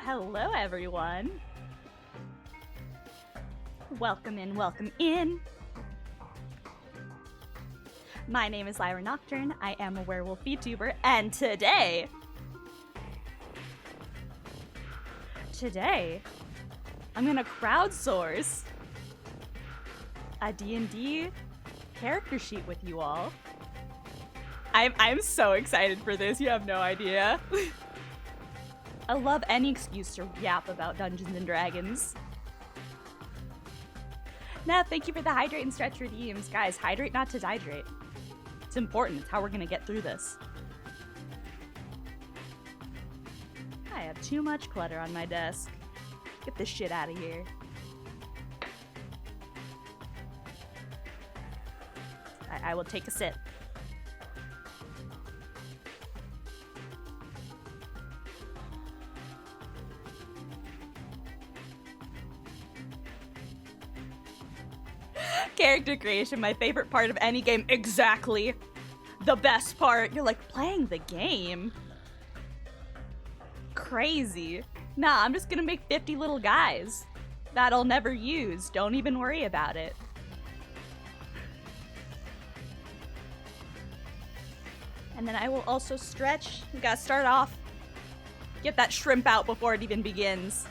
Hello, everyone. Welcome in. My name is Lyra Nocturne. I am a werewolf VTuber, and today, I'm gonna crowdsource a D&D character sheet with you all. I'm so excited for this. You have no idea. I love any excuse to yap about Dungeons and Dragons. Now, thank you for the hydrate and stretch redeems. Guys, hydrate not to dehydrate. It's important. It's how we're gonna get through this. I have too much clutter on my desk. Get this shit out of here. I will take a sip. Character creation, my favorite part of any game. Exactly. The best part. You're like, playing the game? Crazy. Nah, I'm just gonna make 50 little guys that I'll never use. Don't even worry about it. And then I will also stretch. We gotta start off. Get that shrimp out before it even begins.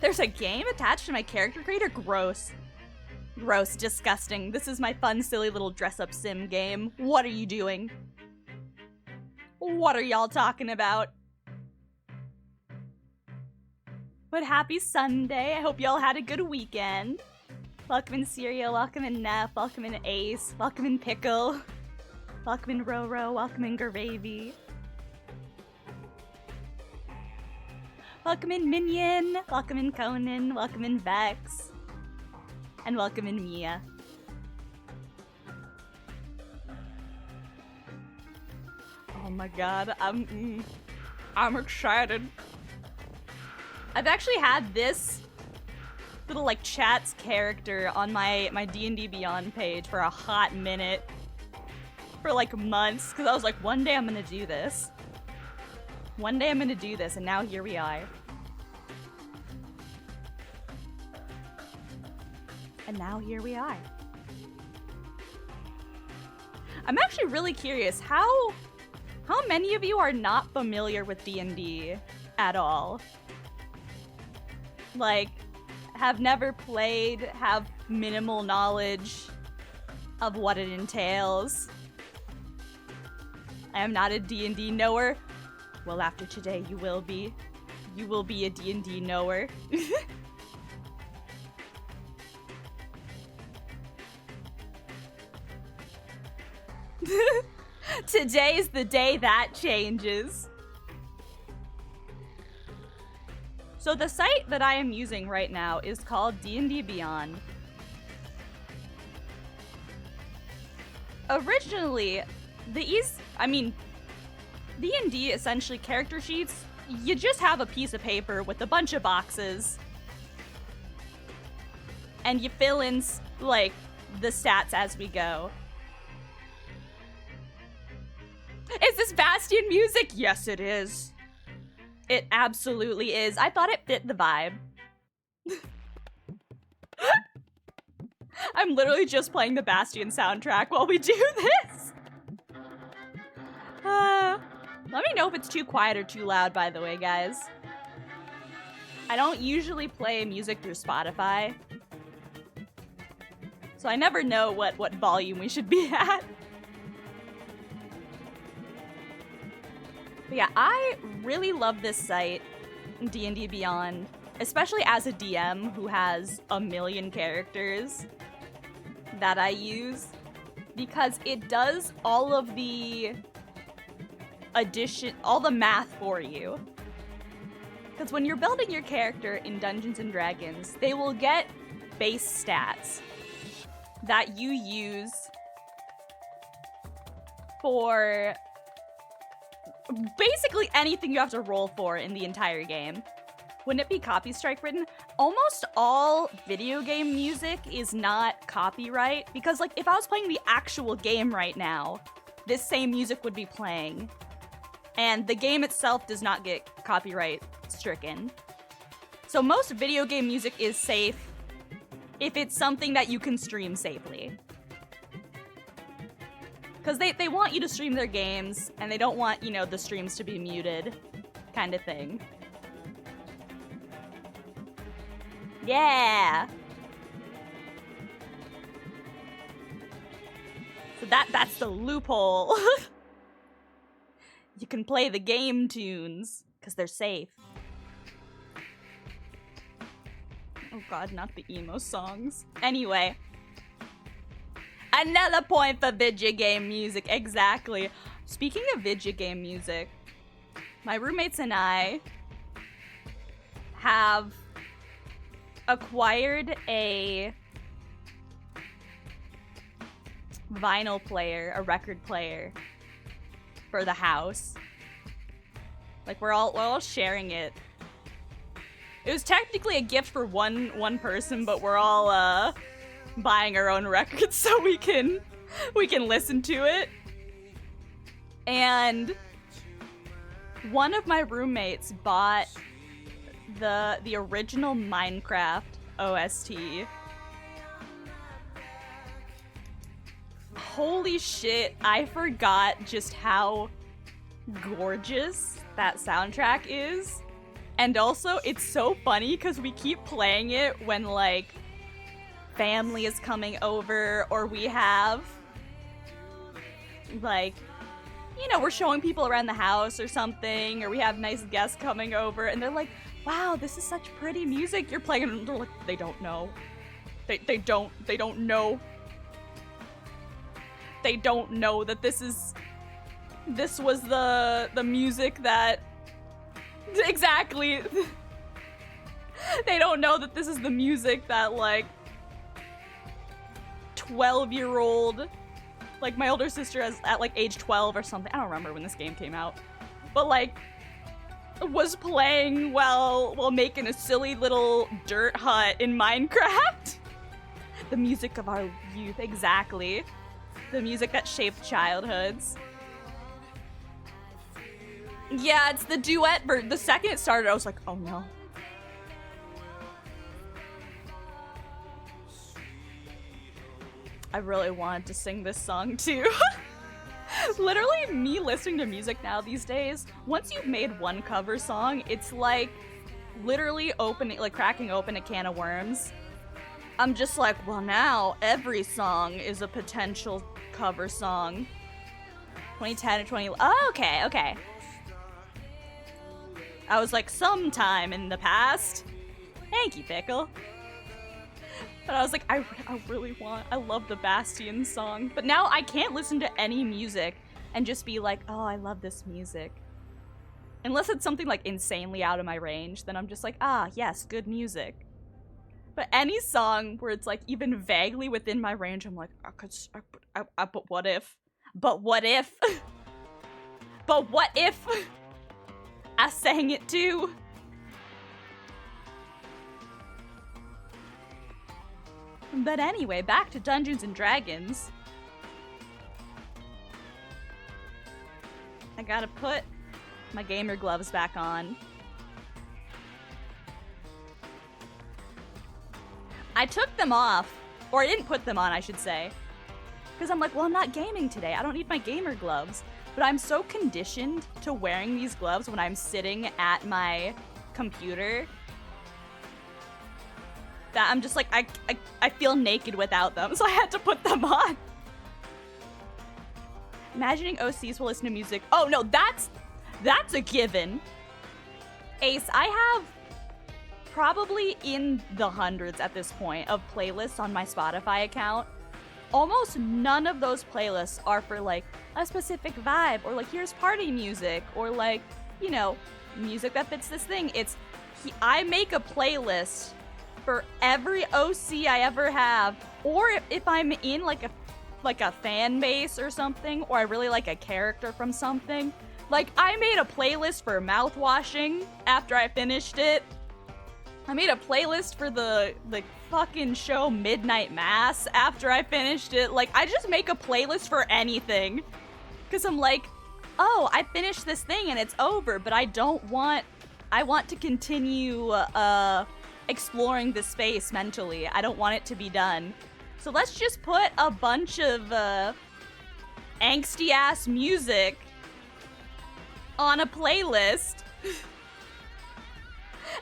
There's a game attached to my character creator? Gross. Gross, disgusting. This is my fun, silly little dress-up sim game. What are you doing? What are y'all talking about? But happy Sunday. I hope y'all had a good weekend. Welcome in Cereal, welcome in Neff, welcome in Ace, welcome in Pickle, welcome in Roro, welcome in Gravy. Welcome in Minion, welcome in Conan, welcome in Vex, and welcome in Mia. Oh my god, I'm excited. I've actually had this little like chat's character on my D&D Beyond page for a hot minute. For like months, because I was like, one day I'm gonna do this. One day I'm gonna do this, and now here we are. And now here we are. I'm actually really curious, how many of you are not familiar with D&D at all? Like, have never played, have minimal knowledge of what it entails. I am not a D&D knower. Well, after today, you will be. You will be a D&D knower. Today is the day that changes. So the site that I am using right now is called D&D Beyond. Originally, D&D essentially character sheets, you just have a piece of paper with a bunch of boxes. And you fill in, like, the stats as we go. Is this Bastion music? Yes, it is. It absolutely is. I thought it fit the vibe. I'm literally just playing the Bastion soundtrack while we do this. Let me know if it's too quiet or too loud, by the way, guys. I don't usually play music through Spotify, so I never know what volume we should be at. But yeah, I really love this site, D&D Beyond, especially as a DM who has a million characters that I use, because it does all of the all the math for you. Because when you're building your character in Dungeons & Dragons, they will get base stats that you use for basically anything you have to roll for in the entire game. Wouldn't it be copy strike written? Almost all video game music is not copyright, because like if I was playing the actual game right now, this same music would be playing. And the game itself does not get copyright stricken. So most video game music is safe if it's something that you can stream safely. Because they want you to stream their games, and they don't want, you know, the streams to be muted, kind of thing. Yeah! So that's the loophole. You can play the game tunes, because they're safe. Oh god, not the emo songs. Anyway. Another point for video game music, exactly. Speaking of video game music, my roommates and I have acquired a vinyl player, a record player, for the house. Like we're all sharing it. It was technically a gift for one person, but we're all buying our own records so we can we can listen to it. And one of my roommates bought the original Minecraft OST. Holy shit, I forgot just how gorgeous that soundtrack is. And also, it's so funny because we keep playing it when, like, family is coming over, or we have, like, you know, we're showing people around the house or something, or we have nice guests coming over, and they're like, wow, this is such pretty music you're playing, and they're like, they don't know. They don't know. They don't know that this was the music that, exactly. They don't know that this is the music that, like, 12-year-old, like, my older sister at like age 12 or something, I don't remember when this game came out, but like, was playing while making a silly little dirt hut in Minecraft. The music of our youth, exactly. The music that shaped childhoods. Yeah, it's the duet version. The second it started, I was like, oh no. I really wanted to sing this song too. Literally, me listening to music now these days, once you've made one cover song, it's like literally cracking open a can of worms. I'm just like, well, now every song is a potential cover song. 2010 or 20. Oh, okay. I was like, sometime in the past. Thank you, Pickle. But I was like, I love the Bastion song. But now I can't listen to any music and just be like, oh, I love this music. Unless it's something like insanely out of my range, then I'm just like, ah, yes, good music. But any song where it's like even vaguely within my range, I'm like, but what if? But what if? But what if I sang it too? But anyway, back to Dungeons and Dragons. I gotta put my gamer gloves back on. I took them off, or I didn't put them on, I should say. Because I'm like, well, I'm not gaming today. I don't need my gamer gloves. But I'm so conditioned to wearing these gloves when I'm sitting at my computer that I'm just like, I feel naked without them, so I had to put them on. Imagining OCs will listen to music. Oh no, that's a given. Ace, I have probably in the hundreds at this point of playlists on my Spotify account. Almost none of those playlists are for like a specific vibe, or like here's party music, or like, you know, music that fits this thing. I make a playlist for every OC I ever have, or if I'm in like a fan base or something, or I really like a character from something. Like, I made a playlist for mouthwashing after I finished it. I made a playlist for the fucking show Midnight Mass after I finished it. Like, I just make a playlist for anything. Because I'm like, oh, I finished this thing and it's over, but I want to continue exploring the space mentally. I don't want it to be done. So let's just put a bunch of angsty-ass music on a playlist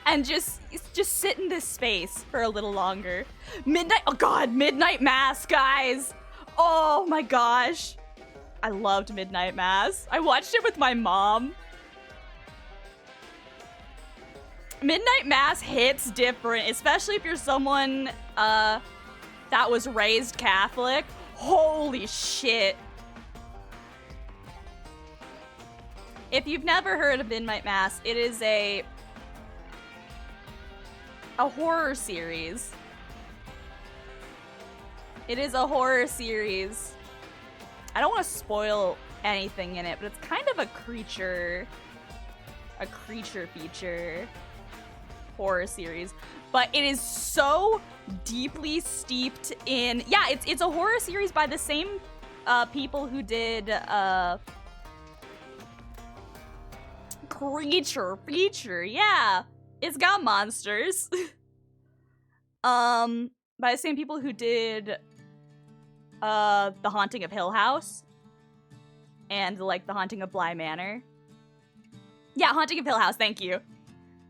and just sit in this space for a little longer. Midnight Mass, guys! Oh my gosh. I loved Midnight Mass. I watched it with my mom. Midnight Mass hits different, especially if you're someone that was raised Catholic. Holy shit. If you've never heard of Midnight Mass, it is a horror series. It is a horror series. I don't want to spoil anything in it, but it's kind of a creature feature horror series. But it is so deeply steeped in, yeah, it's a horror series by the same people who did Creature, yeah. It's got monsters. By the same people who did The Haunting of Hill House and like The Haunting of Bly Manor. Yeah, Haunting of Hill House, thank you.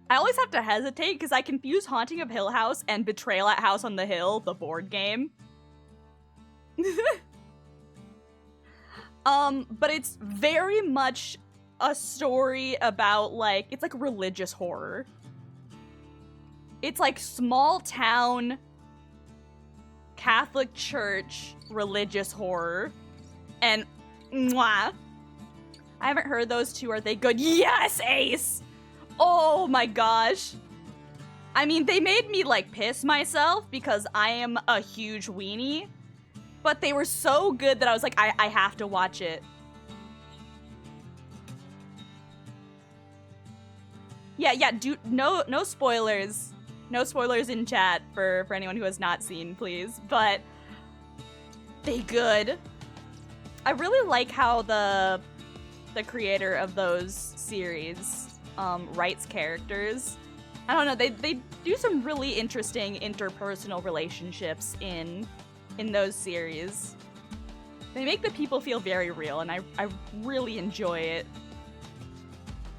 I always have to hesitate because I confuse Haunting of Hill House and Betrayal at House on the Hill, the board game. But it's very much a story about like, it's like religious horror. It's like small town Catholic church religious horror. And mwah. I haven't heard those two. Are they good? Yes, Ace! Oh my gosh. I mean, they made me like piss myself because I am a huge weenie. But they were so good that I was like, I have to watch it. Yeah, no spoilers. No spoilers in chat for anyone who has not seen, please. But they good. I really like how the creator of those series writes characters. I don't know, they do some really interesting interpersonal relationships in those series. They make the people feel very real, and I really enjoy it.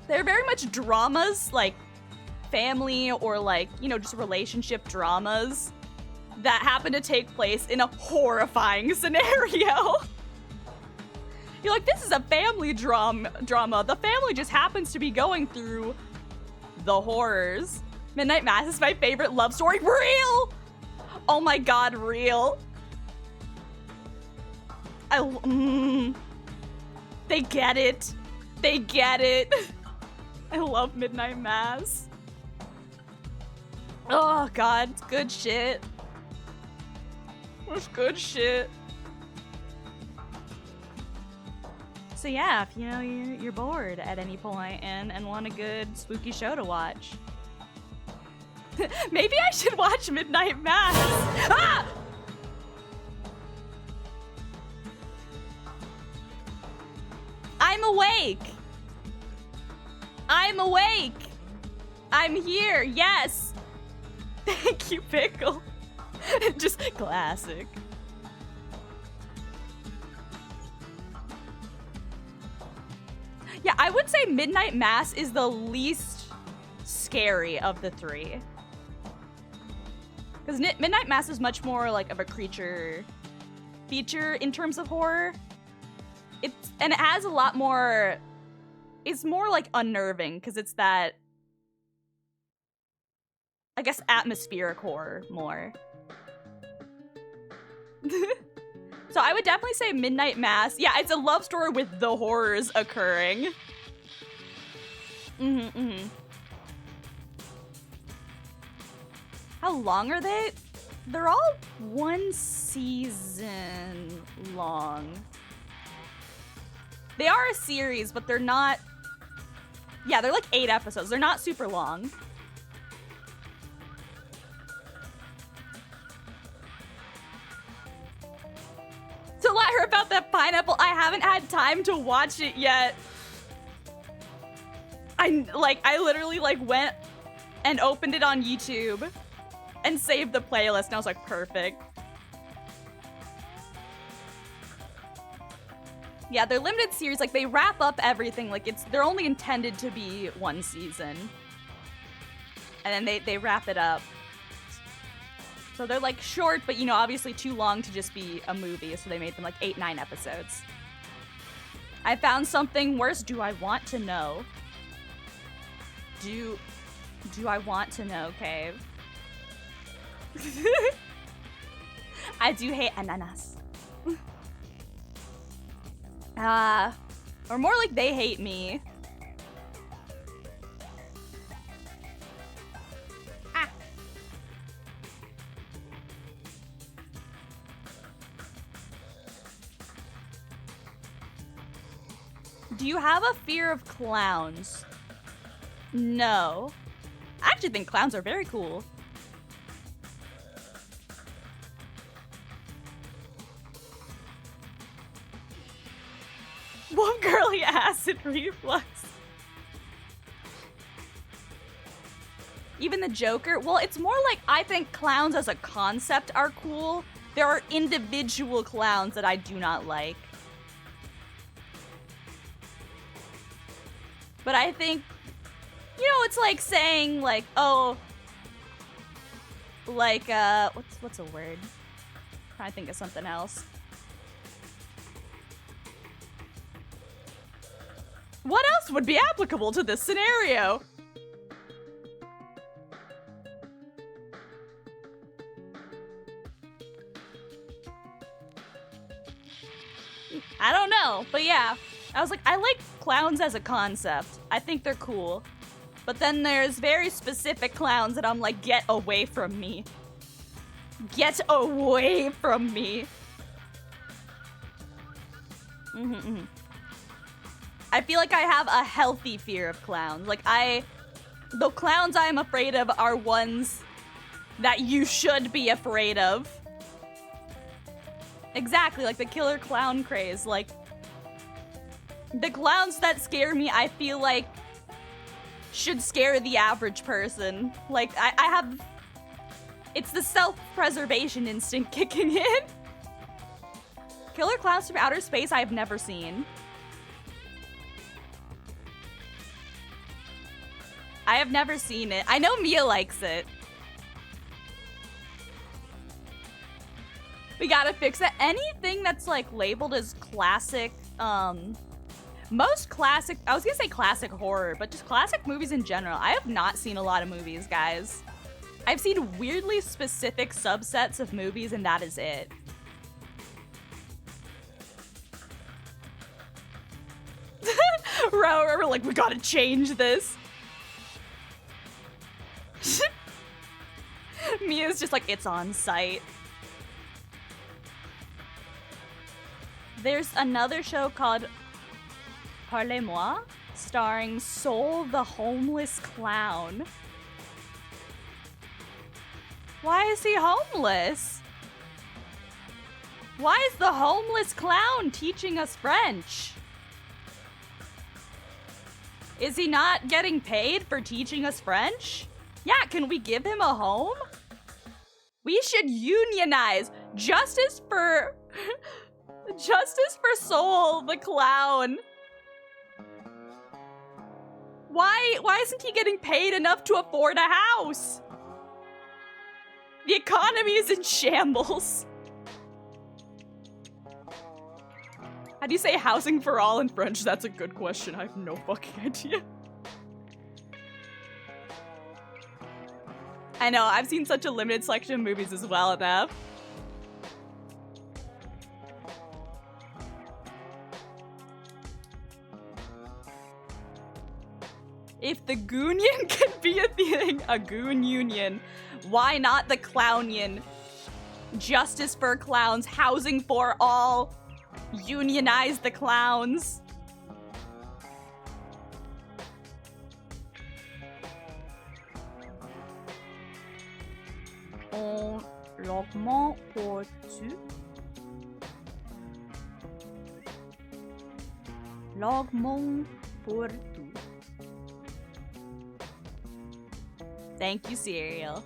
They're very much dramas, like family or like, you know, just relationship dramas that happen to take place in a horrifying scenario. You're like, this is a family drama. The family just happens to be going through the horrors. Midnight Mass is my favorite love story. Real! Oh my god, real. They get it. They get it. I love Midnight Mass. Oh god, it's good shit. It's good shit. So yeah, if you know you're bored at any point and want a good spooky show to watch, maybe I should watch Midnight Mass. Ah! I'm awake. I'm awake. I'm here. Yes. Thank you, Pickle. Just classic. Yeah, I would say Midnight Mass is the least scary of the three. Because Midnight Mass is much more like of a creature feature in terms of horror. And it has a lot more, it's more like unnerving because it's that, I guess, atmospheric horror more. So I would definitely say Midnight Mass. Yeah, it's a love story with the horrors occurring. How long are they? They're all one season long. They are a series, but they're not... Yeah, they're like 8 episodes. They're not super long. To lie her about that pineapple, I haven't had time to watch it yet. I literally like went and opened it on YouTube and saved the playlist, and I was like, perfect. Yeah, they're limited series, like they wrap up everything, like they're only intended to be one season. And then they wrap it up. So they're like short, but you know, obviously too long to just be a movie, so they made them like 8-9 episodes. I found something worse. Do I want to know? Do I want to know, Cave? I do hate ananas. Or more like they hate me. Ah. Do you have a fear of clowns? No. I actually think clowns are very cool. Wolf girly acid reflux. Even the Joker, well, it's more like I think clowns as a concept are cool. There are individual clowns that I do not like. But I think, you know, it's like saying like, oh, like, what's a word? I'm trying to think of something else. What else would be applicable to this scenario? I don't know, but yeah. I was like, I like clowns as a concept. I think they're cool. But then there's very specific clowns that I'm like, get away from me. Get away from me. I feel like I have a healthy fear of clowns. Like the clowns I'm afraid of are ones that you should be afraid of. Exactly, like the killer clown craze. Like, the clowns that scare me, I feel like, should scare the average person. Like, I have... It's the self-preservation instinct kicking in. Killer Clowns from Outer Space I've never seen. I have never seen it. I know Mia likes it. We gotta fix it. Anything that's like labeled as classic, most classic, I was gonna say classic horror, but just classic movies in general. I have not seen a lot of movies, guys. I've seen weirdly specific subsets of movies and that is it. We're like, we gotta change this. Mia's just like, it's on site. There's another show called Parlez-moi, starring Soul the Homeless Clown. Why is he homeless? Why is the homeless clown teaching us French? Is he not getting paid for teaching us French? Yeah, can we give him a home? We should unionize. Justice for Soul the clown. Why isn't he getting paid enough to afford a house? The economy is in shambles. How do you say housing for all in French? That's a good question. I have no fucking idea. I know, I've seen such a limited selection of movies as well, Dev. If the Goonion can be a thing, a Goon Union, why not the Clownion? Justice for clowns, housing for all, unionize the clowns. On l'augmente pour tu. L'augmente pour tu. Thank you, Cereal.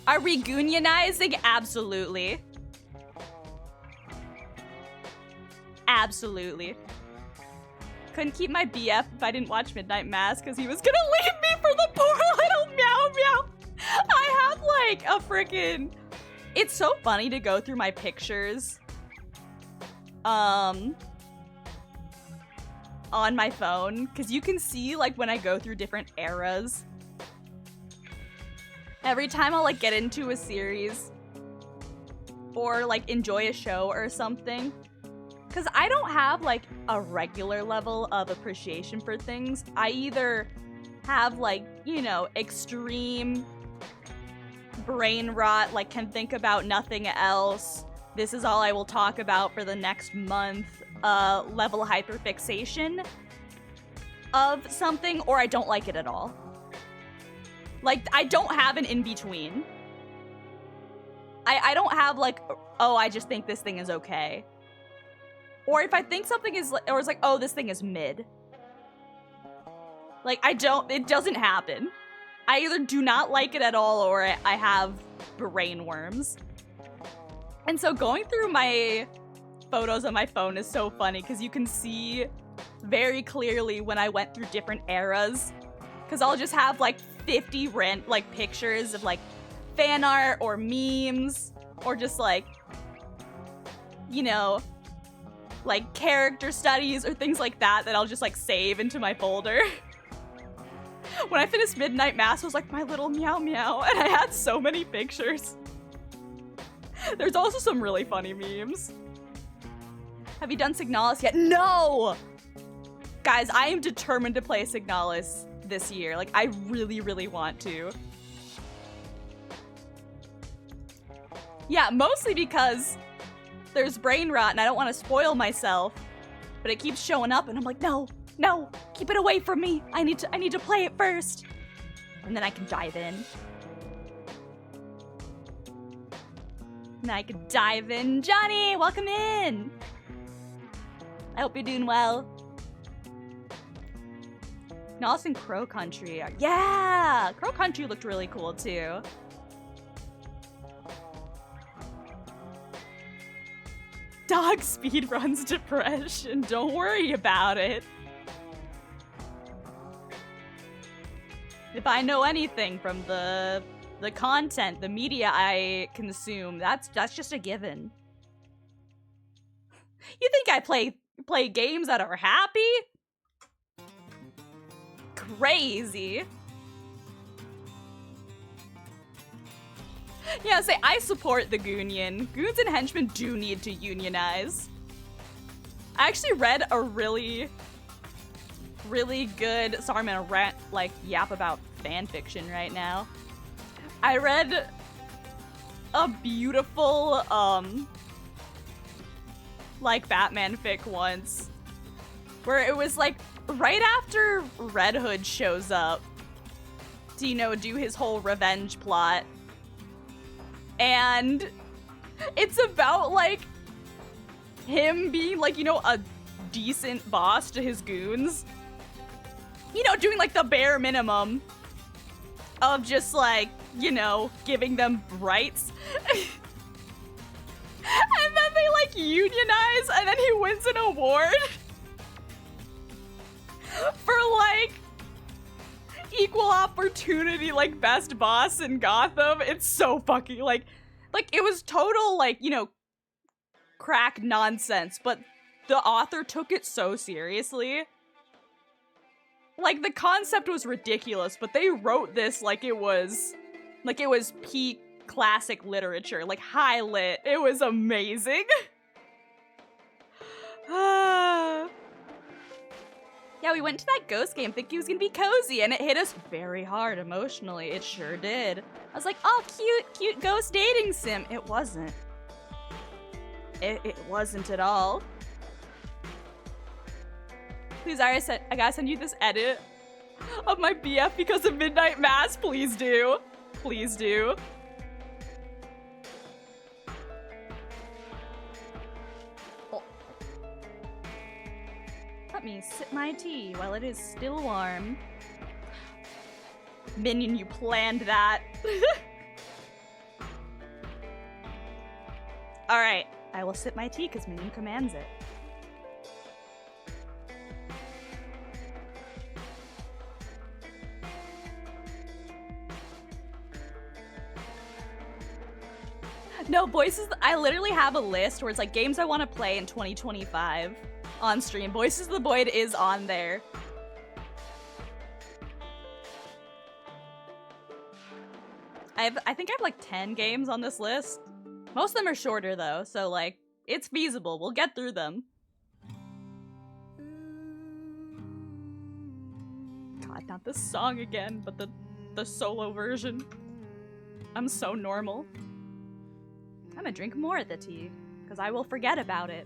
Are we goonionizing? Absolutely. Absolutely. Couldn't keep my BF if I didn't watch Midnight Mass because he was gonna leave me for the poor little meow meow. I have like a freaking... It's so funny to go through my pictures. On my phone. Because you can see like when I go through different eras. Every time I'll like get into a series. Or like enjoy a show or something. Because I don't have like a regular level of appreciation for things. I either have like, you know, extreme brain rot, like can think about nothing else. This is all I will talk about for the next month. Level hyperfixation of something, or I don't like it at all. Like, I don't have an in-between. I don't have like, oh, I just think this thing is okay. Or if I think something is, or it's like, oh, this thing is mid. Like, it doesn't happen. I either do not like it at all or I have brain worms. And so going through my photos on my phone is so funny because you can see very clearly when I went through different eras. Because I'll just have like 50 pictures of like fan art or memes or just like, you know, like character studies or things like that I'll just like save into my folder. When I finished Midnight Mass, I was like, my little meow meow, and I had so many pictures. There's also some really funny memes. Have you done Signalis yet? No! Guys, I am determined to play Signalis this year. Like, I really, really want to. Yeah, mostly because there's brain rot and I don't want to spoil myself, but it keeps showing up and I'm like, no, no, keep it away from me. I need to play it first. And then I can dive in. And I can dive in. Johnny, welcome in. I hope you're doing well. Nos and Crow Country. Yeah, Crow Country looked really cool too. Dog speedruns depression. Don't worry about it. If I know anything from the content, the media I consume, that's just a given. You think I play games that are happy? Crazy. Yeah, say I support the Goonion. Goons and henchmen do need to unionize. I actually read a really good, sorry I'm gonna rant, like, yap about fan fiction right now. I read a beautiful, like, Batman fic once, where it was, like, right after Red Hood shows up to, you know, do his whole revenge plot. And it's about, like, him being, like, you know, a decent boss to his goons. You know, doing, like, the bare minimum of just, like, you know, giving them rights. And then they, like, unionize, and then he wins an award for, like, equal opportunity, like, best boss in Gotham. It's so fucking, like, it was total, like, you know, crack nonsense, but the author took it so seriously. Like, the concept was ridiculous, but they wrote this like it was peak classic literature, like high lit. It was amazing. Yeah, we went to that ghost game thinking it was gonna be cozy, and it hit us very hard emotionally. It sure did. I was like, oh, cute ghost dating sim. It wasn't. It wasn't at all. Please, I gotta send you this edit of my BF because of Midnight Mass. Please do. Please do. Oh. Let me sip my tea while it is still warm. Minion, you planned that. Alright, I will sip my tea because Minion commands it. No, Voices, I literally have a list where it's like games I want to play in 2025 on stream. Voices of the Void is on there. I think I have like 10 games on this list. Most of them are shorter though, so like, it's feasible. We'll get through them. God, not this song again, but the solo version. I'm so normal. I'm gonna drink more of the tea, because I will forget about it.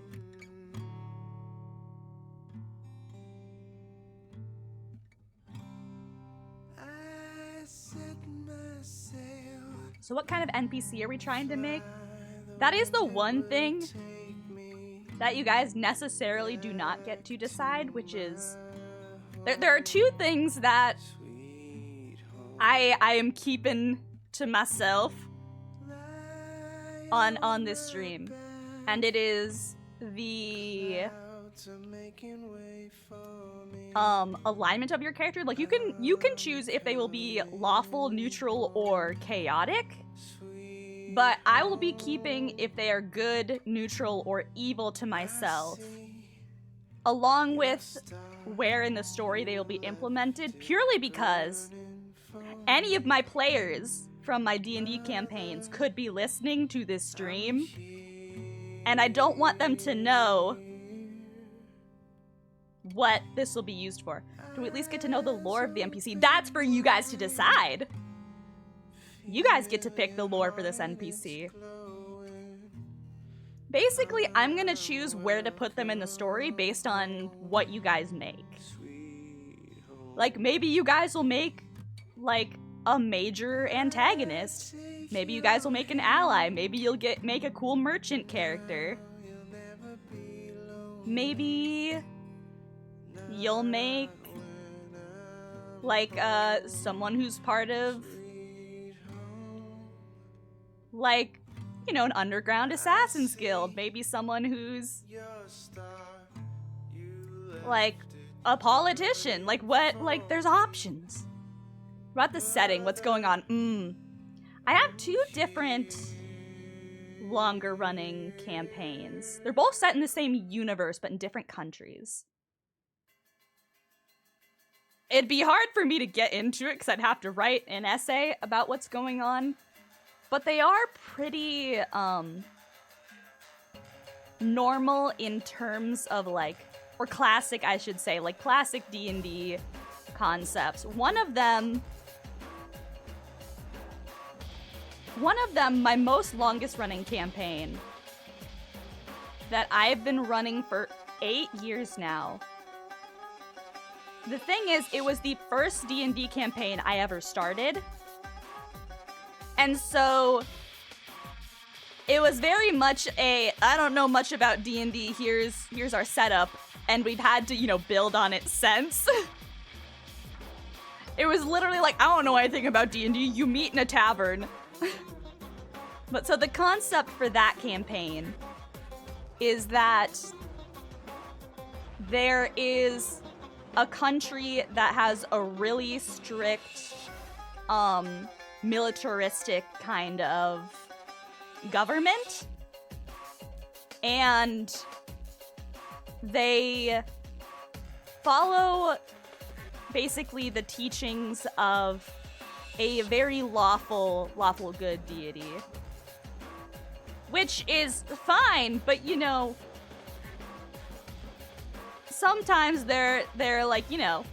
So what kind of NPC are we trying to make? That is the one thing that you guys necessarily do not get to decide, which is there are two things that I am keeping to myself on this stream, and it is the alignment of your character. Like you can choose if they will be lawful, neutral, or chaotic. But I will be keeping if they are good, neutral, or evil to myself, along with where in the story they will be implemented, purely because any of my players from my D&D campaigns could be listening to this stream, and I don't want them to know what this will be used for. Do we at least get to know the lore of the NPC? That's for you guys to decide. You guys get to pick the lore for this NPC. Basically, I'm gonna choose where to put them in the story based on what you guys make. Like, maybe you guys will make, like, a major antagonist. Maybe you guys will make an ally. Maybe you'll make a cool merchant character. Maybe you'll make, like, someone who's part of, like, you know, an underground assassin's guild. Maybe someone who's, like, a politician. Like, what? Like, there's options. What about the setting? What's going on? I have two different longer-running campaigns. They're both set in the same universe, but in different countries. It'd be hard for me to get into it, because I'd have to write an essay about what's going on. But they are pretty, normal in terms of, like, or classic, I should say, like, classic D&D concepts. One of them, my most longest running campaign that I've been running for 8 years now. The thing is, it was the first D&D campaign I ever started. And so it was very much a, I don't know much about D&D, here's our setup, and we've had to, you know, build on it since. It was literally like, I don't know anything about D&D, you meet in a tavern. But so the concept for that campaign is that there is a country that has a really strict, militaristic kind of government, and they follow basically the teachings of a very lawful good deity, which is fine, but you know, sometimes they're like, you know,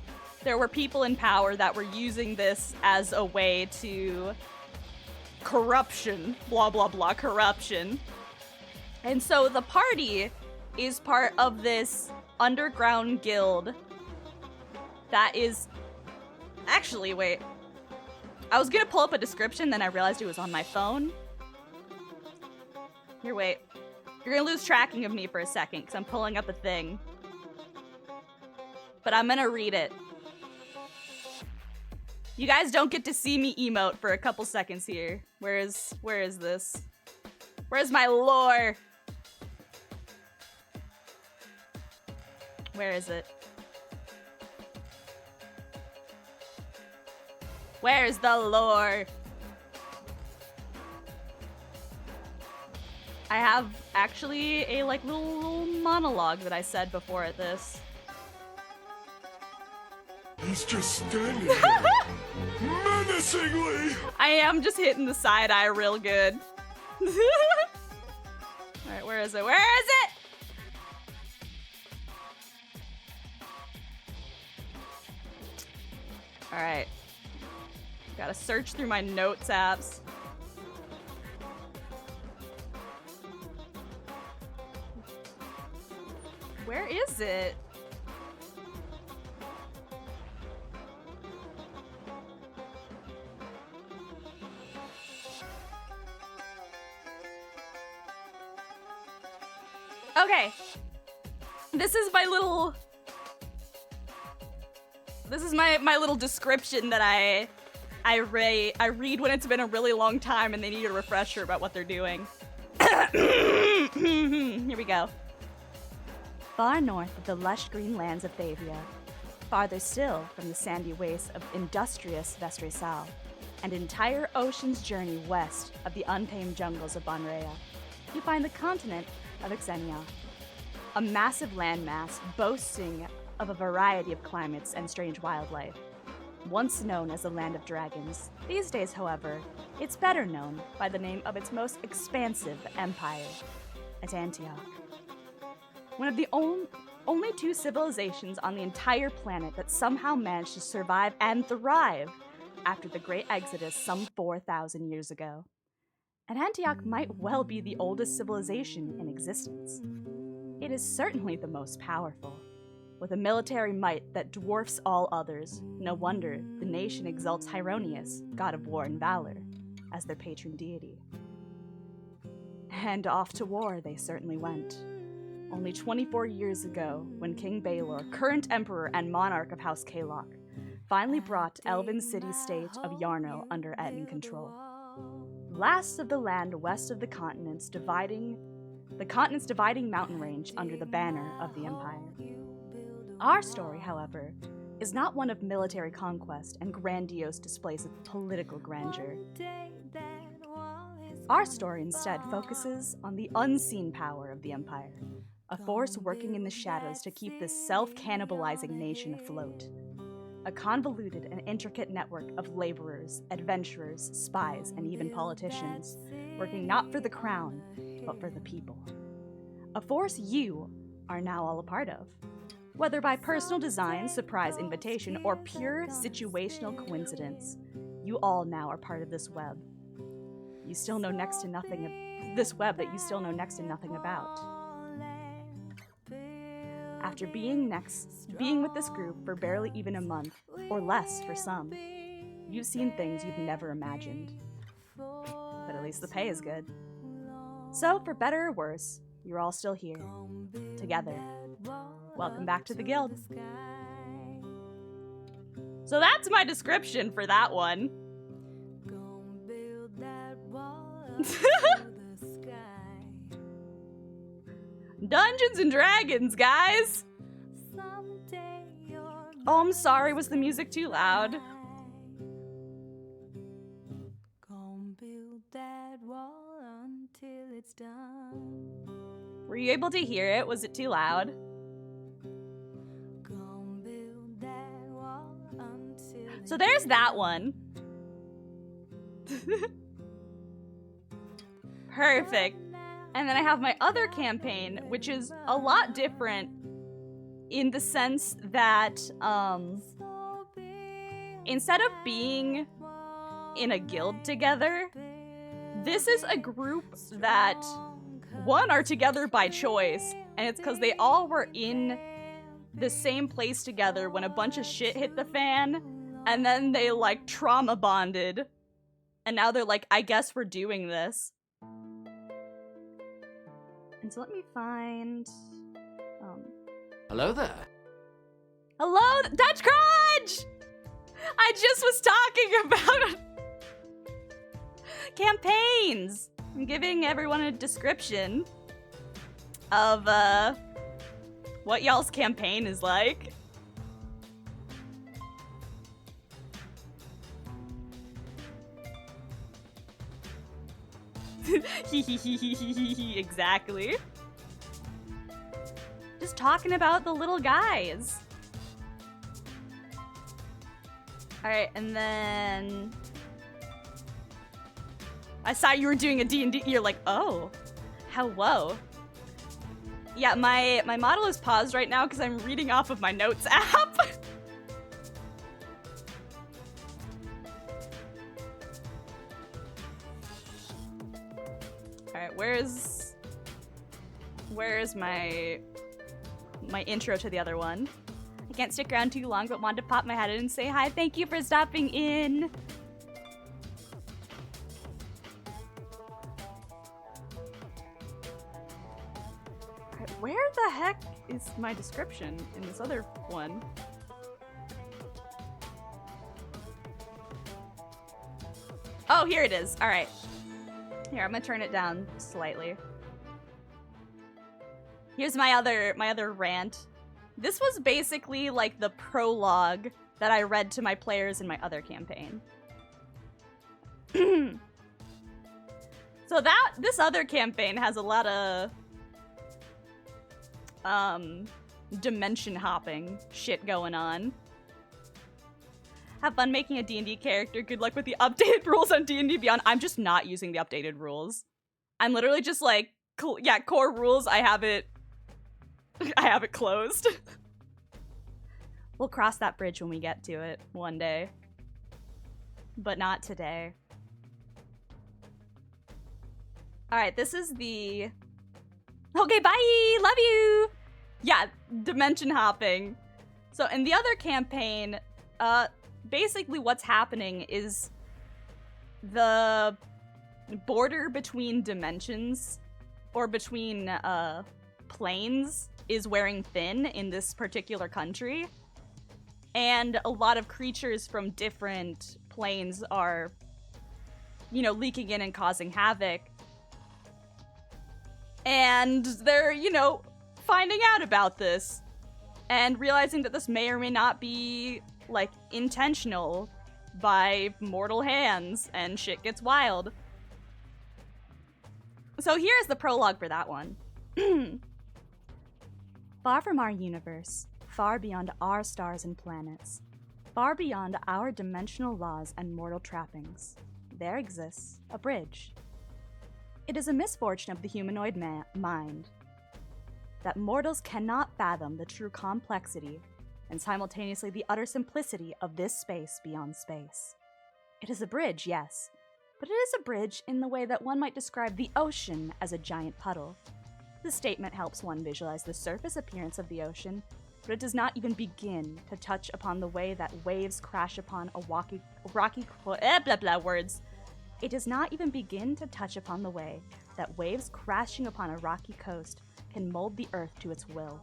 there were people in power that were using this as a way to corruption, blah, blah, blah, corruption. And so the party is part of this underground guild that is... Actually, wait. I was gonna pull up a description, then I realized it was on my phone. Here, wait. You're gonna lose tracking of me for a second, because I'm pulling up a thing. But I'm gonna read it. You guys don't get to see me emote for a couple seconds here. Where is this? Where's my lore? Where is it? Where's the lore? I have actually a like little monologue that I said before at this. He's just standing there, menacingly! I am just hitting the side eye real good. Alright, where is it? Where is it? Alright. Gotta search through my notes apps. Where is it? Okay, This is my little... This is my little description that I read when it's been a really long time and they need a refresher about what they're doing. Here we go. Far north of the lush green lands of Thavia, farther still from the sandy wastes of industrious Vestresal, and entire ocean's journey west of the untamed jungles of Bonrea, you find the continent of Xenia, a massive landmass boasting of a variety of climates and strange wildlife. Once known as the Land of Dragons, these days, however, it's better known by the name of its most expansive empire, Antioch. One of the only two civilizations on the entire planet that somehow managed to survive and thrive after the Great Exodus some 4,000 years ago. And Antioch might well be the oldest civilization in existence. It is certainly the most powerful. With a military might that dwarfs all others, no wonder the nation exalts Hieronius, god of war and valor, as their patron deity. And off to war they certainly went. Only 24 years ago, when King Baelor, current emperor and monarch of House Kalok, finally brought Elven city-state of Yarno under Etten control. Last of the land west of the continent's dividing mountain range under the banner of the Empire. Our story, however, is not one of military conquest and grandiose displays of political grandeur. Our story instead focuses on the unseen power of the Empire, a force working in the shadows to keep this self-cannibalizing nation afloat. A convoluted and intricate network of laborers, adventurers, spies, and even politicians, working not for the crown, but for the people. A force you are now all a part of. Whether by personal design, surprise invitation, or pure situational coincidence, you all now are part of this web. You still know next to nothing of this web that you still know next to nothing about. After being with this group for barely even a month, or less for some, you've seen things you've never imagined. But at least the pay is good. So, for better or worse, you're all still here, together. Welcome back to the guild. So that's my description for that one. Dungeons and Dragons, guys! Oh, I'm sorry, was the music too loud? Were you able to hear it? Was it too loud? So there's that one. Perfect. And then I have my other campaign, which is a lot different in the sense that instead of being in a guild together, this is a group that, one, are together by choice, and it's because they all were in the same place together when a bunch of shit hit the fan, and then they, like, trauma bonded, and now they're like, I guess we're doing this. And so let me find, Hello there. Hello, Dutch Crunch! I just was talking about campaigns. I'm giving everyone a description of, what y'all's campaign is like. Exactly. Just talking about the little guys. Alright, and then I saw you were doing a D&D. You're like, oh, hello. Yeah, my model is paused right now because I'm reading off of my notes app. Alright, where's my intro to the other one? I can't stick around too long, but wanted to pop my head in and say hi. Thank you for stopping in. Alright, where the heck is my description in this other one? Oh, here it is. All right. Here, I'm gonna turn it down slightly. Here's my other rant. This was basically like the prologue that I read to my players in my other campaign. So this other campaign has a lot of dimension hopping shit going on. Have fun making a D&D character. Good luck with the updated rules on D&D Beyond. I'm just not using the updated rules. I'm literally just like, yeah, core rules. I have it closed. We'll cross that bridge when we get to it one day. But not today. Alright, this is the... Okay, bye! Love you! Yeah, dimension hopping. So in the other campaign, basically what's happening is the border between dimensions, or between planes, is wearing thin in this particular country. And a lot of creatures from different planes are, you know, leaking in and causing havoc. And they're, you know, finding out about this and realizing that this may or may not be, like, intentional by mortal hands, and shit gets wild. So here's the prologue for that one. Far from our universe, far beyond our stars and planets, far beyond our dimensional laws and mortal trappings, there exists a bridge. It is a misfortune of the humanoid mind that mortals cannot fathom the true complexity and simultaneously the utter simplicity of this space beyond space. It is a bridge, yes, but it is a bridge in the way that one might describe the ocean as a giant puddle. This statement helps one visualize the surface appearance of the ocean, but it does not even begin to touch upon the way that waves crash upon a rocky words. It does not even begin to touch upon the way that waves crashing upon a rocky coast can mold the earth to its will,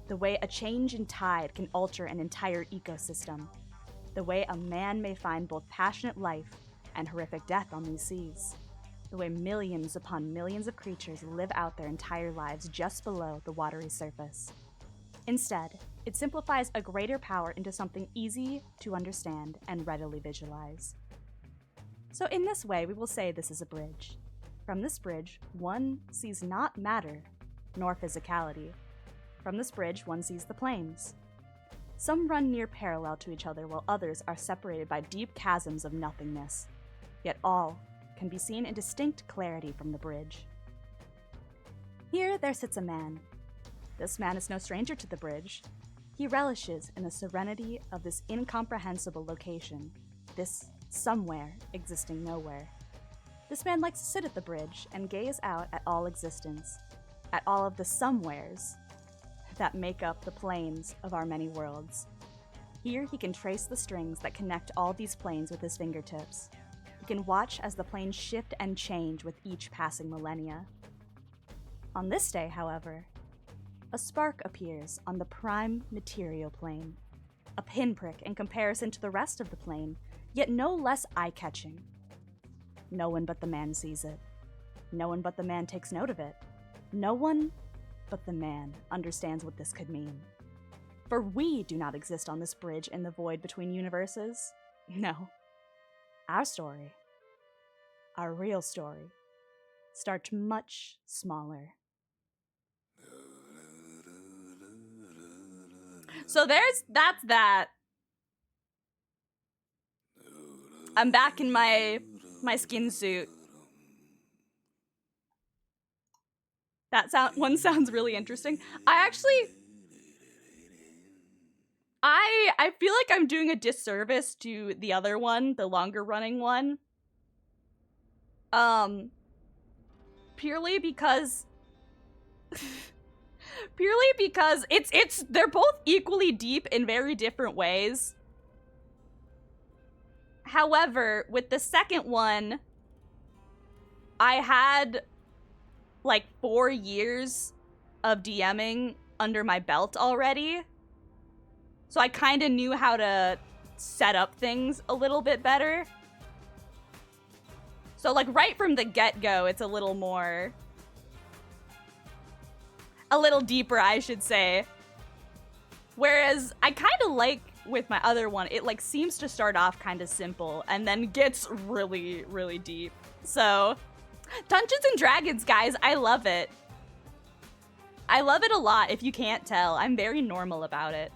the way a change in tide can alter an entire ecosystem, the way a man may find both passionate life and horrific death on these seas, the way millions upon millions of creatures live out their entire lives just below the watery surface. Instead, it simplifies a greater power into something easy to understand and readily visualize. So in this way, we will say this is a bridge. From this bridge, one sees not matter, nor physicality. From this bridge, one sees the planes. Some run near parallel to each other, while others are separated by deep chasms of nothingness. Yet all can be seen in distinct clarity from the bridge. Here there sits a man. This man is no stranger to the bridge. He relishes in the serenity of this incomprehensible location, this somewhere existing nowhere. This man likes to sit at the bridge and gaze out at all existence, at all of the somewheres that make up the planes of our many worlds. Here he can trace the strings that connect all these planes with his fingertips. He can watch as the planes shift and change with each passing millennia. On this day, however, a spark appears on the prime material plane, a pinprick in comparison to the rest of the plane, yet no less eye-catching. No one but the man sees it. No one but the man takes note of it. No one but the man understands what this could mean. For we do not exist on this bridge in the void between universes. No. Our story, our real story, starts much smaller. So that's that. I'm back in my skin suit. That one sounds really interesting. I feel like I'm doing a disservice to the other one, the longer running one. Purely because they're both equally deep in very different ways. However, with the second one, I had like 4 years of DMing under my belt already. So I kind of knew how to set up things a little bit better. So like right from the get-go, it's a little deeper, I should say. Whereas I kind of like with my other one, it like seems to start off kind of simple and then gets really, really deep. So Dungeons and Dragons, guys, I love it. I love it a lot, if you can't tell. I'm very normal about it.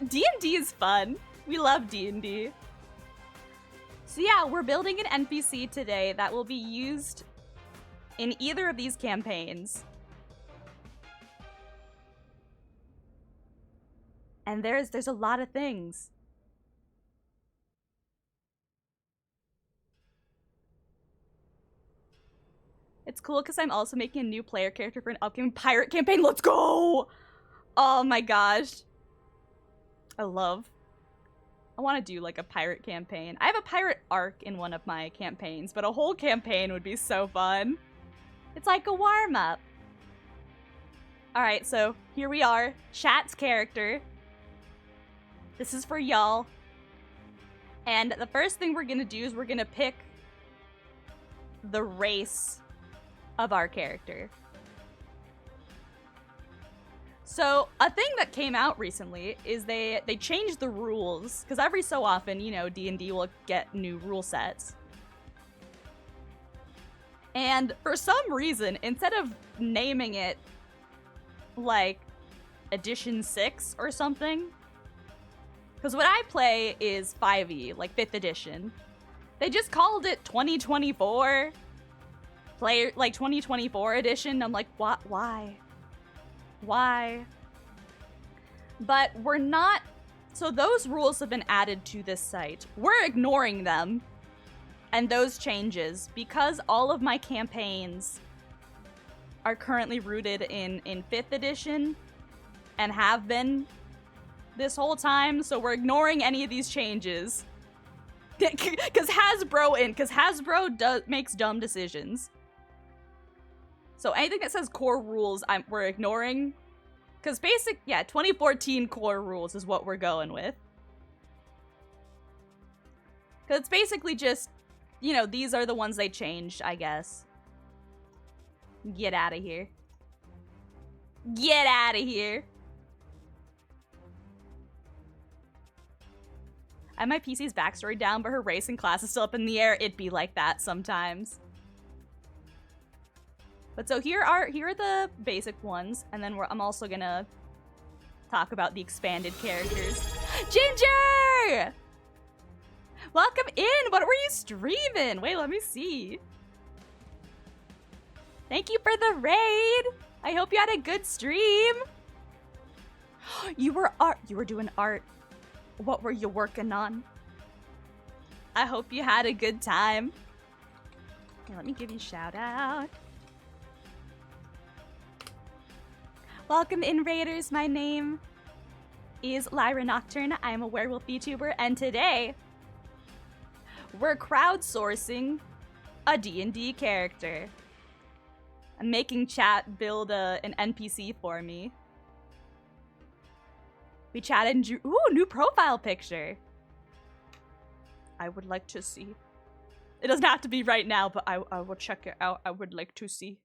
D&D is fun. We love D&D. So yeah, we're building an NPC today that will be used in either of these campaigns. And there's a lot of things. It's cool because I'm also making a new player character for an upcoming pirate campaign. Let's go! Oh my gosh. I want to do like a pirate campaign. I have a pirate arc in one of my campaigns, but a whole campaign would be so fun. It's like a warm-up. Alright, so here we are. Chat's character. This is for y'all. And the first thing we're gonna do is we're gonna pick the race of our character. So a thing that came out recently is they changed the rules, because every so often, you know, D&D will get new rule sets. And for some reason, instead of naming it like Edition 6 or something, because what I play is 5e, like 5th edition, they just called it 2024, like 2024 edition. I'm like, what? Why? Why? But we're not, so those rules have been added to this site. We're ignoring them and those changes because all of my campaigns are currently rooted in 5th edition and have been this whole time, so we're ignoring any of these changes. Because Hasbro makes dumb decisions. So anything that says core rules, we're ignoring. Because 2014 core rules is what we're going with. Because it's basically just, you know, these are the ones they changed, I guess. Get out of here. Get out of here. I have my PC's backstory down, but her race and class is still up in the air. It'd be like that sometimes. But so here are the basic ones, and then I'm also gonna talk about the expanded characters. Ginger! Welcome in! What were you streaming? Wait, let me see. Thank you for the raid! I hope you had a good stream! You were doing art. What were you working on? I hope you had a good time. Here, let me give you a shout out. Welcome in, Raiders. My name is Lyra Nocturne. I am a werewolf VTuber, and today we're crowdsourcing a D&D character. I'm making chat build an NPC for me. We chatted and drew, ooh, new profile picture. I would like to see. It doesn't have to be right now, but I will check it out. I would like to see.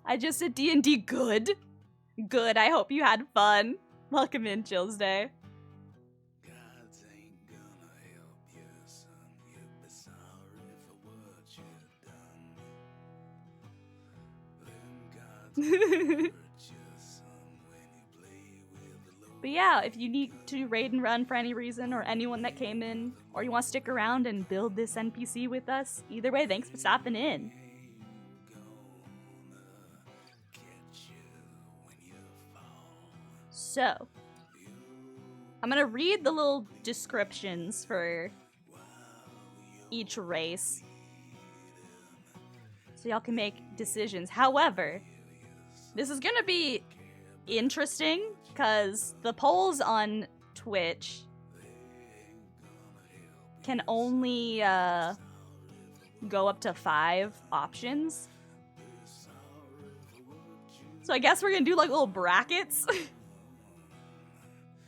I just did D&D good. Good, I hope you had fun. Welcome in, Chills Day. Gods ain't gonna help you, son. You'll be sorry for what you've done. Them gods hurt you, son, when you play with the Lord. But yeah, if you need to raid and run for any reason, or anyone that came in, or you want to stick around and build this NPC with us, either way, thanks for stopping in. So, I'm gonna read the little descriptions for each race, so y'all can make decisions. However, this is gonna be interesting, because the polls on Twitch can only go up to 5 options. So I guess we're gonna do like little brackets.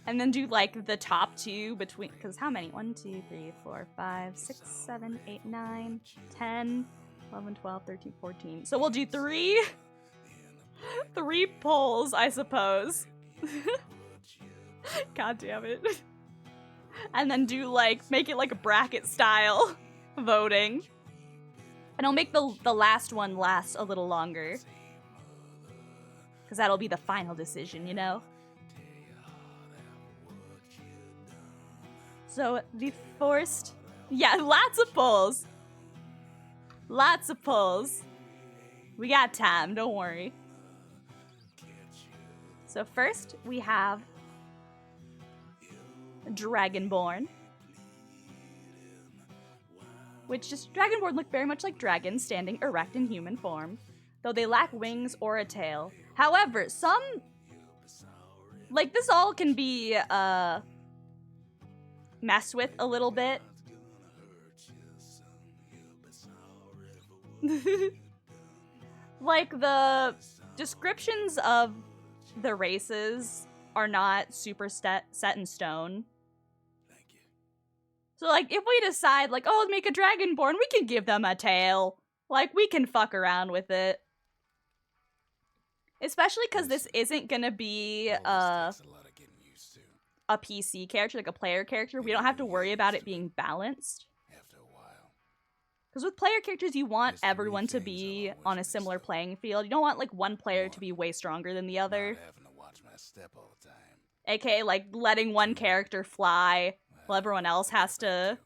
And then do like the top 2 between, because how many? 1, 2, 3, 4, 5, 6, 7, 8, 9, 10, 11, 12, 13, 14. So we'll do 3 polls, I suppose. God damn it. And then do like, make it like a bracket style voting. And I'll make the last one last a little longer. Because that'll be the final decision, you know? So the first, yeah, lots of polls. Lots of polls. We got time, don't worry. So first we have Dragonborn. Which just, Dragonborn look very much like dragons standing erect in human form, though they lack wings or a tail. However, some, like this all can be, messed with a little bit. Like the descriptions of the races are not super set in stone. So like if we decide like, oh, make a dragonborn, we can give them a tail. Like we can fuck around with it. Especially because this isn't gonna be a PC character, like a player character. We don't have to worry about it being balanced. Because with player characters, you want everyone to be on a similar playing field. You don't want like one player to be way stronger than the other. AKA like letting one character fly while everyone else has to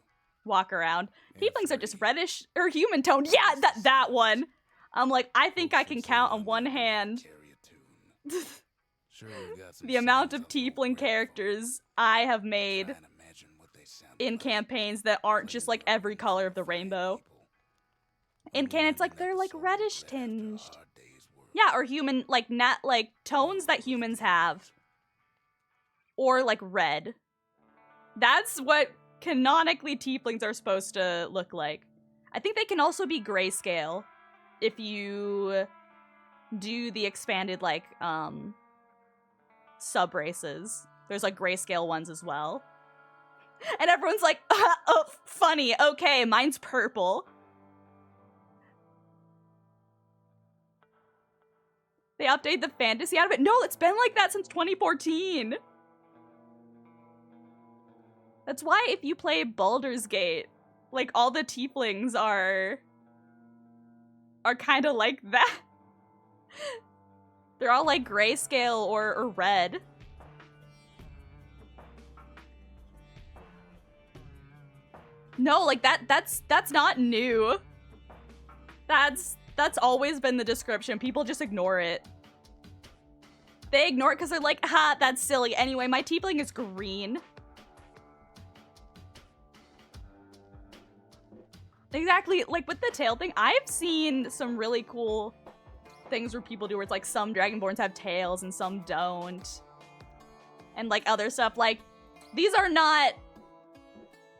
walk around. Tieflings are just reddish or human toned. Yeah, that one. I'm like, I think I can count on one hand the amount of tiefling characters I have made in campaigns that aren't just like every color of the rainbow. In canon, it's like they're like reddish tinged. Yeah, or human, like not like tones that humans have. Or like red. That's what canonically tieflings are supposed to look like. I think they can also be grayscale if you do the expanded like sub races. There's like grayscale ones as well. And everyone's like, oh, funny. Okay, mine's purple. They updated the fantasy out of it. No, it's been like that since 2014. That's why if you play Baldur's Gate, like all the tieflings are kind of like that. They're all like grayscale or red. No, like that's not new. That's always been the description. People just ignore it. They ignore it because they're like, ha, that's silly. Anyway, my tiefling is green. Exactly, like with the tail thing, I've seen some really cool things where people do where it's like some dragonborns have tails and some don't. And like other stuff, like these are not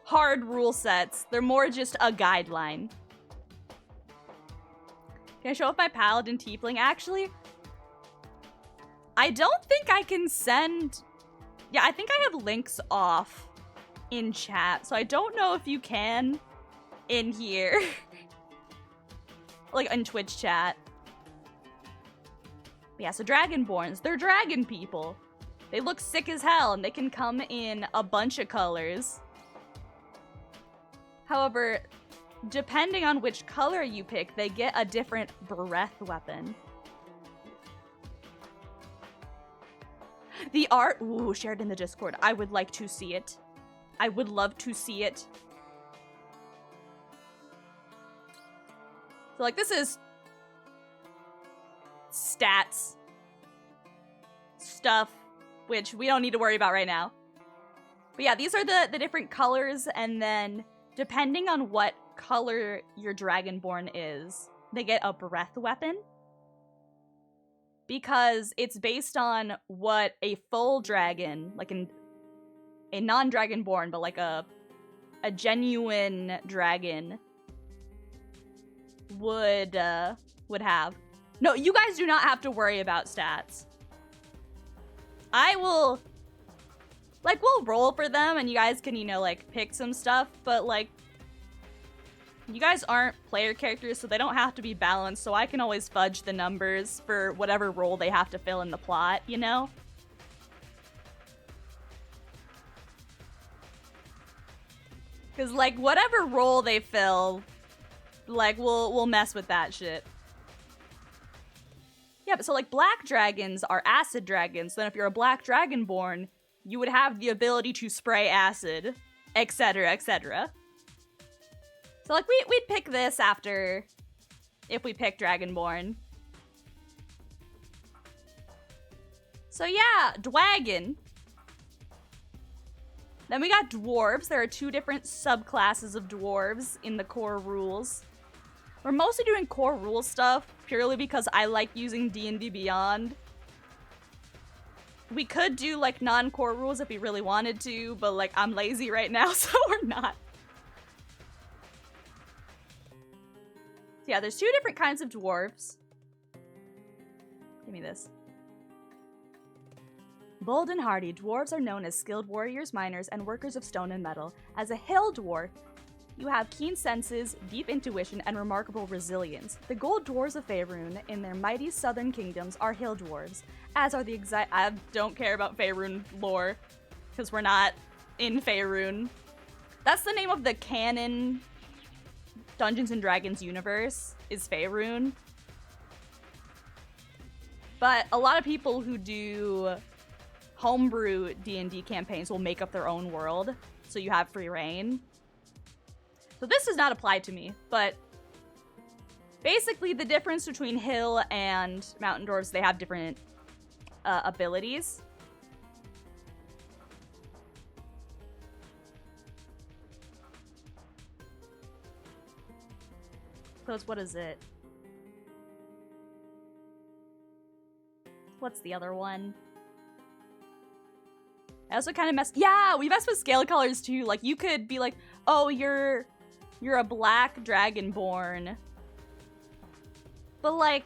hard rule sets. They're more just a guideline. Can I show off my paladin tiefling? Actually, I don't think I can send... Yeah, I think I have links off in chat, so I don't know if you can in here. Like in Twitch chat. Yeah, so dragonborns, they're dragon people. They look sick as hell and they can come in a bunch of colors. However, depending on which color you pick, they get a different breath weapon. The art, ooh, shared in the Discord. I would like to see it. I would love to see it. So like this is stats stuff, which we don't need to worry about right now. But yeah, these are the different colors, and then depending on what color your dragonborn is, they get a breath weapon. Because it's based on what a full dragon, like a non-dragonborn, but like a a genuine dragon would have. No, you guys do not have to worry about stats. I will, like, we'll roll for them and you guys can, you know, like, pick some stuff, but, like, you guys aren't player characters, so they don't have to be balanced, so I can always fudge the numbers for whatever role they have to fill in the plot, you know? Because, like, whatever role they fill, like, we'll mess with that shit. Yeah, but so, like, black dragons are acid dragons. Then if you're a black dragonborn, you would have the ability to spray acid, etc., etc. So, like, we'd pick this after if we pick dragonborn. So, yeah, dwagon. Then we got dwarves. There are 2 different subclasses of dwarves in the core rules. We're mostly doing core rule stuff purely because I like using D&D Beyond. We could do, like, non-core rules if we really wanted to, but, like, I'm lazy right now, so we're not. So yeah, there's 2 different kinds of dwarves. Give me this. Bold and hardy, dwarves are known as skilled warriors, miners, and workers of stone and metal. As a hill dwarf, you have keen senses, deep intuition, and remarkable resilience. The gold dwarves of Faerun in their mighty southern kingdoms are hill dwarves, as are the I don't care about Faerun lore, because we're not in Faerun. That's the name of the canon Dungeons & Dragons universe, is Faerun. But a lot of people who do homebrew D&D campaigns will make up their own world, so you have free reign. So this does not apply to me, but basically the difference between hill and mountain dwarves, they have different abilities. So it's, what is it? What's the other one? I also kind of messed... Yeah, we messed with scale colors too. Like, you could be like, oh, you're a black dragonborn. But, like,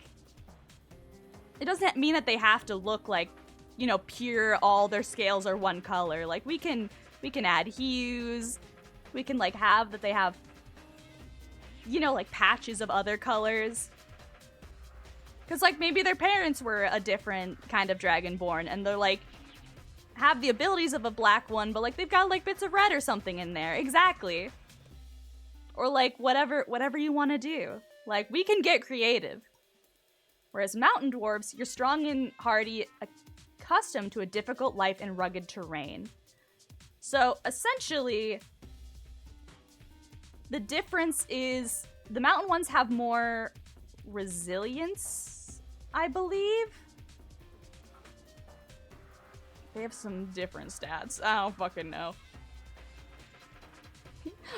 it doesn't mean that they have to look like, you know, pure, all their scales are one color. Like, we can add hues. We can, like, have that they have, you know, like, patches of other colors. Because, like, maybe their parents were a different kind of dragonborn, and they're, like, have the abilities of a black one, but, like, they've got, like, bits of red or something in there. Exactly. Or, like, whatever you want to do. Like, we can get creative. Whereas mountain dwarves, you're strong and hardy, accustomed to a difficult life in rugged terrain. So, essentially, the difference is the mountain ones have more resilience, I believe. They have some different stats. I don't fucking know.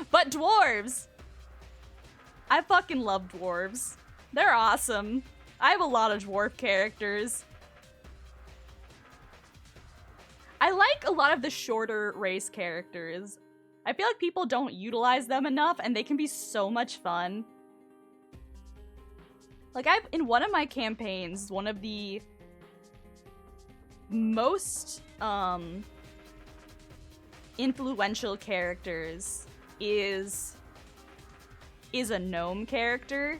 But dwarves! I fucking love dwarves. They're awesome. I have a lot of dwarf characters. I like a lot of the shorter race characters. I feel like people don't utilize them enough, and they can be so much fun. Like, in one of my campaigns, one of the most influential characters is a gnome character,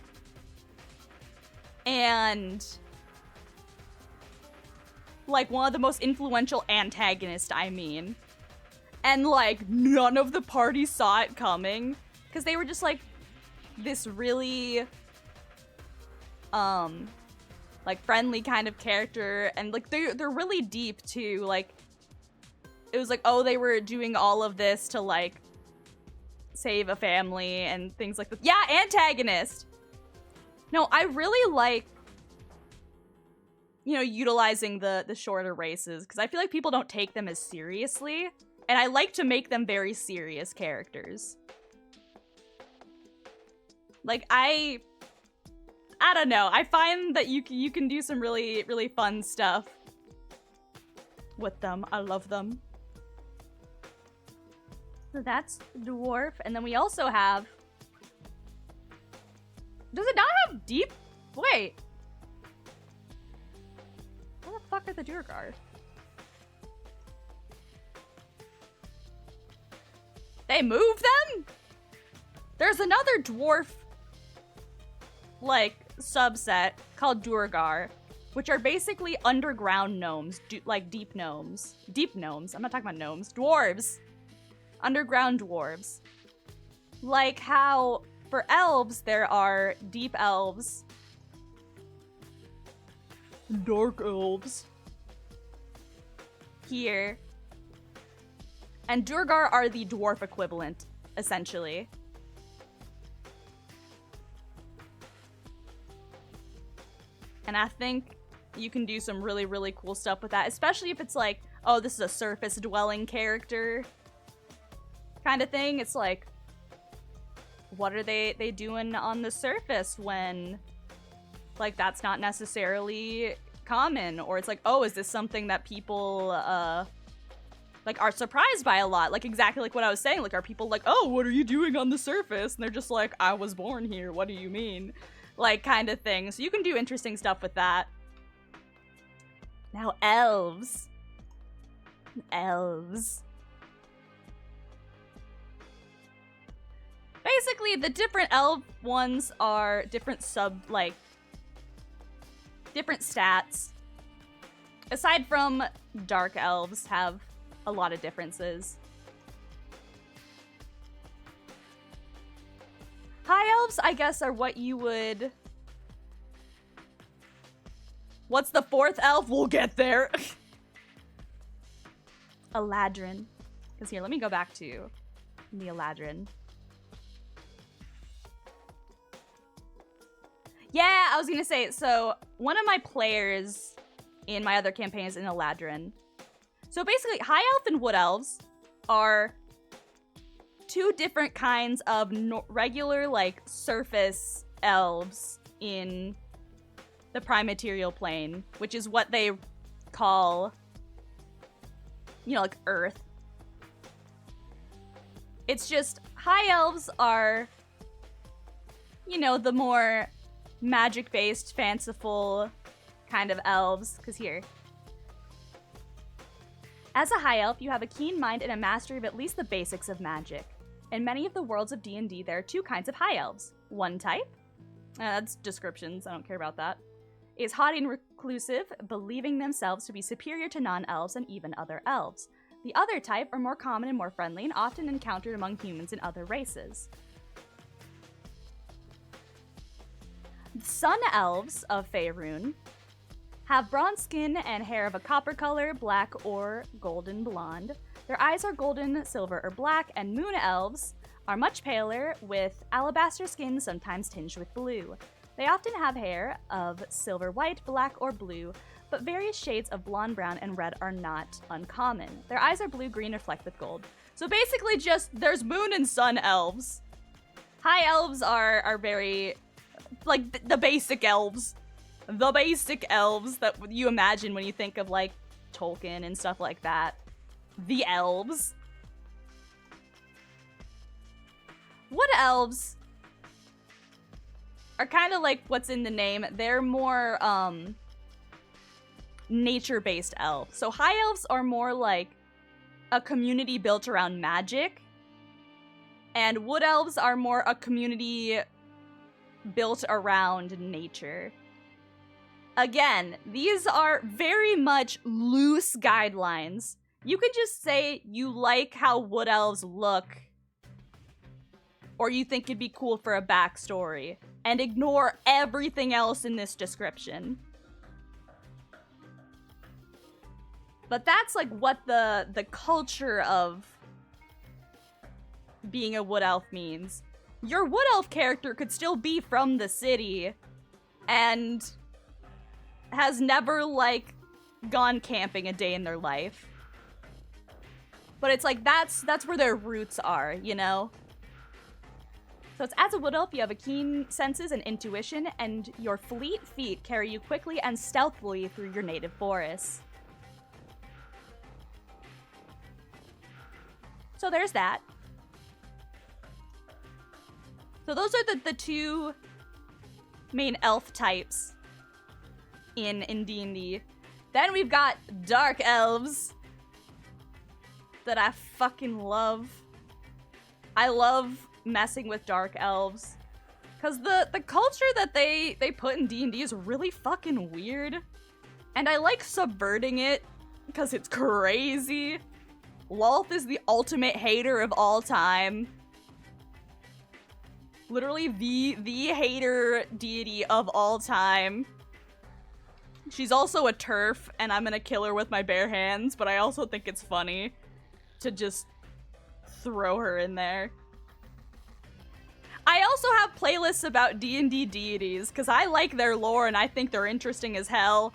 and like one of the most influential antagonists, I mean. And like none of the party saw it coming because they were just like this really like friendly kind of character, and like they're really deep too. Like it was like, oh, they were doing all of this to like save a family and things like that. Yeah, antagonist. No, I really like, you know, utilizing the shorter races because I feel like people don't take them as seriously, and I like to make them very serious characters. Like I don't know. I find that you can do some really, really fun stuff with them. I love them. So that's dwarf, and then we also have... Does it not have deep? Wait. Where the fuck are the Duergar? They move them? There's another dwarf, like, subset called Duergar, which are basically underground gnomes, like deep gnomes. Deep gnomes. I'm not talking about gnomes. Dwarves. Underground dwarves. Like how for elves there are deep elves, dark elves here, and Duergar are the dwarf equivalent, essentially. And I think you can do some really, really cool stuff with that, especially if it's like, oh, this is a surface dwelling character kind of thing. It's like, what are they doing on the surface when, like, that's not necessarily common? Or it's like, oh, is this something that people, like, are surprised by a lot? Like, exactly like what I was saying. Like, are people like, oh, what are you doing on the surface? And they're just like, I was born here. What do you mean? Like, kind of thing. So you can do interesting stuff with that. Now, elves. Elves. Basically, the different elf ones are different different stats. Aside from dark elves have a lot of differences. High elves, I guess, are what you would... What's the fourth elf? We'll get there. Eladrin. Because here, let me go back to the Eladrin. Yeah, I was gonna say, so one of my players in my other campaign is in Eladrin. So basically, high elf and wood elves are two different kinds of regular, like, surface elves in the prime material plane, which is what they call, you know, like, Earth. It's just, high elves are, you know, the more magic-based, fanciful kind of elves. Because here, as a high elf, you have a keen mind and a mastery of at least the basics of magic. In many of the worlds of D&D, there are two kinds of high elves. One type, that's descriptions, I don't care about that, is haughty and reclusive, believing themselves to be superior to non-elves and even other elves. The other type are more common and more friendly and often encountered among humans and other races. The sun elves of Faerun have bronze skin and hair of a copper color, black or golden blonde. Their eyes are golden, silver, or black, and moon elves are much paler, with alabaster skin sometimes tinged with blue. They often have hair of silver white, black, or blue, but various shades of blonde, brown, and red are not uncommon. Their eyes are blue-green, reflect with gold. So basically just, there's moon and sun elves. High elves are very, like, the basic elves. The basic elves that you imagine when you think of, like, Tolkien and stuff like that. The elves. Wood elves are kind of like what's in the name. They're more, nature-based elves. So high elves are more like a community built around magic. And wood elves are more a community built around nature. Again, these are very much loose guidelines. You can just say you like how wood elves look, or you think it'd be cool for a backstory, and ignore everything else in this description. But that's like what the culture of being a wood elf means. Your wood elf character could still be from the city and has never, like, gone camping a day in their life. But it's like, that's where their roots are, you know? So it's, as a wood elf, you have a keen senses and intuition, and your fleet feet carry you quickly and stealthily through your native forests. So there's that. So those are the two main elf types in D&D. Then we've got dark elves that I fucking love. I love messing with dark elves because the culture that they put in D&D is really fucking weird, and I like subverting it because it's crazy. Lolth is the ultimate hater of all time. Literally the hater deity of all time. She's also a turf, and I'm gonna kill her with my bare hands, but I also think it's funny to just throw her in there. I also have playlists about D&D deities, because I like their lore and I think they're interesting as hell.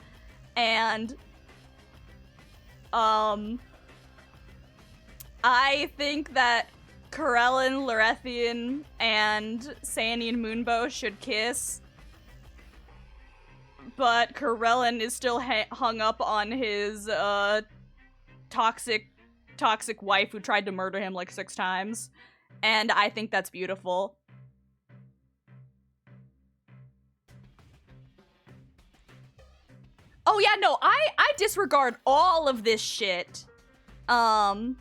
And, I think that Corellin, Larethian, and Sanian Moonbow should kiss. But Corellin is still hung up on his, toxic wife who tried to murder him like 6 times. And I think that's beautiful. Oh yeah, no, I disregard all of this shit. When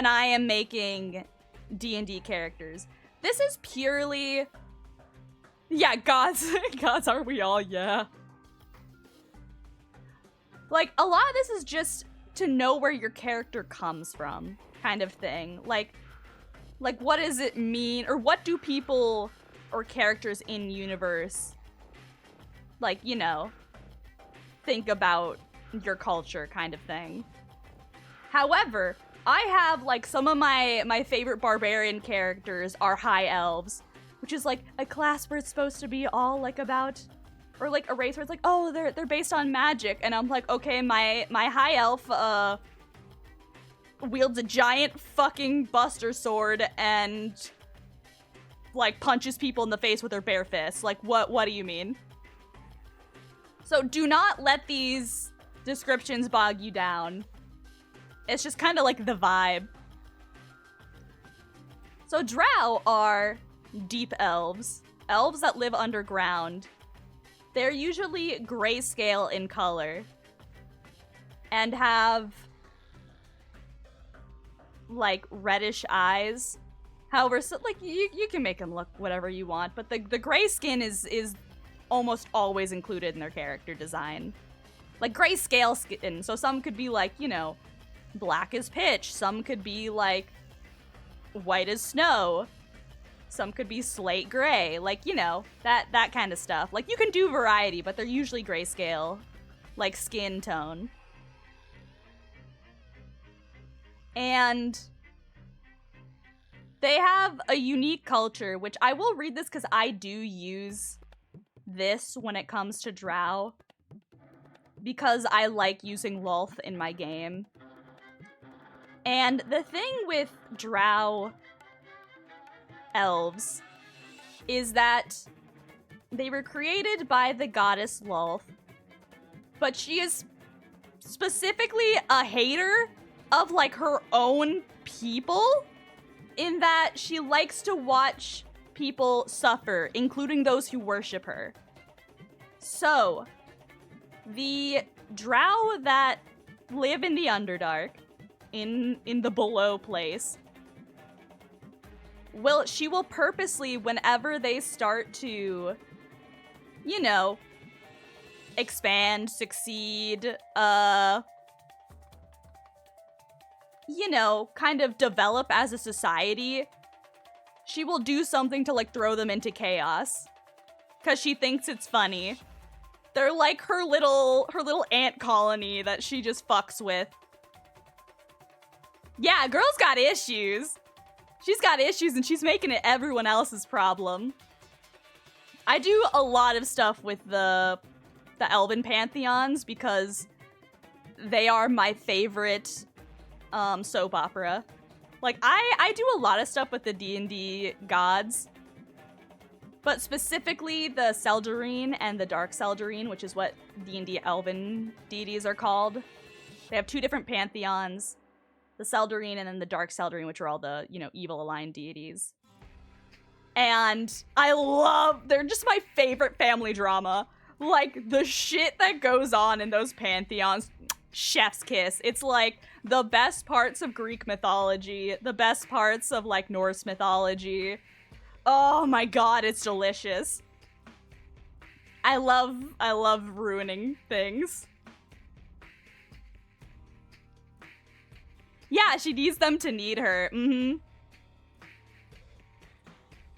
I am making D&D characters. This is purely... Yeah, gods. Gods, are we all? Yeah. Like, a lot of this is just to know where your character comes from, kind of thing. Like, what does it mean, or what do people or characters in universe, like, you know, think about your culture, kind of thing. However, I have, like, some of my favorite barbarian characters are high elves, which is, like, a class where it's supposed to be all, like, about, or, like, a race where it's like, oh, they're based on magic, and I'm like, okay, my high elf, wields a giant fucking buster sword and, like, punches people in the face with her bare fists. Like, what do you mean? So do not let these descriptions bog you down. It's just kind of like the vibe. So drow are deep elves. Elves that live underground. They're usually grayscale in color. And have, like, reddish eyes. However, so, like, you can make them look whatever you want, but the gray skin is almost always included in their character design. Like, grayscale skin, so some could be, like, you know, black as pitch. Some could be, like, white as snow. Some could be slate gray. Like, you know, that kind of stuff. Like, you can do variety, but they're usually grayscale. Like, skin tone. And they have a unique culture, which I will read this because I do use this when it comes to drow. Because I like using Lolth in my game. And the thing with drow elves is that they were created by the goddess Lolth, but she is specifically a hater of, like, her own people, in that she likes to watch people suffer, including those who worship her. So, the drow that live in the Underdark, in the below place, she will purposely, whenever they start to, you know, expand, succeed, you know, kind of develop as a society, she will do something to, like, throw them into chaos. 'Cause she thinks it's funny. They're like her little ant colony that she just fucks with. Yeah, girl's got issues. She's got issues and she's making it everyone else's problem. I do a lot of stuff with the elven pantheons because they are my favorite soap opera. Like, I do a lot of stuff with the D&D gods, but specifically the Seldarine and the Dark Seldarine, which is what D&D elven deities are called. They have 2 different pantheons, the Seldarine and then the Dark Seldarine, which are all the, you know, evil aligned deities. And they're just my favorite family drama. Like, the shit that goes on in those pantheons, chef's kiss. It's like the best parts of Greek mythology, the best parts of like Norse mythology. Oh my god, it's delicious. I love ruining things. Yeah, she needs them to need her.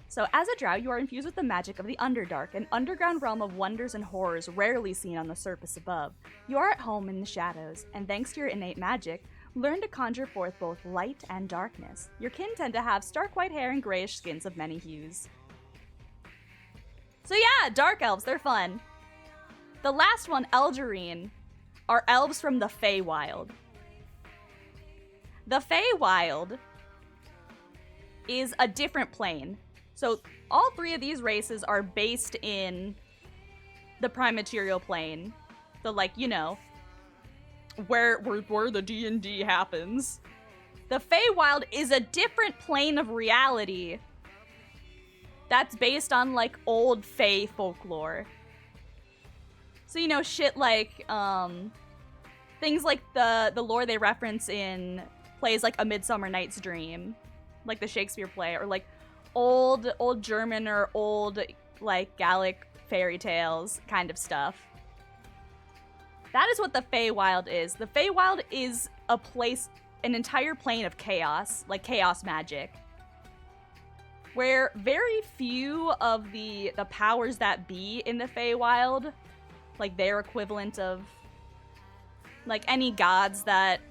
So, as a drow, you are infused with the magic of the Underdark, an underground realm of wonders and horrors rarely seen on the surface above. You are at home in the shadows, and thanks to your innate magic, learn to conjure forth both light and darkness. Your kin tend to have stark white hair and grayish skins of many hues. So yeah, dark elves, they're fun. The last one, Eldarine, are elves from the Feywild. The Feywild is a different plane. So all three of these races are based in the prime material plane. So like, you know, where the D&D happens. The Feywild is a different plane of reality that's based on like old Fey folklore. So, you know, shit like things like the lore they reference in plays like A Midsummer Night's Dream, like the Shakespeare play, or like old German or old like Gallic fairy tales kind of stuff. That is what the Feywild is. The Feywild is a place, an entire plane of chaos, like chaos magic, where very few of the powers that be in the Feywild, like their equivalent of like any gods that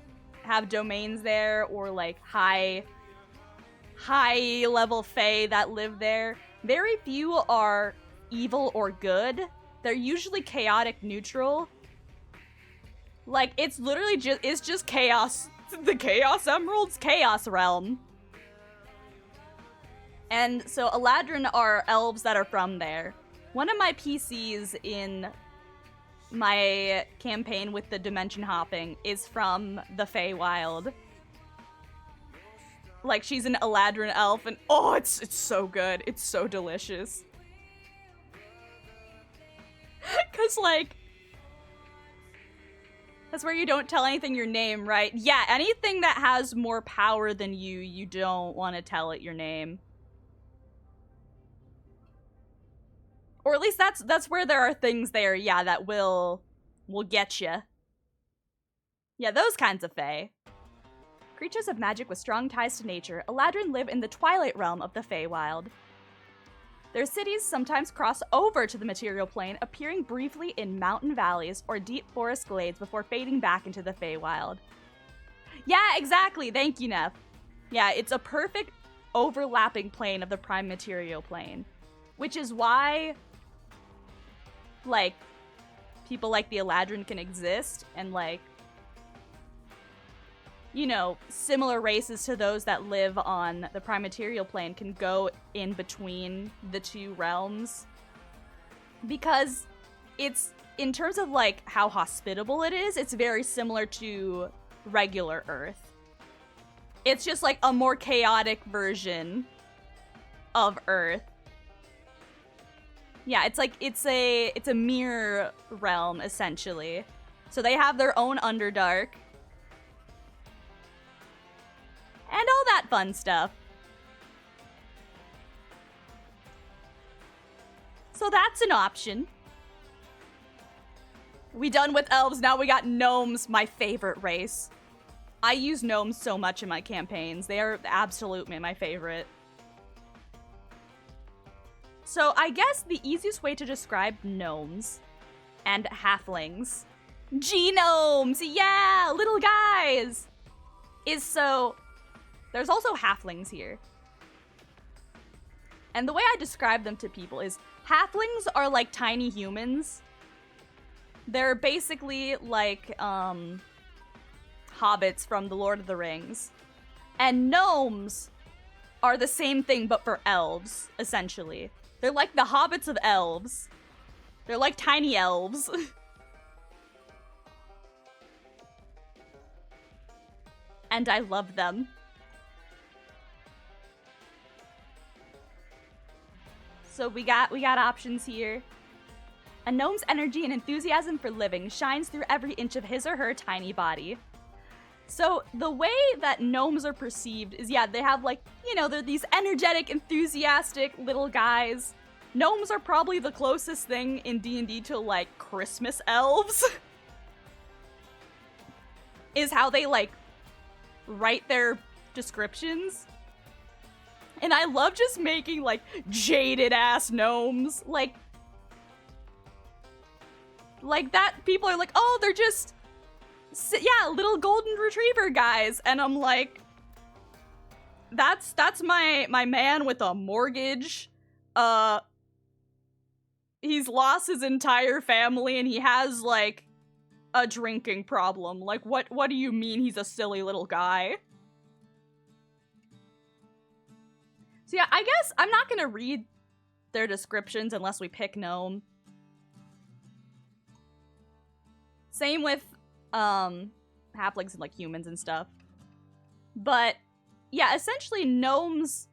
have domains there, or like high level Fey that live there, very few are evil or good. They're usually chaotic neutral. Like, it's literally just chaos. The Chaos Emerald's Chaos Realm. And so Eladrin are elves that are from there. One of my PCs in my campaign with the dimension hopping is from the Feywild. Like, she's an Eladrin elf, and oh, it's so good. It's so delicious. Cause like, that's where you don't tell anything your name, right? Yeah, anything that has more power than you, you don't want to tell it your name. Or at least that's where there are things there, yeah, that will get you. Yeah, those kinds of Fae. Creatures of magic with strong ties to nature, Eladrin live in the Twilight Realm of the Feywild. Their cities sometimes cross over to the material plane, appearing briefly in mountain valleys or deep forest glades before fading back into the Feywild. Yeah, exactly. Thank you, Neff. Yeah, it's a perfect overlapping plane of the prime material plane, which is why, like, people like the Eladrin can exist, and, like, you know, similar races to those that live on the prime material plane can go in between the two realms. Because it's, in terms of like how hospitable it is, it's very similar to regular Earth. It's just like a more chaotic version of Earth. Yeah, it's like, it's a mirror realm, essentially. So they have their own Underdark. And all that fun stuff. So that's an option. We done with elves, now we got gnomes, my favorite race. I use gnomes so much in my campaigns. They are absolutely my favorite. So I guess the easiest way to describe gnomes and halflings, genomes, yeah, little guys, is so... There's also halflings here. And the way I describe them to people is halflings are like tiny humans. They're basically like hobbits from The Lord of the Rings. And gnomes are the same thing but for elves, essentially. They're like the hobbits of elves. They're like tiny elves. And I love them. So we got options here. A gnome's energy and enthusiasm for living shines through every inch of his or her tiny body. So the way that gnomes are perceived is, yeah, they have like, you know, they're these energetic, enthusiastic little guys. Gnomes are probably the closest thing in D&D to like Christmas elves. Is how they like write their descriptions. And I love just making like jaded ass gnomes. Like that people are like, oh, they're just, yeah, little golden retriever guys. And I'm like, that's my man with a mortgage. He's lost his entire family and he has like a drinking problem. Like, what do you mean he's a silly little guy? So yeah, I guess I'm not gonna read their descriptions unless we pick gnome. Same with halflings and like humans and stuff. But yeah, essentially gnomes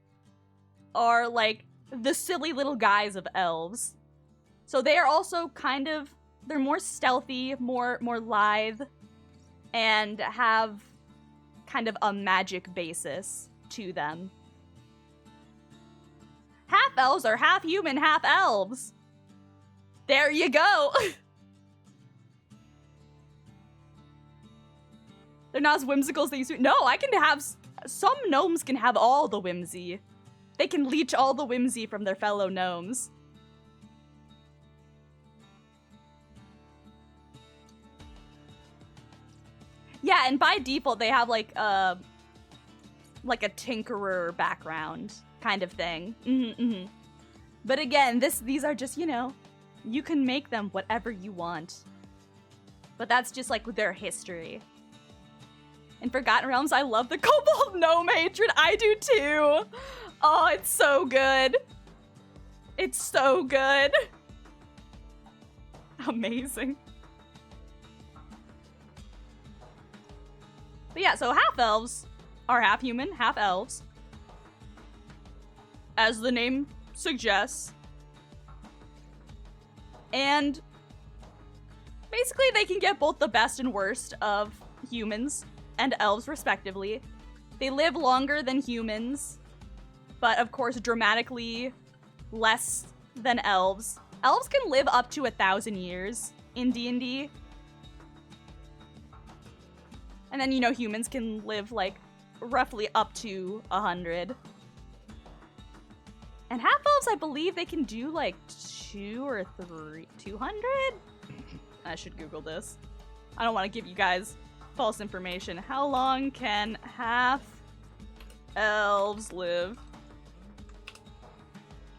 are like the silly little guys of elves. So they are also kind of, they're more stealthy, more lithe, and have kind of a magic basis to them. Half elves are half human, half elves. There you go. They're not as whimsical as they used to be. No, I can have, some gnomes can have all the whimsy. They can leech all the whimsy from their fellow gnomes. Yeah, and by default, they have like a tinkerer background kind of thing. But again, these are just, you know, you can make them whatever you want. But that's just like their history. In Forgotten Realms, I love the kobold gnome hatred. I do too. Oh, it's so good. It's so good. Amazing. But yeah, so half elves are half human, half elves. As the name suggests. And basically they can get both the best and worst of humans and elves respectively. They live longer than humans, but of course dramatically less than elves. Elves can live up to 1,000 years in D&D. And then, you know, humans can live like roughly up to 100. And half elves, I believe they can do like 200? I should Google this. I don't want to give you guys false information. How long can half elves live?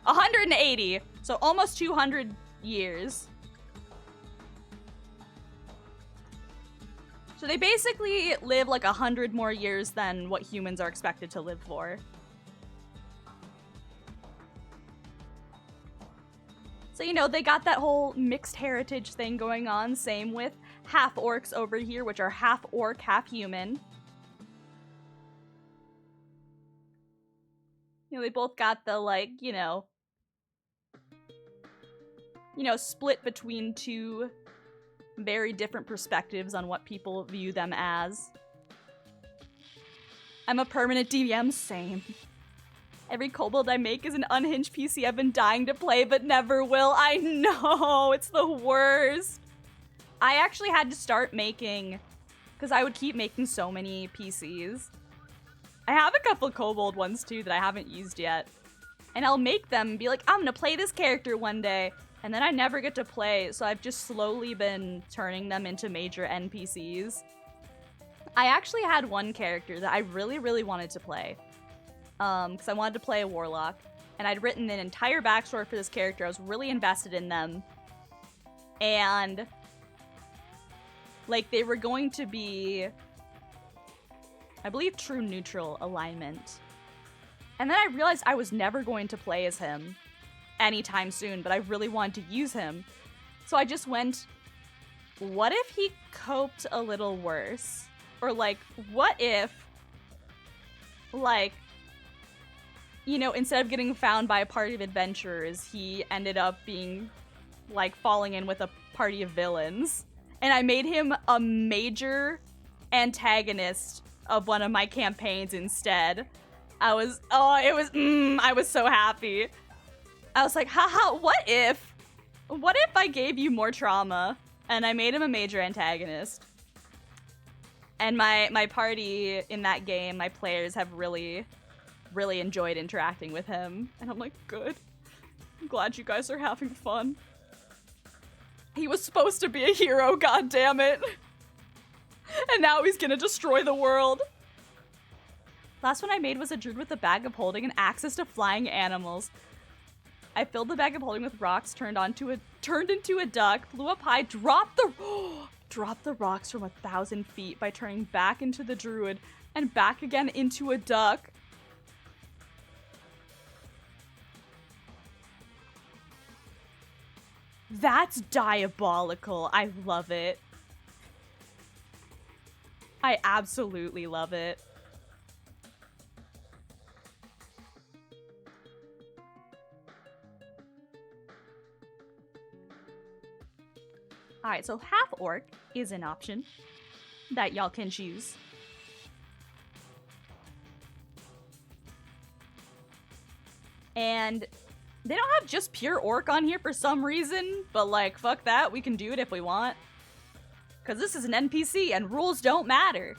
180. So almost 200 years. So they basically live like 100 more years than what humans are expected to live for. So, you know, they got that whole mixed heritage thing going on. Same with half-orcs over here, which are half-orc, half-human. You know, they both got the, like, you know, split between two very different perspectives on what people view them as. I'm a permanent DM, same. Every kobold I make is an unhinged PC I've been dying to play but never will. I know, it's the worst. I actually had to start making, because I would keep making so many PCs. I have a couple kobold ones too that I haven't used yet. And I'll make them and be like, I'm gonna play this character one day. And then I never get to play, so I've just slowly been turning them into major NPCs. I actually had one character that I really, really wanted to play. Because I wanted to play a warlock. And I'd written an entire backstory for this character. I was really invested in them. And like, they were going to be, I believe, true neutral alignment. And then I realized I was never going to play as him anytime soon, but I really wanted to use him. So I just went, what if he coped a little worse? Or like, what if, like, you know, instead of getting found by a party of adventurers, he ended up being, like, falling in with a party of villains. And I made him a major antagonist of one of my campaigns instead. I was so happy. I was like, haha, what if I gave you more trauma? And I made him a major antagonist. And my party in that game, my players have really, really enjoyed interacting with him. And I'm like, good. I'm glad you guys are having fun. He was supposed to be a hero, goddammit. And now he's gonna destroy the world. Last one I made was a druid with a bag of holding and access to flying animals. I filled the bag of holding with rocks, turned into a duck, flew up high, dropped the rocks from 1,000 feet by turning back into the druid and back again into a duck. That's diabolical. I love it. I absolutely love it. Alright, so half orc is an option that y'all can choose. And they don't have just pure orc on here for some reason, but like, fuck that, we can do it if we want. Because this is an NPC and rules don't matter.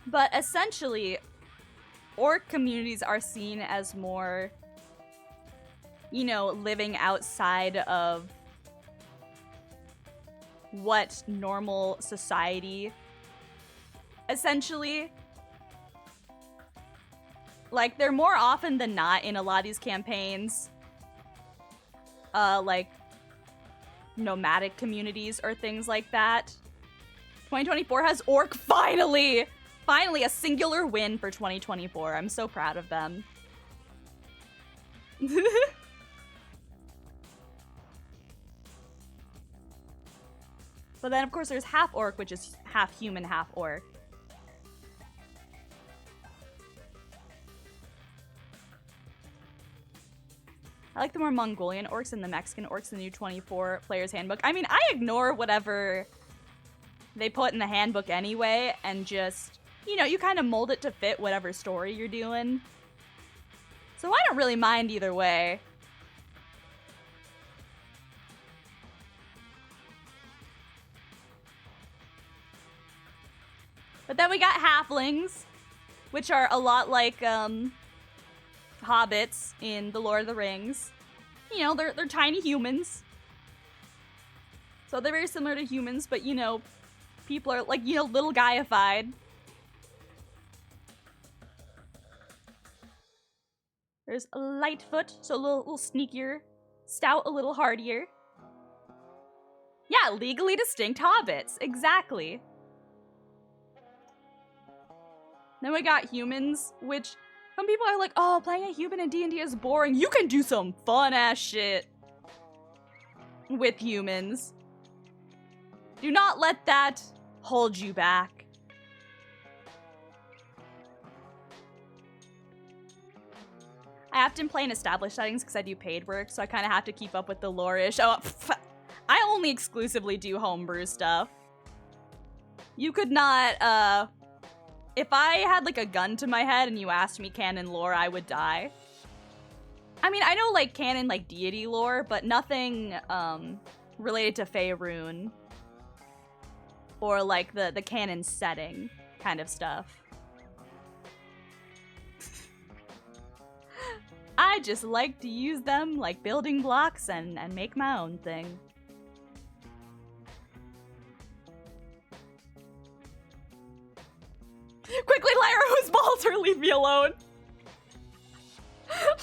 But essentially, orc communities are seen as more, you know, living outside of what normal society essentially. Like, they're more often than not in a lot of these campaigns, like, nomadic communities or things like that. 2024 has orc, finally! Finally, a singular win for 2024. I'm so proud of them. But then, of course, there's half orc, which is half human, half orc. I like the more Mongolian orcs and the Mexican orcs in the new 24 Player's Handbook. I mean, I ignore whatever they put in the handbook anyway, and just, you know, you kind of mold it to fit whatever story you're doing. So I don't really mind either way. But then we got halflings, which are a lot like, hobbits in The Lord of the Rings. You know, they're tiny humans. So they're very similar to humans, but, you know, people are, like, you know, little guyified. There's a Lightfoot, so a little sneakier. Stout, a little hardier. Yeah, legally distinct hobbits. Exactly. Then we got humans, which some people are like, oh, playing a human in D&D is boring. You can do some fun-ass shit with humans. Do not let that hold you back. I often play in established settings because I do paid work, so I kind of have to keep up with the lore-ish. Oh, I only exclusively do homebrew stuff. You could not, if I had, like, a gun to my head and you asked me canon lore, I would die. I mean, I know, like, canon, like, deity lore, but nothing, related to Faerun. Or, like, the canon setting kind of stuff. I just like to use them like building blocks and make my own thing. Quickly, Lyra, who's Balter? Leave me alone.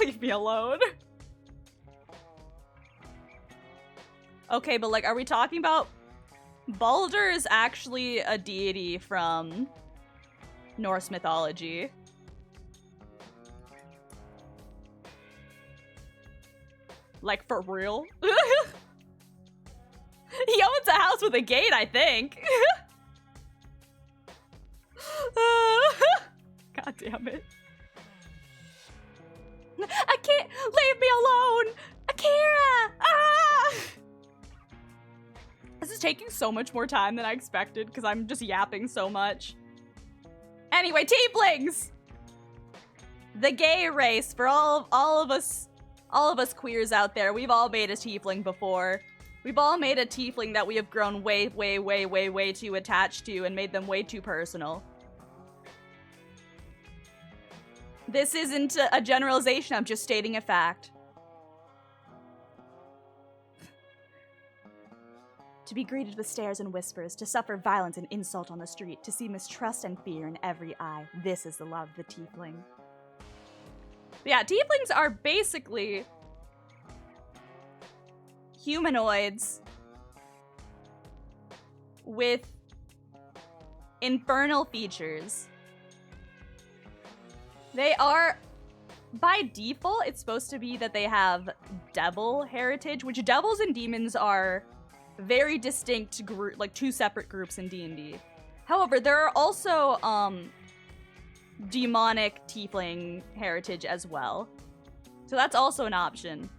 Leave me alone. Okay, but like, are we talking about... Balder is actually a deity from Norse mythology. Like, for real? He owns a house with a gate, I think. God damn it. I can't, leave me alone! Akira! Ah! This is taking so much more time than I expected because I'm just yapping so much. Anyway, tieflings! The gay race, for all of us queers out there, we've all made a tiefling before. We've all made a tiefling that we have grown way too attached to and made them way too personal. This isn't a generalization, I'm just stating a fact. To be greeted with stares and whispers, to suffer violence and insult on the street, to see mistrust and fear in every eye. This is the love of the tiefling. But yeah, tieflings are basically humanoids with infernal features. They are, by default, it's supposed to be that they have devil heritage, which devils and demons are very distinct group, like two separate groups in D&D. However, there are also demonic tiefling heritage as well. So that's also an option.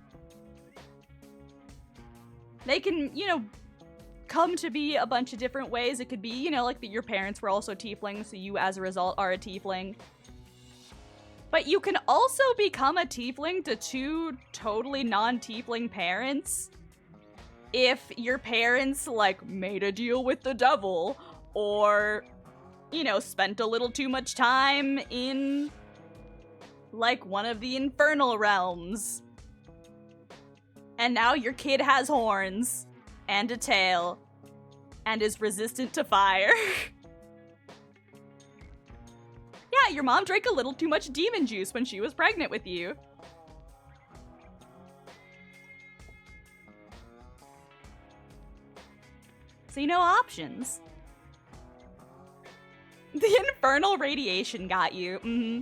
They can, you know, come to be a bunch of different ways. It could be, you know, like that your parents were also tieflings, so you as a result are a tiefling. But you can also become a tiefling to two totally non-tiefling parents if your parents, like, made a deal with the devil or, you know, spent a little too much time in, like, one of the infernal realms. And now your kid has horns and a tail and is resistant to fire. Yeah, your mom drank a little too much demon juice when she was pregnant with you. So you know options. The infernal radiation got you. Mm-hmm.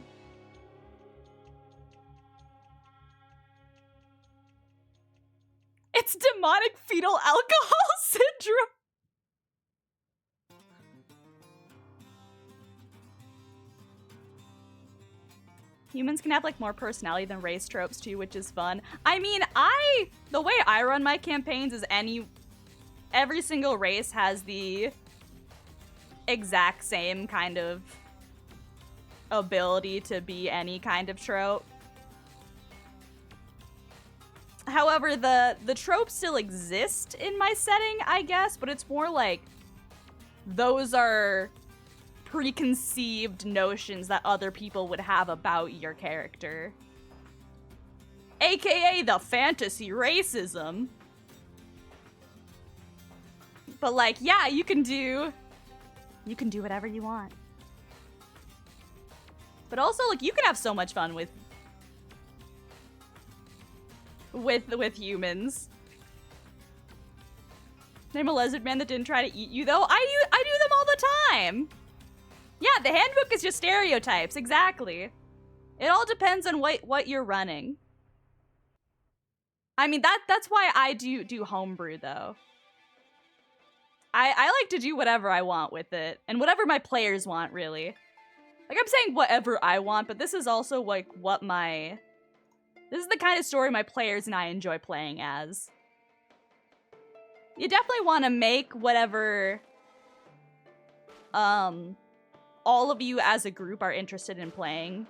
It's demonic fetal alcohol syndrome. Humans can have, like, more personality than race tropes, too, which is fun. I mean, the way I run my campaigns is every single race has the exact same kind of ability to be any kind of trope. However, the tropes still exist in my setting, I guess, but it's more like those are preconceived notions that other people would have about your character. AKA the fantasy racism. But, like, yeah, you can do whatever you want. But also, like, you can have so much fun with humans. Name a lizard man that didn't try to eat you, though. I do them all the time. Yeah, the handbook is just stereotypes, exactly. It all depends on what you're running. I mean, that's why I do homebrew, though. I like to do whatever I want with it, and whatever my players want, really. Like, I'm saying whatever I want, but this is also, like, this is the kind of story my players and I enjoy playing as. You definitely want to make whatever, all of you as a group are interested in playing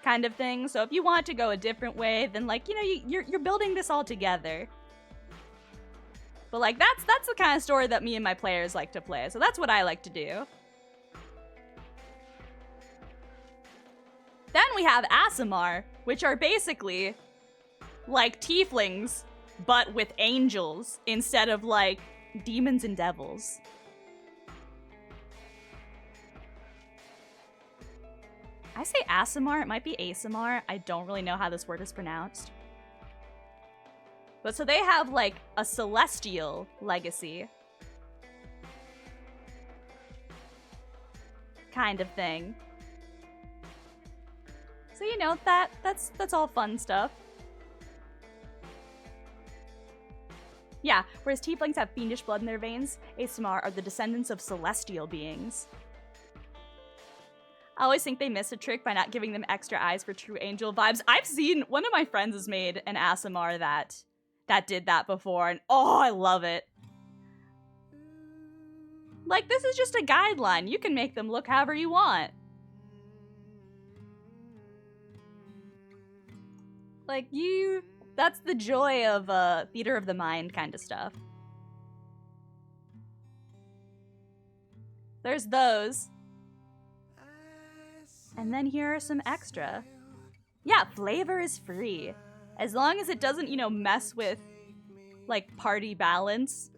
kind of thing. So if you want to go a different way, then, like, you know, you're building this all together. But, like, that's the kind of story that me and my players like to play. So that's what I like to do. Then we have Aasimar, which are basically like tieflings, but with angels instead of, like, demons and devils. I say Aasimar, it might be Aasimar. I don't really know how this word is pronounced. But so they have, like, a celestial legacy. Kind of thing. So, you know, that's all fun stuff. Yeah, whereas tieflings have fiendish blood in their veins, Aasimar are the descendants of celestial beings. I always think they miss a trick by not giving them extra eyes for true angel vibes. I've seen, one of my friends has made an ASMR that did that before, and oh, I love it. Like, this is just a guideline. You can make them look however you want. Like, that's the joy of theater of the mind kind of stuff. There's those. And then here are some extra. Yeah, flavor is free. As long as it doesn't, you know, mess with, like, party balance.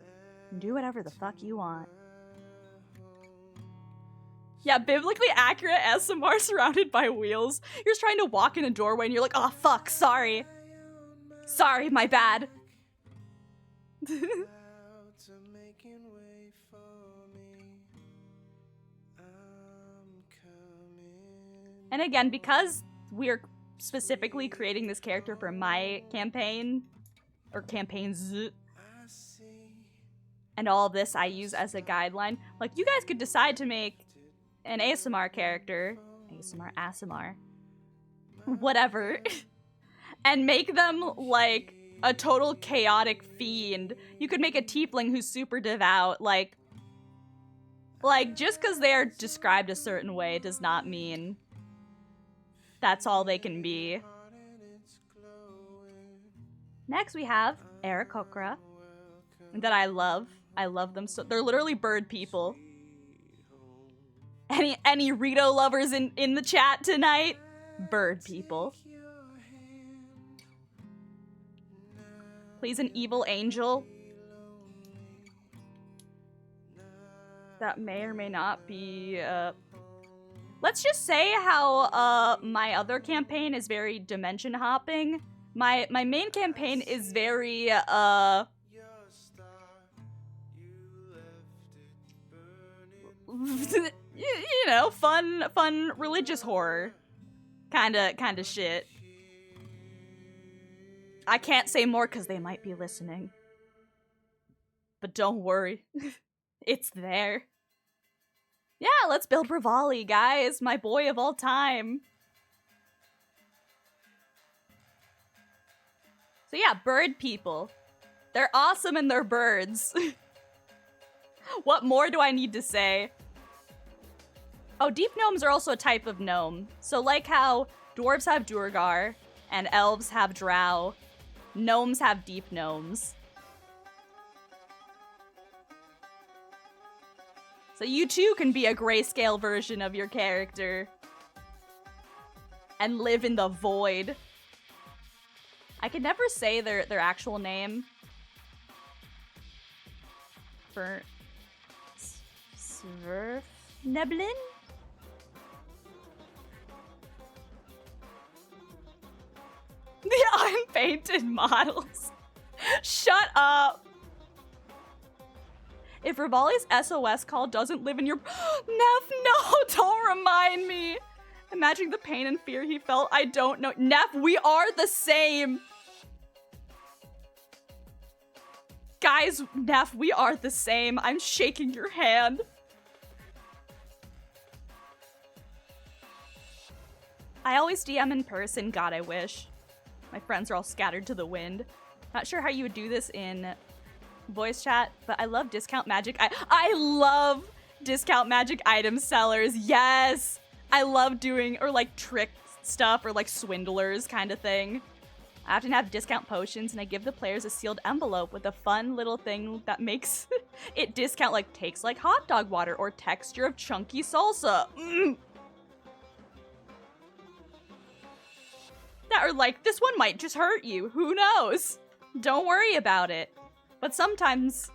Do whatever the fuck you want. Yeah, biblically accurate SMR surrounded by wheels. You're just trying to walk in a doorway and you're like, oh, fuck, sorry. Sorry, my bad. And again, because we're specifically creating this character for my campaign, or campaigns, and all this I use as a guideline, like, you guys could decide to make an ASMR character, ASMR, whatever, and make them, like, a total chaotic fiend. You could make a tiefling who's super devout, like, just because they are described a certain way does not mean that's all they can be. Next we have Aarakocra, that I love. I love them so. They're literally bird people. Any Rito lovers in the chat tonight? Bird people. Please, an evil angel. That may or may not be, let's just say how, my other campaign is very dimension hopping. My main campaign is very, you know, fun religious horror kinda shit. I can't say more because they might be listening. But don't worry. It's there. Yeah, let's build Rivali, guys. My boy of all time. So yeah, bird people. They're awesome and they're birds. What more do I need to say? Oh, deep gnomes are also a type of gnome. So like how dwarves have Duergar and elves have drow, gnomes have deep gnomes. So you too can be a grayscale version of your character and live in the void. I could never say their actual name. For Sverfneblin? The unpainted models. Shut up. If Rivali's SOS call doesn't live in your... Neff, no, don't remind me. Imagining the pain and fear he felt, I don't know. Neff, we are the same. Guys, Neff, we are the same. I'm shaking your hand. I always DM in person. God, I wish. My friends are all scattered to the wind. Not sure how you would do this in voice chat, but I love discount magic. I love discount magic item sellers. Yes! I love doing, or like trick stuff, or like swindlers kind of thing. I often have discount potions, and I give the players a sealed envelope with a fun little thing that makes it discount, like takes like hot dog water or texture of chunky salsa. That or like, this one might just hurt you. Who knows? Don't worry about it. But sometimes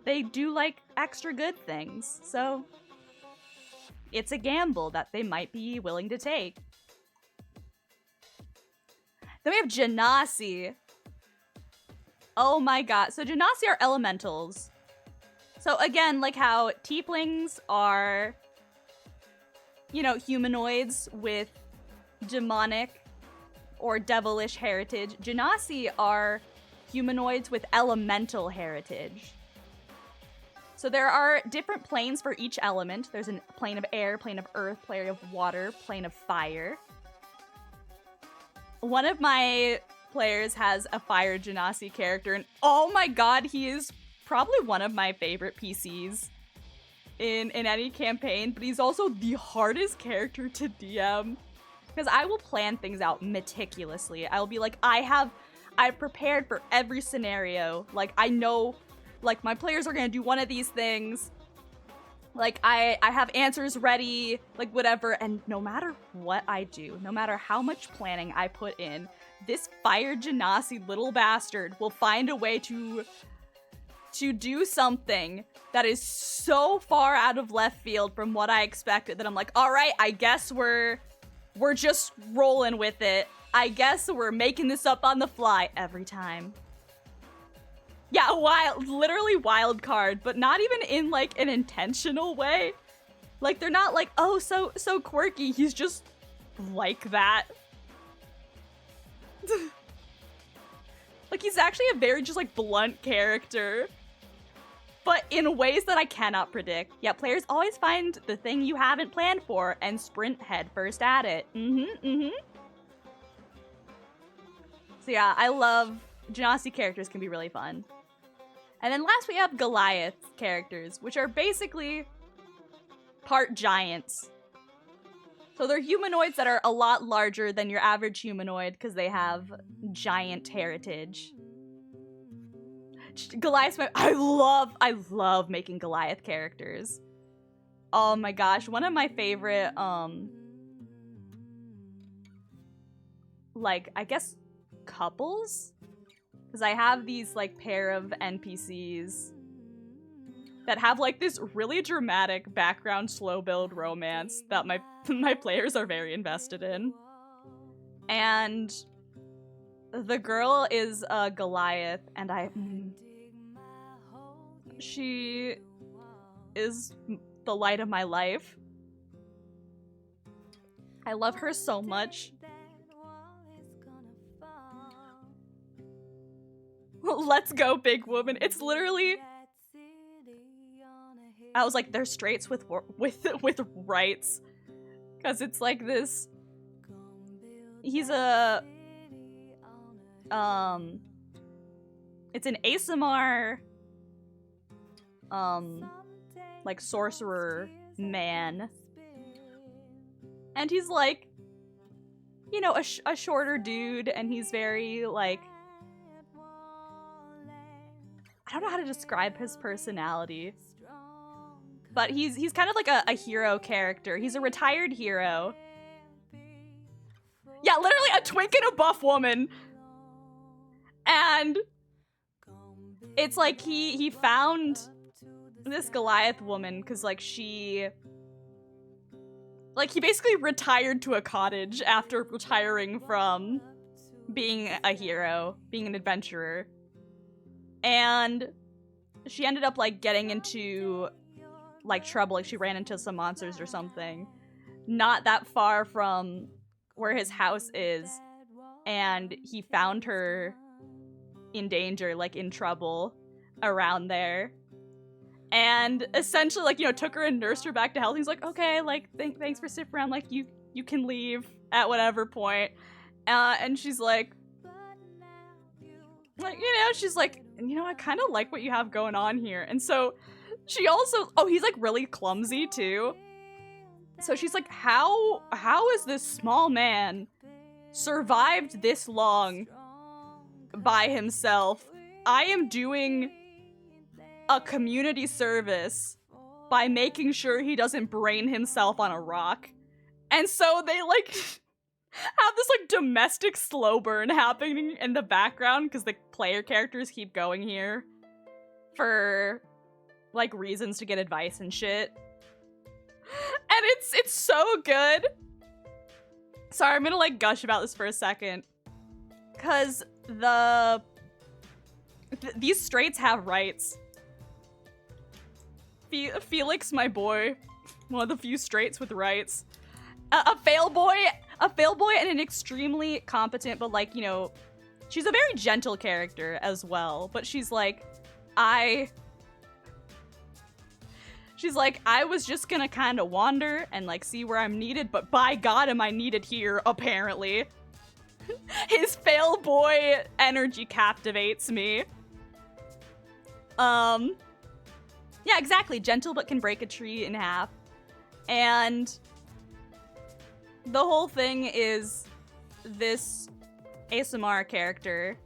they do like extra good things, so it's a gamble that they might be willing to take. Then we have Genasi. Oh my god. So Genasi are elementals. So again, like how tieflings are, you know, humanoids with demonic or devilish heritage, Genasi are humanoids with elemental heritage. So there are different planes for each element. There's a plane of air, plane of earth, plane of water, plane of fire. One of my players has a fire genasi character, and oh my god, he is probably one of my favorite PCs in any campaign, but he's also the hardest character to DM. Because I will plan things out meticulously. I'll be like, I've prepared for every scenario. Like, I know, like, my players are gonna do one of these things. Like, I have answers ready, like, whatever. And no matter what I do, no matter how much planning I put in, this fire genasi little bastard will find a way to do something that is so far out of left field from what I expected that I'm like, all right, I guess we're just rolling with it. I guess we're making this up on the fly every time. Yeah, literally wild card, but not even in like an intentional way. Like they're not like, oh, so quirky. He's just like that. Like he's actually a very just like blunt character, but in ways that I cannot predict. Yeah, players always find the thing you haven't planned for and sprint headfirst at it. So yeah, I love genasi characters, can be really fun. And then last we have Goliath characters, which are basically part giants. So they're humanoids that are a lot larger than your average humanoid because they have giant heritage. Goliath, I love making Goliath characters. Oh my gosh, one of my favorite, like, I guess, couples? Because I have these, like, pair of NPCs that have, like, this really dramatic background slow build romance that my players are very invested in. And the girl is a Goliath, and she is the light of my life. I love her so much. Let's go, big woman. It's literally, I was like, they're straights with rights, because it's like this. He's a it's an ASMR like sorcerer man, and he's like, you know, a shorter dude, and he's very like, I don't know how to describe his personality, but he's kind of like a hero character. He's a retired hero. Yeah, literally a twink and a buff woman. And it's like he found this Goliath woman because like he basically retired to a cottage after retiring from being a hero, being an adventurer. And she ended up like getting into like trouble, like she ran into some monsters or something not that far from where his house is, and he found her in danger, like in trouble around there, and essentially like, you know, took her and nursed her back to health. He's like, okay, like thanks for sticking around, like you can leave at whatever point. And she's like, you know, she's like, you know, I kind of like what you have going on here. And so she also, oh, he's like really clumsy too. So she's like, how is this small man survived this long by himself? I am doing a community service by making sure he doesn't brain himself on a rock. And so they like have this like domestic slow burn happening in the background because the player characters keep going here for like reasons to get advice and shit. And it's so good. Sorry, I'm gonna like gush about this for a second, because these straights have rights. Felix, my boy, one of the few straights with rights. A fail boy and an extremely competent, but like, you know, she's a very gentle character as well, but she's like, I She's like, I was just gonna kind of wander and like see where I'm needed, but by God am I needed here, apparently. His fail boy energy captivates me. Yeah, exactly. Gentle but can break a tree in half. And the whole thing is this ASMR character.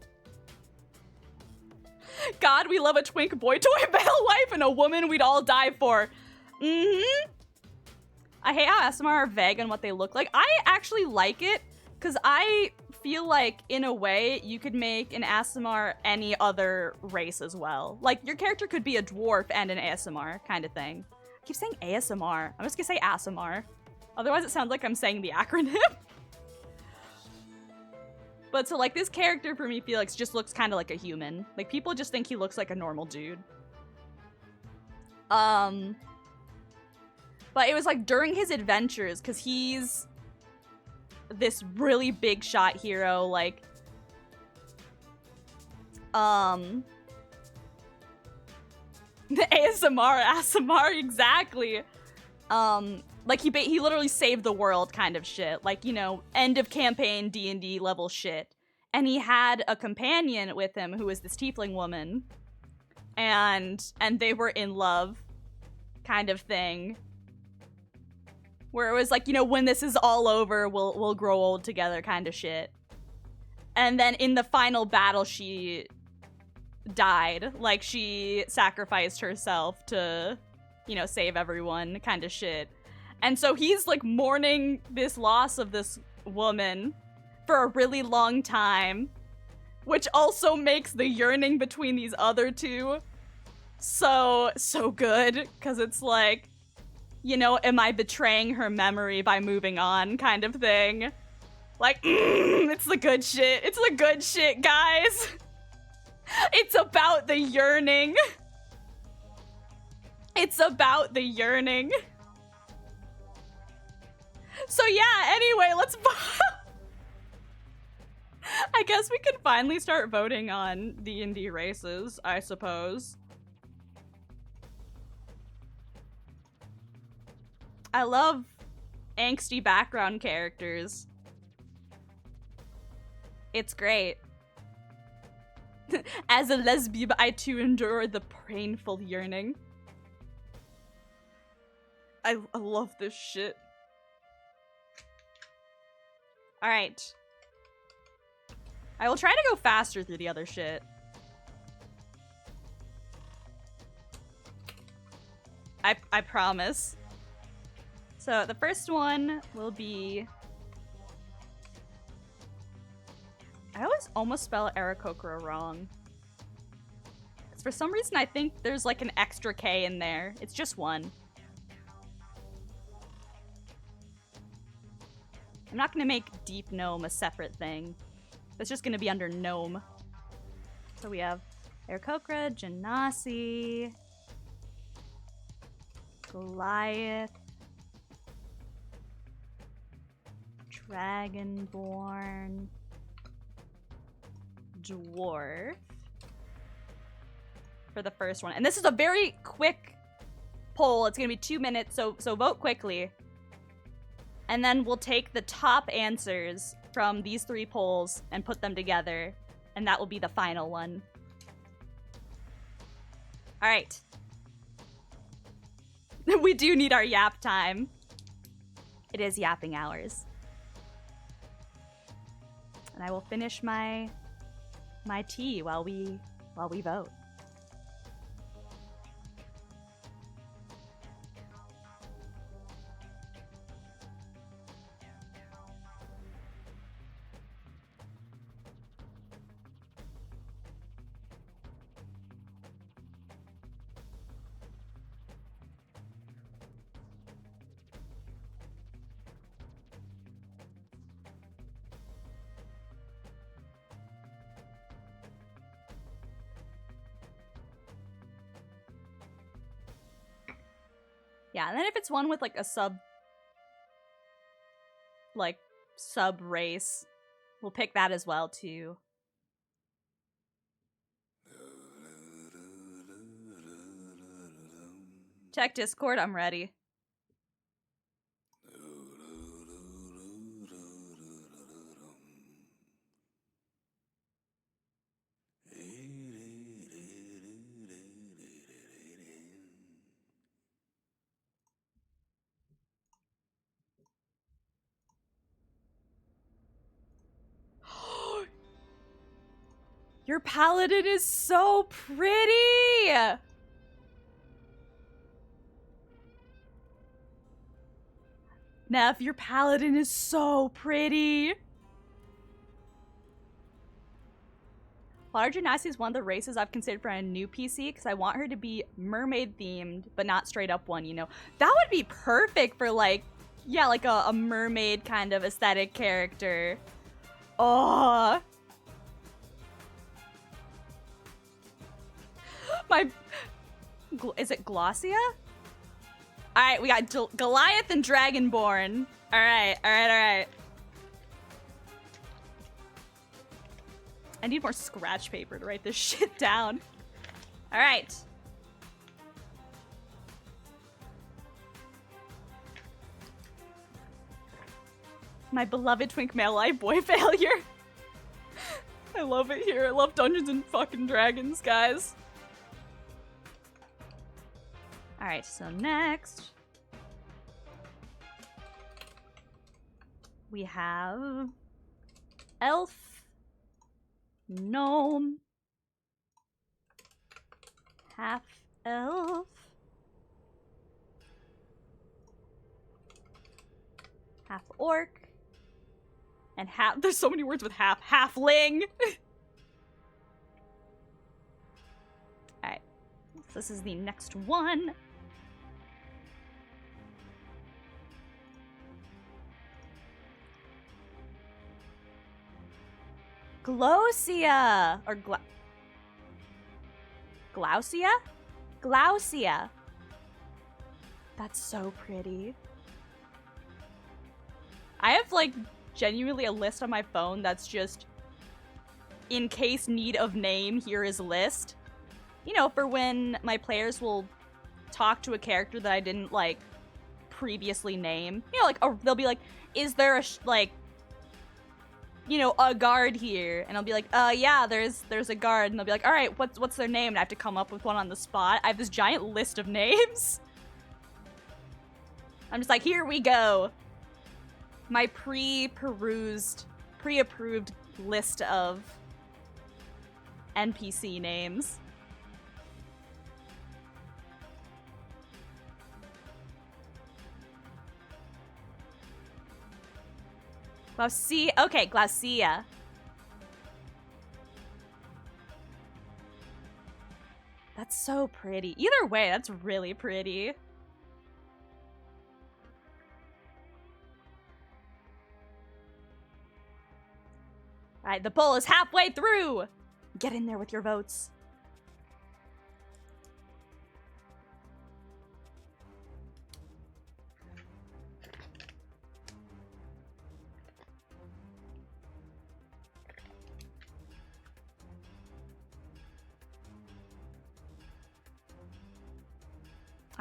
God, we love a twink boy toy battle wife and a woman we'd all die for. Mm-hmm. I hate how ASMR are vague on what they look like. I actually like it because I feel like, in a way, you could make an ASMR any other race as well. Like, your character could be a dwarf and an ASMR kind of thing. I keep saying ASMR. I'm just gonna say ASMR. Otherwise, it sounds like I'm saying the acronym. But so, like, this character for me, Felix, just looks kind of like a human. Like, people just think he looks like a normal dude. But it was, like, during his adventures, because he's this really big shot hero, like, the ASMR, exactly. Like, he literally saved the world kind of shit. Like, you know, end of campaign D&D level shit. And he had a companion with him who was this tiefling woman. And they were in love kind of thing. Where it was like, you know, when this is all over, we'll grow old together kind of shit. And then in the final battle, she died. Like, she sacrificed herself to, you know, save everyone kind of shit. And so he's, like, mourning this loss of this woman for a really long time, which also makes the yearning between these other two so good, because it's like, you know, am I betraying her memory by moving on kind of thing? Like, it's the good shit. It's the good shit, guys. It's about the yearning. It's about the yearning. So yeah, anyway, let's I guess we could finally start voting on D&D races, I suppose. I love angsty background characters. It's great. As a lesbian, I too endure the painful yearning. I love this shit. Alright. I will try to go faster through the other shit. I promise. So the first one will be... I always almost spell Aarakocra wrong. For some reason, I think there's like an extra K in there. It's just one. I'm not gonna make Deep Gnome a separate thing. That's just gonna be under Gnome. So we have Aarakocra, Genasi, Goliath, Dragonborn, Dwarf for the first one. And this is a very quick poll. It's gonna be 2 minutes, so vote quickly. And then we'll take the top answers from these 3 polls and put them together, and that will be the final one. All right. We do need our yap time. It is yapping hours. And I will finish my tea while we vote. Yeah, and then if it's one with like a sub race, we'll pick that as well too. Check Discord, I'm ready. Your paladin is so pretty! Neff, your paladin is so pretty! Water Genasi is one of the races I've considered for a new PC because I want her to be mermaid themed, but not straight up one, you know? That would be perfect for like, yeah, like a mermaid kind of aesthetic character. Oh. Is it Glossia? Alright, we got Goliath and Dragonborn. Alright. I need more scratch paper to write this shit down. Alright. My beloved twink male life boy failure. I love it here. I love Dungeons and fucking Dragons, guys. Alright, so next we have elf, gnome, half elf, half orc, and half. There's so many words with halfling. Alright, so this is the next one. Glossia! Or Glaucia? Glaucia. That's so pretty. I have, like, genuinely a list on my phone that's just, in case need of name, here is list. You know, for when my players will talk to a character that I didn't, like, previously name. You know, like, they'll be like, is there a, you know, a guard here? And I'll be like, yeah, there's a guard. And they'll be like, all right, what's their name? And I have to come up with one on the spot. I have this giant list of names. I'm just like, here we go. My pre-approved list of NPC names. Glaucia. Okay, Glaucia. That's so pretty. Either way, that's really pretty. Alright, the poll is halfway through! Get in there with your votes.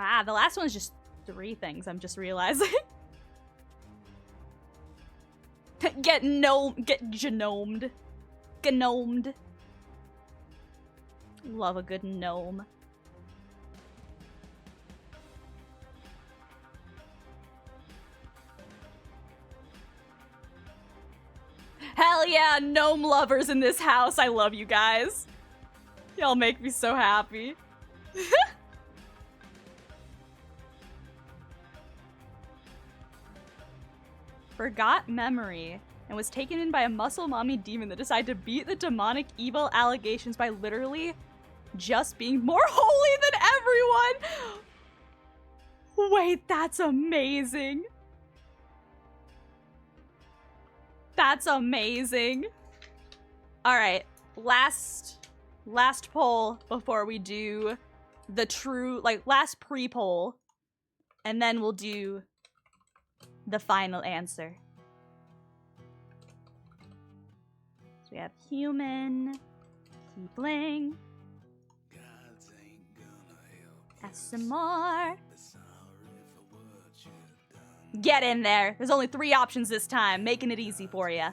Ah, the last one is just 3 things, I'm just realizing. Get genomed. Gnomed. Love a good gnome. Hell yeah, gnome lovers in this house. I love you guys. Y'all make me so happy. Forgot memory and was taken in by a muscle mommy demon that decided to beat the demonic evil allegations by literally just being more holy than everyone. Wait, that's amazing. That's amazing. All right, last poll before we do the true, like, last pre-poll, and then we'll do the final answer. So we have human, tiefling, Gods ain't gonna help ASMR. Get in there. There's only 3 options this time, making it easy for you.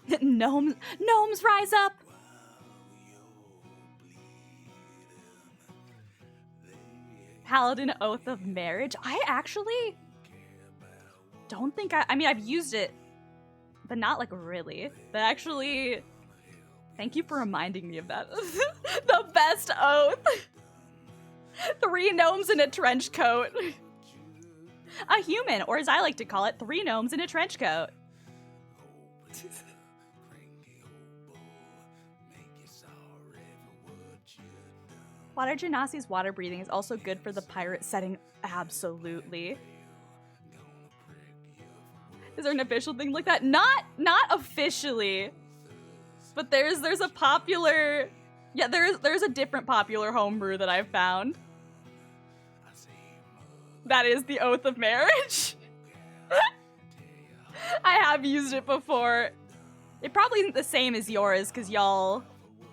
Gnomes rise up. Paladin Oath of Marriage. I actually don't think I mean, I've used it, but not like really. But actually, thank you for reminding me of that. The best oath. 3 gnomes in a trench coat. A human, or as I like to call it, 3 gnomes in a trench coat. Water Genasi's water breathing is also good for the pirate setting. Absolutely. Is there an official thing like that? Not officially. But there's a popular, yeah, there's a different popular homebrew that I've found. That is the Oath of Marriage. I have used it before. It probably isn't the same as yours because y'all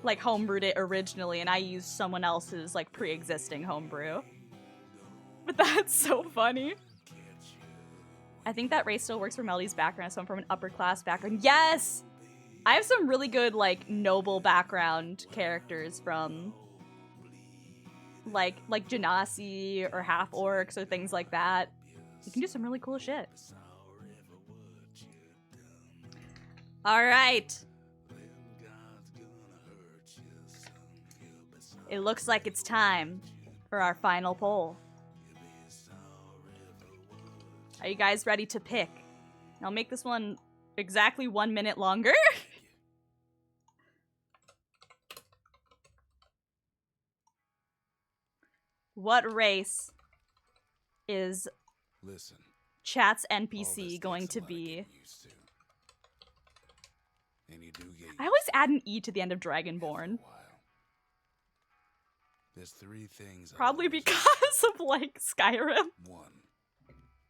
like homebrewed it originally and I used someone else's like pre-existing homebrew. But that's so funny. I think that race still works for Melody's background, so I'm from an upper class background. Yes! I have some really good like noble background characters from like Genasi or half orcs or things like that. You can do some really cool shit. All right. It looks like it's time for our final poll. Are you guys ready to pick? I'll make this one exactly 1 minute longer. What race is chat's NPC going to be? I always add an E to the end of Dragonborn. There's 3 things. Probably because of like Skyrim. 1,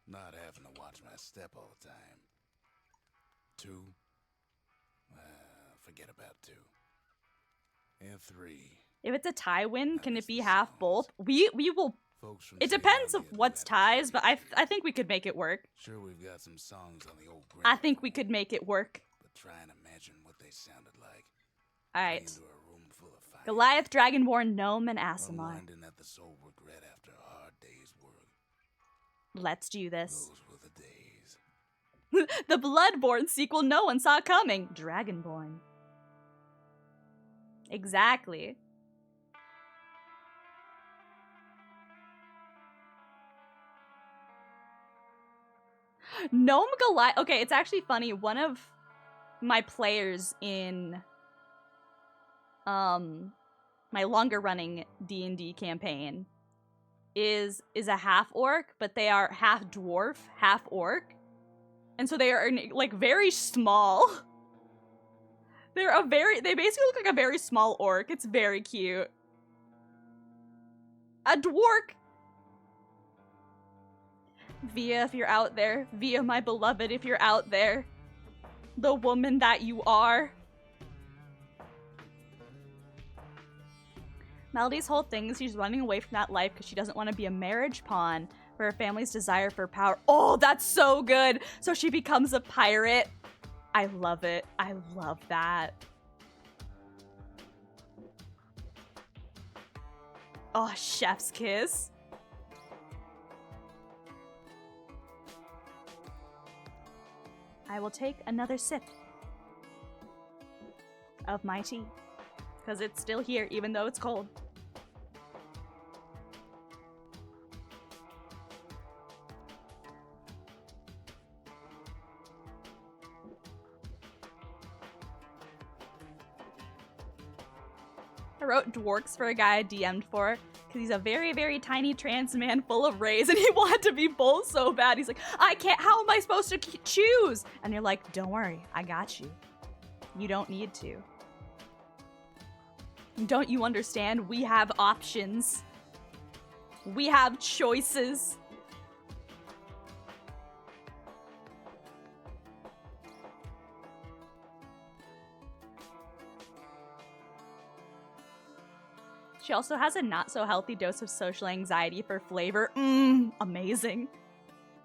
not having to watch my step all the time. 2, forget about 2. And 3. If it's a tie win, can it be half both? We will. It depends of what's ties, but I think we could make it work. Sure, we've got some songs on the old. I think we could make it work. But try and imagine what they sounded like. All right. Goliath, Dragonborn, Gnome, and Aasimar. At the soul regret after a hard day's work. Let's do this. Those were the days. The Bloodborne sequel no one saw coming. Dragonborn. Exactly. Gnome Goliath. Okay, it's actually funny. One of my players in my longer running D&D campaign is a half orc, but they are half dwarf, half orc. And so they are like very small. They basically look like a very small orc. It's very cute. A dwarf. Via, if you're out there. Via, my beloved, if you're out there. The woman that you are. Melody's whole thing is she's running away from that life because she doesn't want to be a marriage pawn for her family's desire for power. Oh, that's so good! So she becomes a pirate. I love it. I love that. Oh, chef's kiss. I will take another sip of my tea because it's still here even though it's cold. I wrote dwarks for a guy I DM'd for because he's a very, very tiny trans man full of rays and he wanted to be both so bad. He's like, I can't, how am I supposed to choose? And you're like, don't worry, I got you. You don't need to. Don't you understand? We have options. We have choices. She also has a not so healthy dose of social anxiety for flavor. Amazing.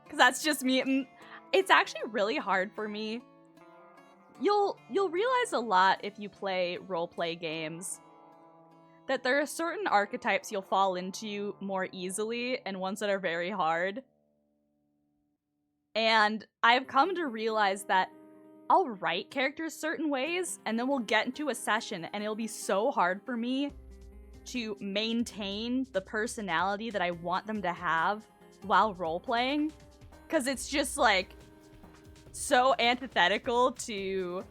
Because that's just me. It's actually really hard for me. You'll realize a lot if you play roleplay games that there are certain archetypes you'll fall into more easily and ones that are very hard. And I've come to realize that I'll write characters certain ways and then we'll get into a session and it'll be so hard for me to maintain the personality that I want them to have while role-playing. Because it's just, like, so antithetical to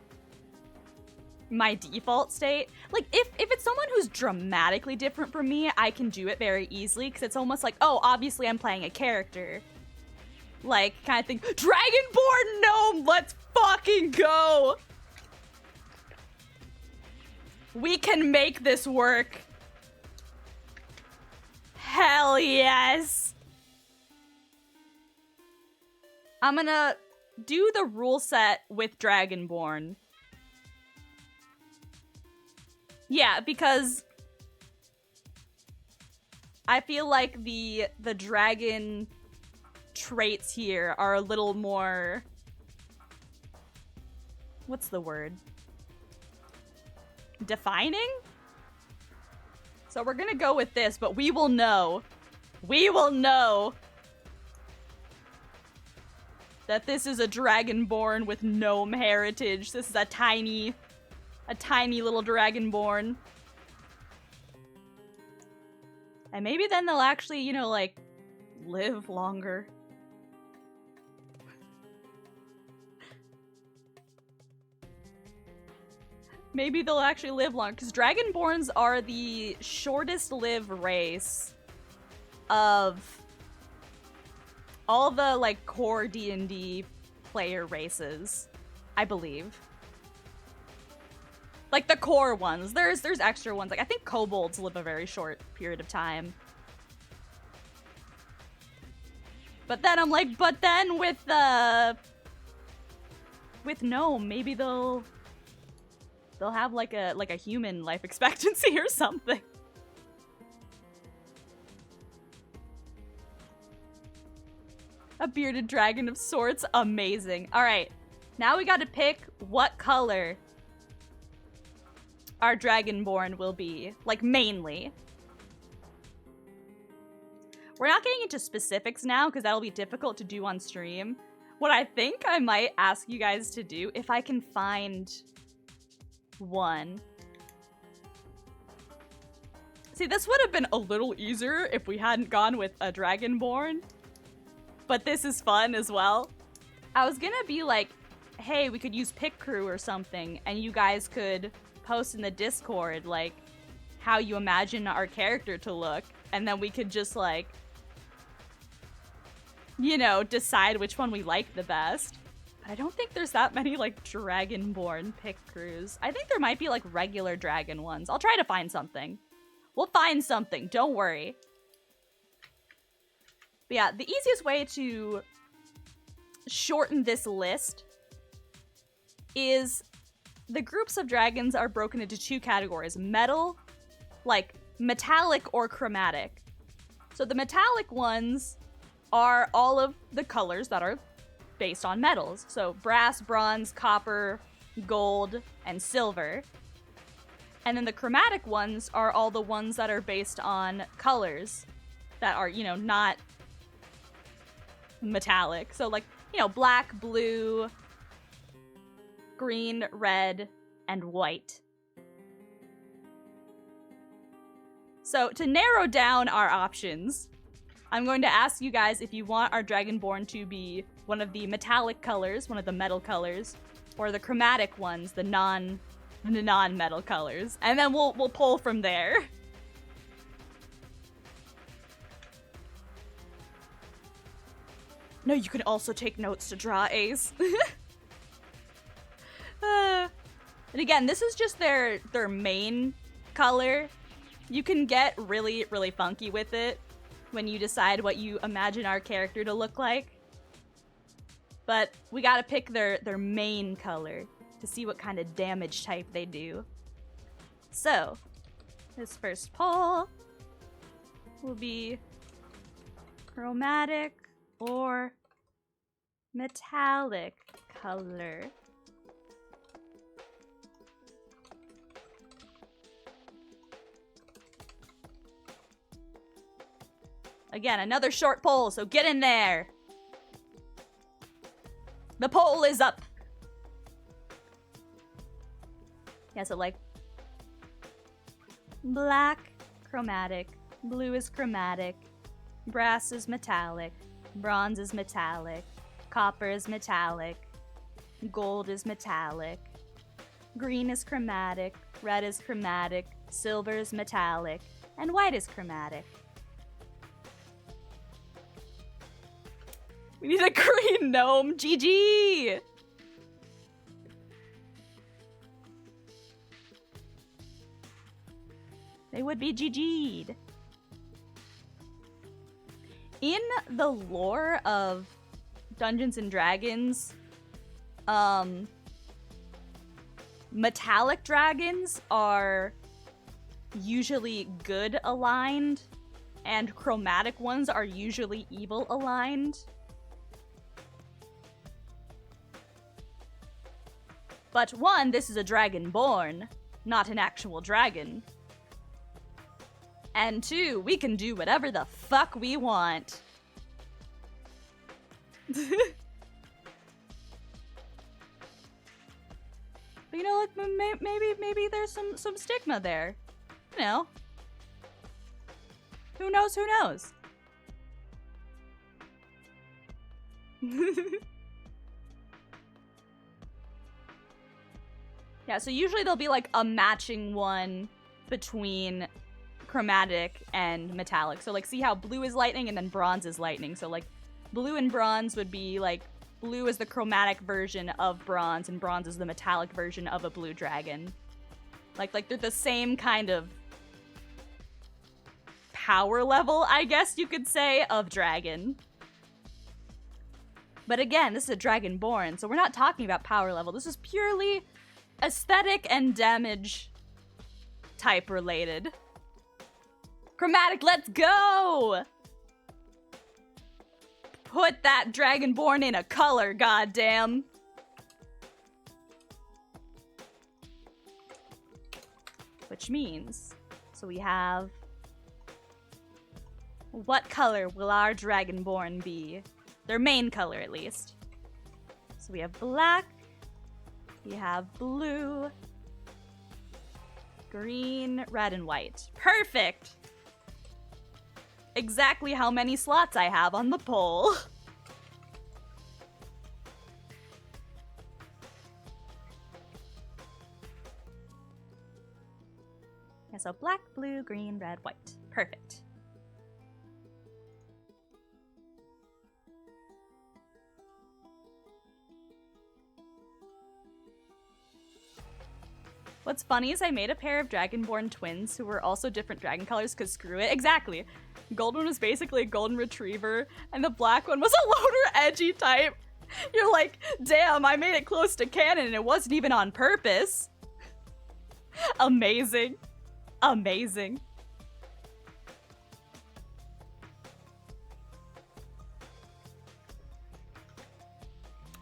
my default state. Like, if it's someone who's dramatically different from me, I can do it very easily, because it's almost like, oh, obviously I'm playing a character. Like, kind of thing, Dragonborn gnome, let's fucking go! We can make this work. Hell yes! I'm gonna do the rule set with Dragonborn. Yeah, because I feel like the dragon traits here are a little more... What's the word? Defining? So we're gonna go with this, but we will know. We will know that this is a Dragonborn with gnome heritage. This is a tiny little Dragonborn. And maybe then they'll actually, you know, like, live longer. Maybe they'll actually live long, because Dragonborns are the shortest lived race of all the, like, core D&D player races, I believe. Like, the core ones. There's extra ones. Like, I think kobolds live a very short period of time. But then I'm like, but then with gnome, maybe they'll have like a human life expectancy or something. A bearded dragon of sorts. Amazing. All right. Now we got to pick what color our Dragonborn will be. Like, mainly. We're not getting into specifics now because that'll be difficult to do on stream. What I think I might ask you guys to do, if I can find one. See, this would have been a little easier if we hadn't gone with a Dragonborn. But this is fun as well. I was gonna be like, hey, we could use Pick Crew or something, and you guys could post in the Discord, like, how you imagine our character to look, and then we could just, like, you know, decide which one we like the best. But I don't think there's that many, like, Dragonborn Pick Crews. I think there might be, like, regular dragon ones. I'll try to find something. We'll find something, don't worry. But yeah, the easiest way to shorten this list is the groups of dragons are broken into two categories. Metal, like metallic or chromatic. So the metallic ones are all of the colors that are based on metals. So brass, bronze, copper, gold, and silver. And then the chromatic ones are all the ones that are based on colors that are, you know, not metallic. So, like, you know, black, blue, green, red, and white. So, to narrow down our options, I'm going to ask you guys if you want our Dragonborn to be one of the metallic colors, one of the metal colors, or the chromatic ones, the non-metal colors. And then we'll pull from there. No, you can also take notes to draw, Ace. And again, this is just their main color. You can get really, really funky with it when you decide what you imagine our character to look like. But we gotta pick their main color to see what kind of damage type they do. So, this first poll will be chromatic or metallic color. Again, another short poll, so get in there. The poll is up. Yeah, so like black, chromatic, blue is chromatic, brass is metallic, bronze is metallic, copper is metallic, gold is metallic, green is chromatic, red is chromatic, silver is metallic, and white is chromatic. We need a green gnome. GG! They would be GG'd. In the lore of Dungeons and Dragons, metallic dragons are usually good aligned, and chromatic ones are usually evil aligned. But one, this is a dragonborn, not an actual dragon. And two, we can do whatever the fuck we want. But you know, like, maybe there's some stigma there. You know. Who knows, who knows? Yeah, so usually there'll be like a matching one between chromatic and metallic. So like, see how blue is lightning and then bronze is lightning. So like blue and bronze would be like, blue is the chromatic version of bronze and bronze is the metallic version of a blue dragon. Like they're the same kind of power level, I guess you could say, of dragon. But again, this is a dragonborn, so we're not talking about power level. This is purely aesthetic and damage type related. Chromatic, let's go! Put that dragonborn in a color, goddamn. Which means, so we have, what color will our dragonborn be? Their main color, at least. So we have black, we have blue, green, red, and white. Perfect! Exactly how many slots I have on the poll. Yeah, so black, blue, green, red, white. Perfect. What's funny is I made a pair of Dragonborn twins who were also different dragon colors, because screw it. Exactly. Golden was basically a golden retriever, and the black one was a loner edgy type. You're like, damn, I made it close to canon and it wasn't even on purpose. Amazing. Amazing.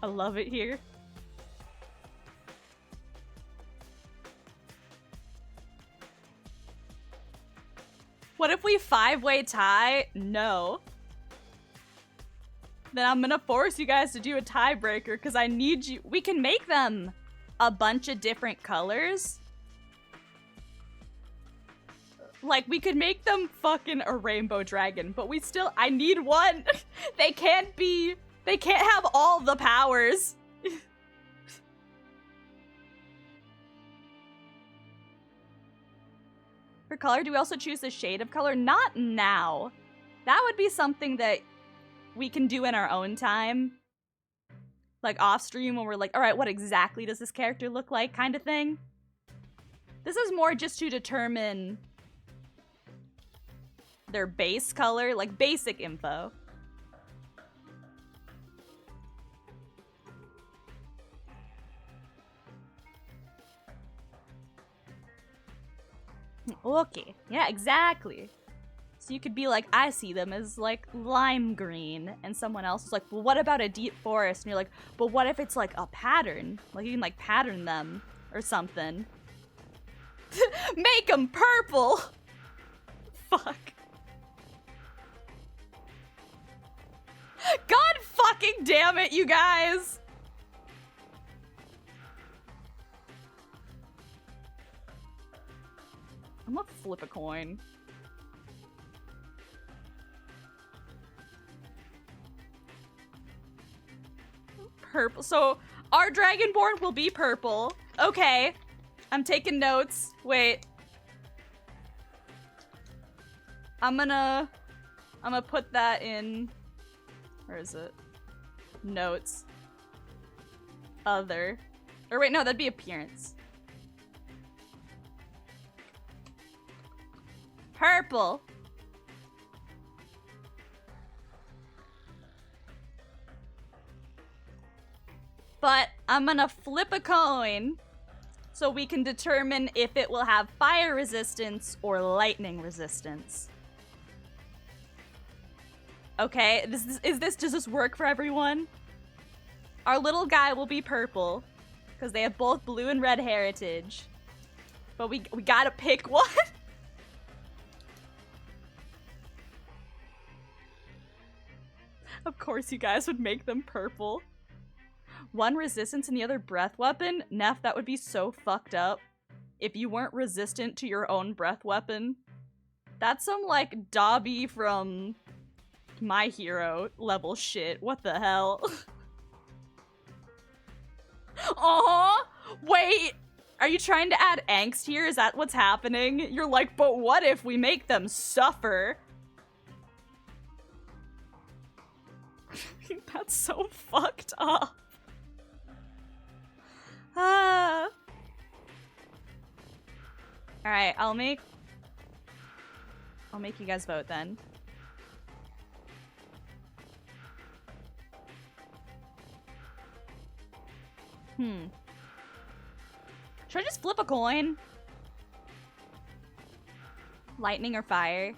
I love it here. What if we 5-way tie? No. Then I'm gonna force you guys to do a tiebreaker because I need you. We can make them a bunch of different colors. Like, we could make them fucking a rainbow dragon, but I need one. They can't have all the powers. For color, do we also choose the shade of color? Not now. That would be something that we can do in our own time. Like off stream when we're like, all right, what exactly does this character look like kind of thing? This is more just to determine their base color, like basic info. Okay, yeah, exactly. So you could be like, I see them as like lime green, and someone else is like, well, what about a deep forest? And you're like, but what if it's like a pattern? Like you can like pattern them or something. Make them purple! Fuck. God fucking damn it, you guys! I'm gonna flip a coin. Purple. So our Dragonborn will be purple. Okay. I'm taking notes. Wait. I'm gonna put that in. Where is it? Notes. Other. Or wait, no, that'd be appearance. Purple. But I'm gonna flip a coin so we can determine if it will have fire resistance or lightning resistance. Okay, does this work for everyone? Our little guy will be purple because they have both blue and red heritage. But we gotta pick one. Of course you guys would make them purple. One resistance and the other breath weapon? Neff, that would be so fucked up. If you weren't resistant to your own breath weapon. That's some, like, Dobby from My Hero level shit. What the hell? Aww! Wait! Are you trying to add angst here? Is that what's happening? You're like, but what if we make them suffer? That's so fucked up. Ah. Alright, I'll make you guys vote then. Should I just flip a coin? Lightning or fire?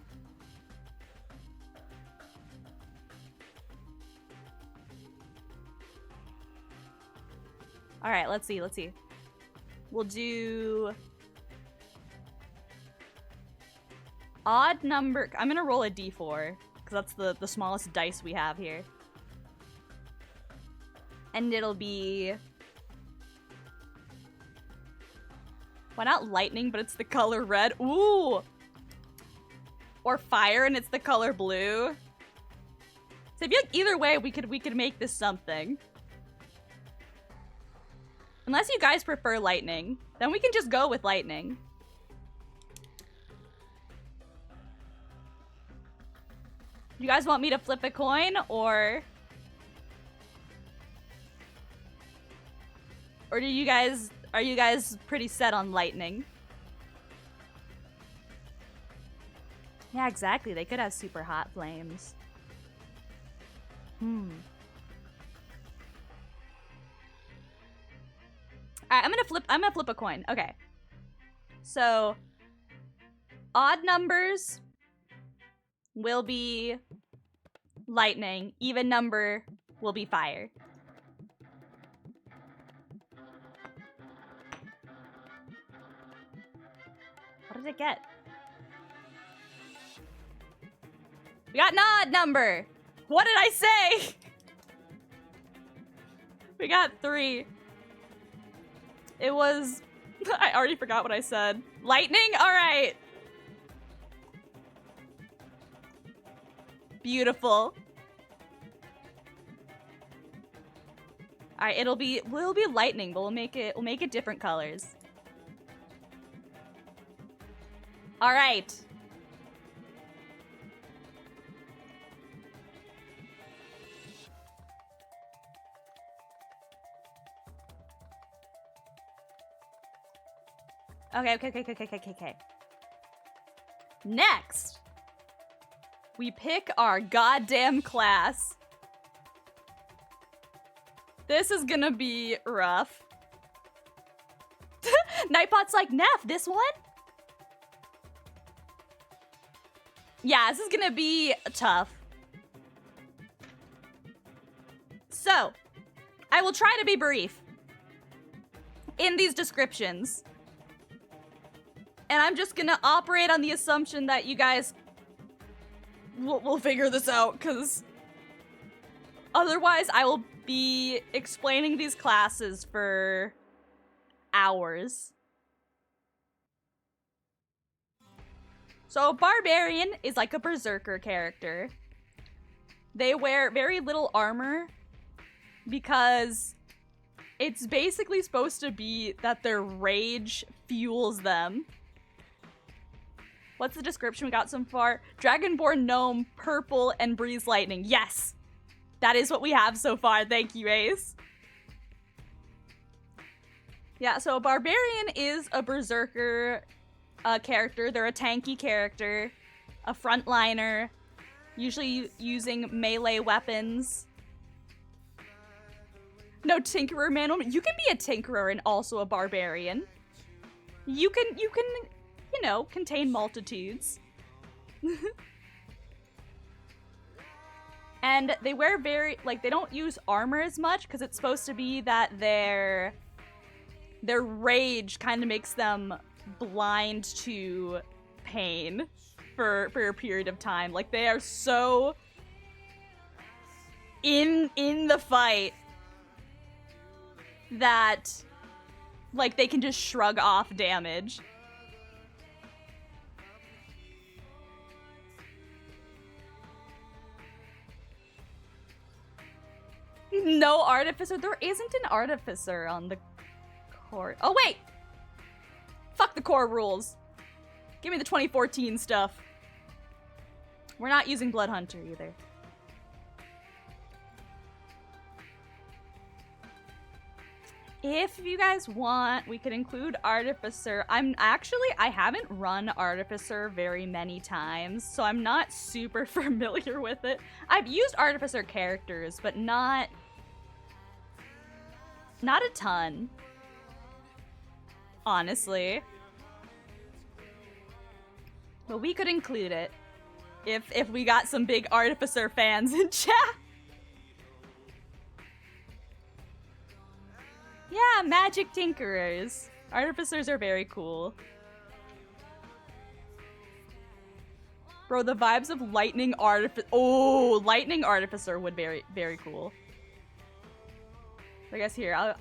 Alright, let's see. We'll do odd number. I'm gonna roll a d4 because that's the smallest dice we have here. And it'll be, why not lightning, but it's the color red? Ooh! Or fire and it's the color blue. So I feel like either way we could make this something. Unless you guys prefer lightning, then we can just go with lightning. You guys want me to flip a coin, or are you guys pretty set on lightning? Yeah, exactly. They could have super hot flames. Alright, I'm gonna flip a coin. Okay. So odd numbers will be lightning. Even number will be fire. What did it get? We got an odd number. What did I say? We got 3. It was, I already forgot what I said. Lightning? All right. Beautiful. All right, we'll be lightning, but we'll make it different colors. All right. Okay. Next, we pick our goddamn class. This is gonna be rough. Nightbot's like, Neff, this one? Yeah, this is gonna be tough. So, I will try to be brief in these descriptions. And I'm just gonna operate on the assumption that you guys will figure this out, because otherwise I will be explaining these classes for hours. So, Barbarian is like a berserker character. They wear very little armor because it's basically supposed to be that their rage fuels them. What's the description we got so far? Dragonborn gnome, purple, and breeze lightning. Yes! That is what we have so far. Thank you, Ace. Yeah, so a barbarian is a berserker character. They're a tanky character, a frontliner, usually using melee weapons. No, Tinkerer Man. You can be a Tinkerer and also a barbarian. You can, you know, contain multitudes. And they wear they don't use armor as much because it's supposed to be that their rage kind of makes them blind to pain for a period of time. Like, they are so in the fight that, like, they can just shrug off damage. No artificer? There isn't an artificer on the core. Oh, wait! Fuck the core rules. Give me the 2014 stuff. We're not using Blood Hunter either. If you guys want, we could include Artificer. I haven't run Artificer very many times, so I'm not super familiar with it. I've used Artificer characters, but not a ton, honestly. But we could include it if we got some big Artificer fans in chat. Yeah, magic tinkerers. Artificers are very cool. Bro, the vibes of lightning artificer. Oh, lightning artificer would be very cool. I guess here,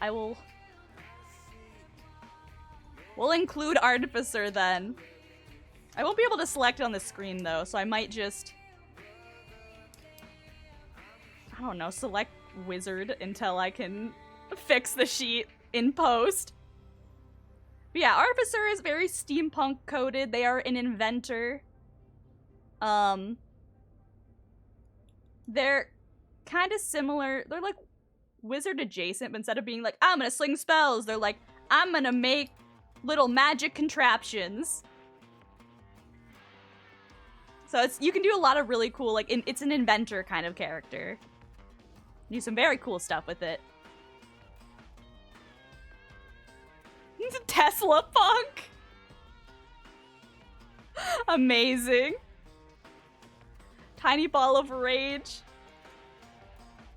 we'll include artificer then. I won't be able to select it on the screen though, so I might just, I don't know, select wizard until I can fix the sheet in post. But yeah, Artificer is very steampunk coded. They are an inventor. They're kind of similar. They're like wizard adjacent, but instead of being like, I'm gonna sling spells, they're like, I'm gonna make little magic contraptions. So you can do a lot of really cool, like, it's an inventor kind of character. Do some very cool stuff with it. Tesla punk. Amazing. Tiny ball of rage.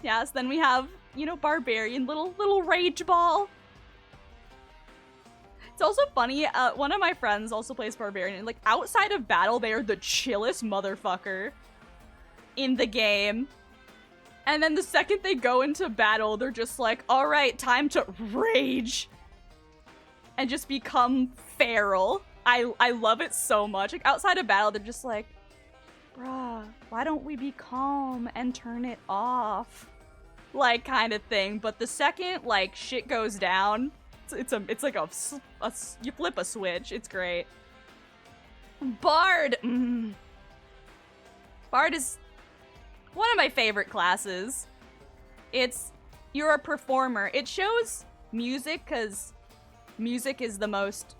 Yes, then we have, you know, barbarian, little rage ball. It's also funny, one of my friends also plays barbarian, and like outside of battle, they are the chillest motherfucker in the game. And then the second they go into battle, they're just like, all right, time to rage. And just become feral. I love it so much. Like, outside of battle, they're just like, bruh, why don't we be calm and turn it off? Like, kind of thing. But the second, like, shit goes down, it's like you flip a switch. It's great. Bard. Bard is one of my favorite classes. You're a performer. It shows music because music is the most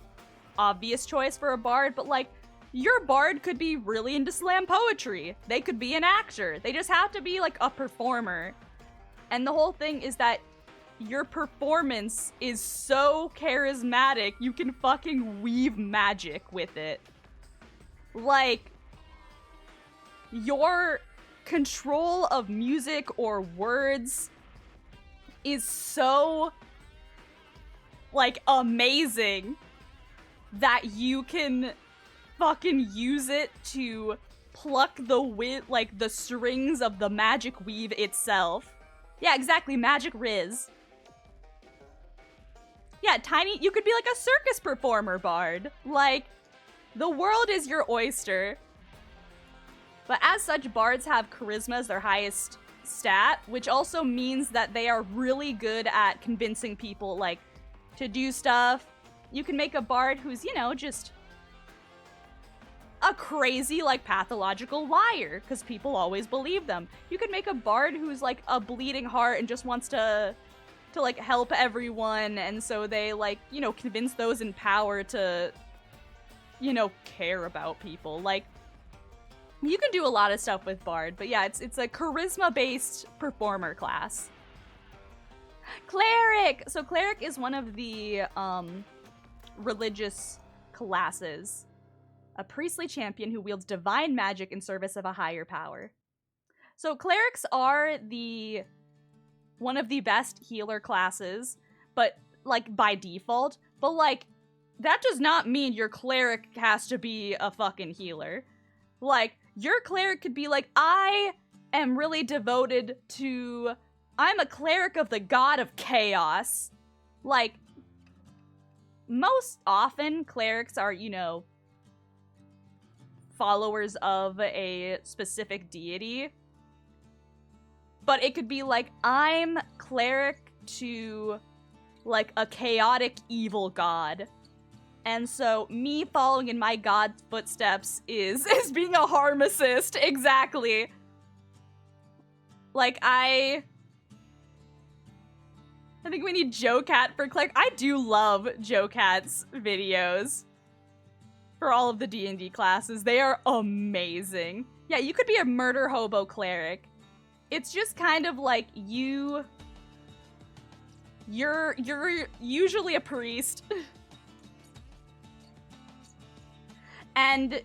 obvious choice for a bard, but like, your bard could be really into slam poetry. They could be an actor. They just have to be like a performer. And the whole thing is that your performance is so charismatic, you can fucking weave magic with it. Like, your control of music or words is so, like, amazing that you can fucking use it to pluck the strings of the magic weave itself. Yeah, exactly, magic riz. Yeah, Tiny, you could be like a circus performer bard. Like, the world is your oyster. But as such, bards have charisma as their highest stat, which also means that they are really good at convincing people, like, to do stuff. You can make a bard who's, you know, just a crazy, like, pathological liar, because people always believe them. You can make a bard who's, like, a bleeding heart and just wants to like, help everyone, and so they, like, you know, convince those in power to, you know, care about people. Like, you can do a lot of stuff with bard, but yeah, it's a charisma-based performer class. Cleric! So cleric is one of the, religious classes. A priestly champion who wields divine magic in service of a higher power. So clerics are one of the best healer classes, but, like, by default. But, like, that does not mean your cleric has to be a fucking healer. Like, your cleric could be like, I am really devoted to... I'm a cleric of the god of chaos. Like, most often, clerics are, you know, followers of a specific deity. But it could be like, I'm cleric to, like, a chaotic evil god. And so me following in my god's footsteps is being a harmacist, exactly. Like, I think we need Joe Cat for cleric. I do love Joe Cat's videos for all of the D&D classes. They are amazing. Yeah, you could be a murder hobo cleric. It's just kind of like you're usually a priest. And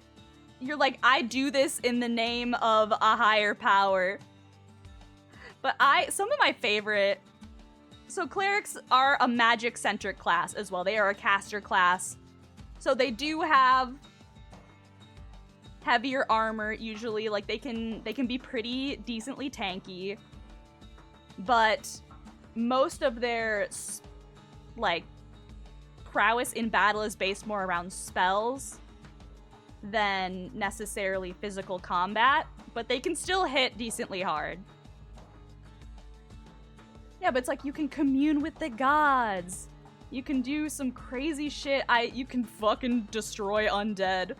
you're like, I do this in the name of a higher power. But some of my favorite... So clerics are a magic-centric class as well. They are a caster class. So they do have heavier armor, usually. Like, they can be pretty decently tanky. But most of their, like, prowess in battle is based more around spells than necessarily physical combat, but they can still hit decently hard. Yeah, but it's like you can commune with the gods. You can do some crazy shit. You can fucking destroy undead.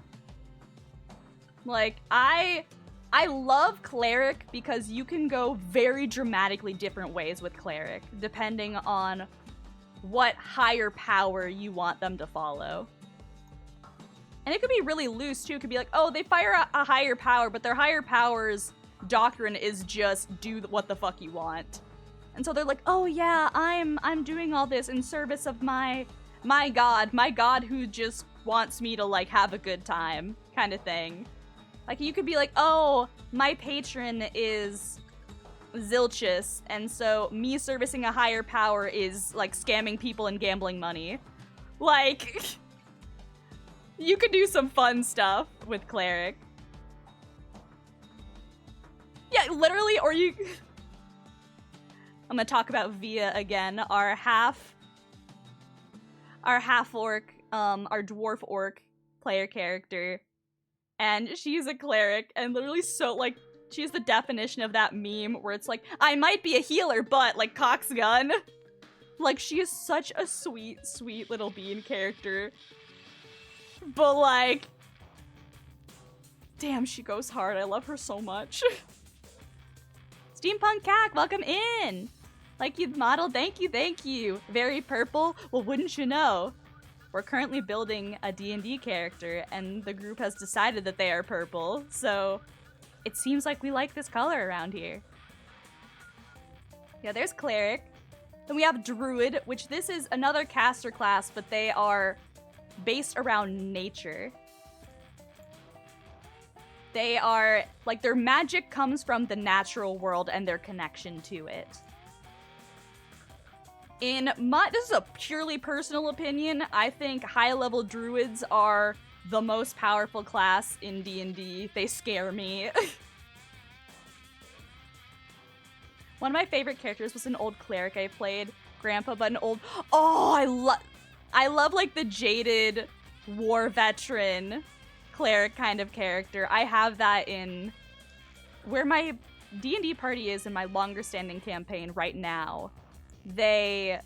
Like, I love cleric because you can go very dramatically different ways with cleric, depending on what higher power you want them to follow. And it could be really loose, too. It could be like, oh, they fire a higher power, but their higher power's doctrine is just do what the fuck you want. And so they're like, oh yeah, I'm doing all this in service of my god who just wants me to, like, have a good time, kind of thing. Like, you could be like, oh, my patron is Zilchus, and so me servicing a higher power is, like, scamming people and gambling money. Like... You could do some fun stuff with cleric. Yeah, literally, or you... I'm gonna talk about Via again, our half-orc, our dwarf orc player character. And she's a cleric, and literally so, like, she's the definition of that meme where it's like, I might be a healer, but, like, cock's gun. Like, she is such a sweet, sweet little bean character. But, like, damn, she goes hard. I love her so much. Steampunk Cack, welcome in. Like you've modeled, thank you, thank you. Very purple, well, wouldn't you know? we're currently building a D&D character, and the group has decided that they are purple, so it seems like we like this color around here. Yeah, there's Cleric. Then we have Druid, which this is another caster class, but they are based around nature. They are, like, their magic comes from the natural world and their connection to it. This is a purely personal opinion, I think high-level druids are the most powerful class in D&D. They scare me. One of my favorite characters was an old cleric I played, Grandpa, but an old... Oh, I love, like, the jaded war veteran cleric kind of character. I have that in... Where my D&D party is in my longer-standing campaign right now. They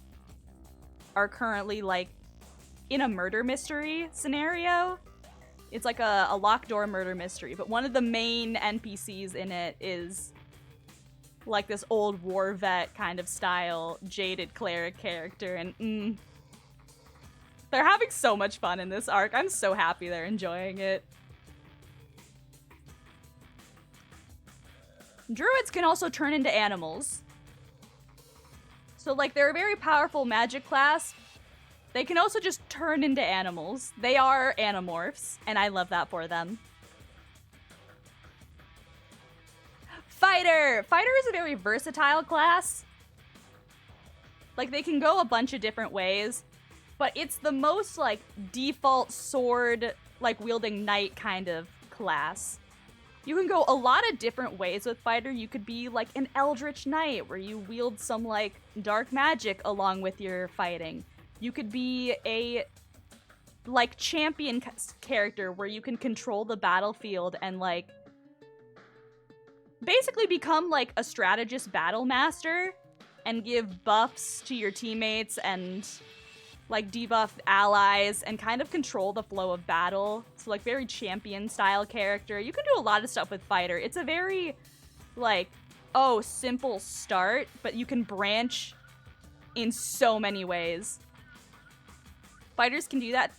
are currently, like, in a murder mystery scenario. It's like a locked door murder mystery, but one of the main NPCs in it is like this old war vet kind of style, jaded cleric character, and they're having so much fun in this arc. I'm so happy they're enjoying it. Druids can also turn into animals. So, like, they're a very powerful magic class. They can also just turn into animals. They are animorphs, and I love that for them. Fighter! Fighter is a very versatile class. Like, they can go a bunch of different ways, but it's the most, like, default sword, like, wielding knight kind of class. You can go a lot of different ways with Fighter. You could be, like, an Eldritch Knight, where you wield some, like, dark magic along with your fighting. You could be a, like, champion character, where you can control the battlefield and, like, basically become, like, a strategist battle master and give buffs to your teammates and, like, debuff allies and kind of control the flow of battle. So, like, very champion-style character. You can do a lot of stuff with Fighter. It's a very, like, simple start, but you can branch in so many ways. Fighters can do that.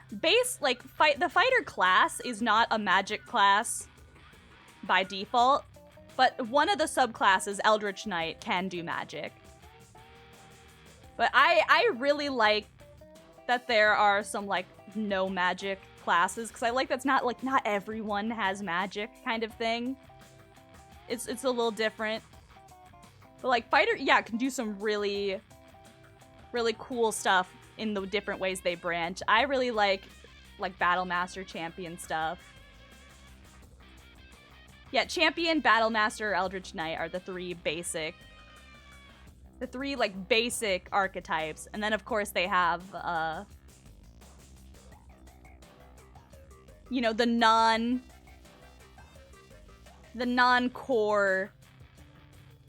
The Fighter class is not a magic class by default, but one of the subclasses, Eldritch Knight, can do magic. But I really like that there are some, like, no magic classes, because I like that's not, like, not everyone has magic kind of thing. It's a little different. But, like, Fighter, yeah, can do some really, really cool stuff in the different ways they branch. I really like Battle Master, Champion stuff. Yeah, Champion, Battle Master, Eldritch Knight are the three basic, like, basic archetypes. And then, of course, they have, you know, the non-core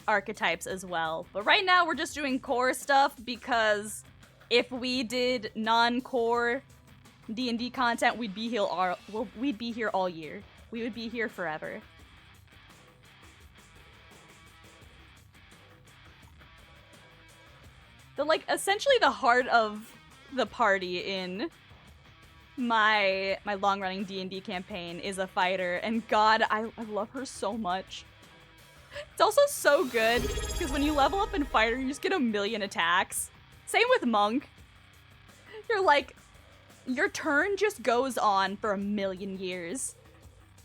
archetypes as well. But right now, we're just doing core stuff, because if we did non-core D&D content, we'd be here all year. We would be here forever. Like, essentially the heart of the party in my long-running D&D campaign is a fighter, and God, I love her so much. It's also so good, because when you level up in fighter, you just get 1,000,000 attacks. Same with monk. You're like, your turn just goes on for 1,000,000 years.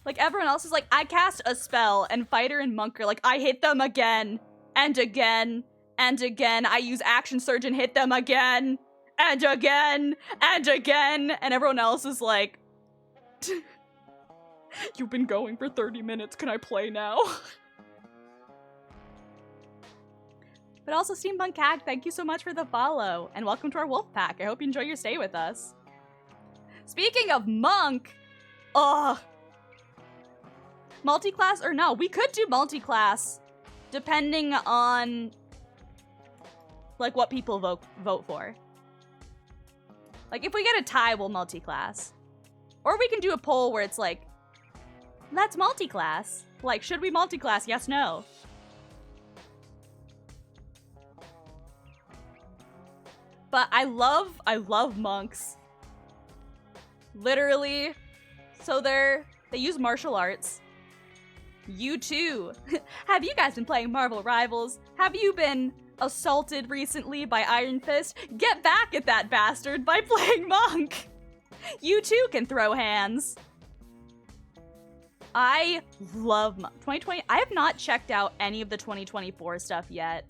Like, everyone else is like, I cast a spell, and fighter and monk are like, I hit them again, and again, and again. I use action surge and hit them again, and again, and again. And everyone else is like, you've been going for 30 minutes, can I play now? But also, Steampunk Cat, thank you so much for the follow, and welcome to our wolf pack. I hope you enjoy your stay with us. Speaking of monk, multi-class or no, we could do multi-class, depending on, like, what people vote for. Like, if we get a tie, we'll multi-class. Or we can do a poll where it's like, let's multi-class. Like, should we multi-class? Yes, no. But I love monks. Literally. So they use martial arts. You too. Have you guys been playing Marvel Rivals? Have you been assaulted recently by Iron Fist? Get back at that bastard by playing Monk. You too can throw hands. I love 2020. I have not checked out any of the 2024 stuff yet,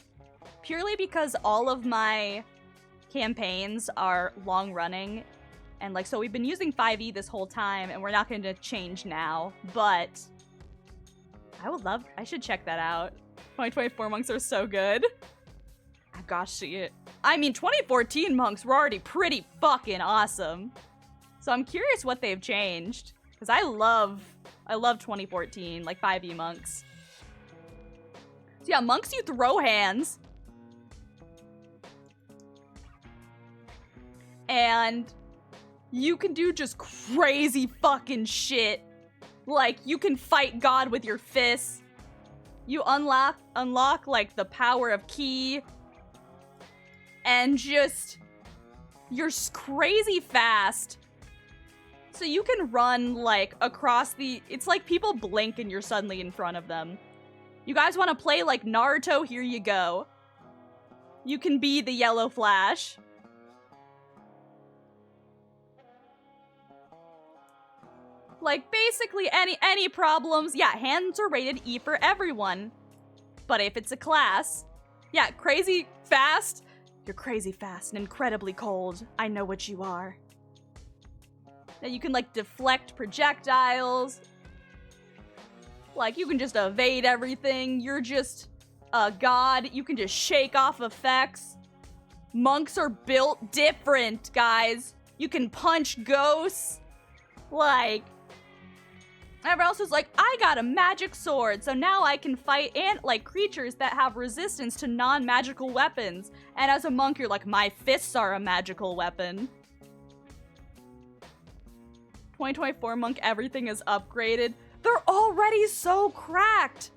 purely because all of my campaigns are long running, and like, so we've been using 5e this whole time, and we're not going to change now, but I should check that out. 2024 monks are so good. I've got to see it. I mean, 2014 monks were already pretty fucking awesome. So I'm curious what they've changed, because I love 2014, like 5e monks. So yeah, monks, you throw hands. And you can do just crazy fucking shit. Like, you can fight God with your fists. You unlock like the power of ki. And just, you're crazy fast. So you can run like across it's like people blink and you're suddenly in front of them. You guys want to play like Naruto? Here you go. You can be the Yellow Flash. Like, basically any problems. Yeah, hands are rated E for everyone. But if it's a class, yeah, crazy fast. You're crazy fast and incredibly cold. I know what you are. Now you can, like, deflect projectiles. Like, you can just evade everything. You're just a god. You can just shake off effects. Monks are built different, guys. You can punch ghosts. Like, everyone else is like, I got a magic sword, so now I can fight like creatures that have resistance to non-magical weapons. And as a monk, you're like, my fists are a magical weapon. 2024 monk, everything is upgraded. They're already so cracked.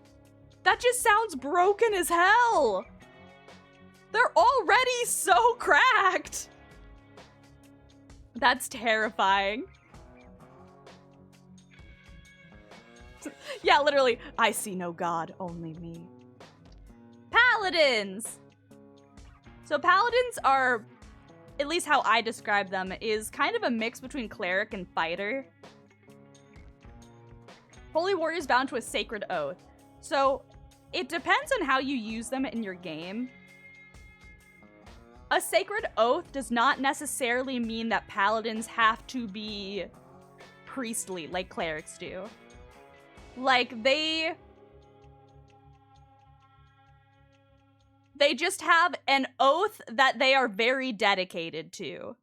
That just sounds broken as hell. They're already so cracked. That's terrifying. Yeah, literally, I see no god, only me. Paladins! So paladins are, at least how I describe them, is kind of a mix between cleric and fighter. Holy warriors bound to a sacred oath. So it depends on how you use them in your game. A sacred oath does not necessarily mean that paladins have to be priestly like clerics do. Like, they just have an oath that they are very dedicated to.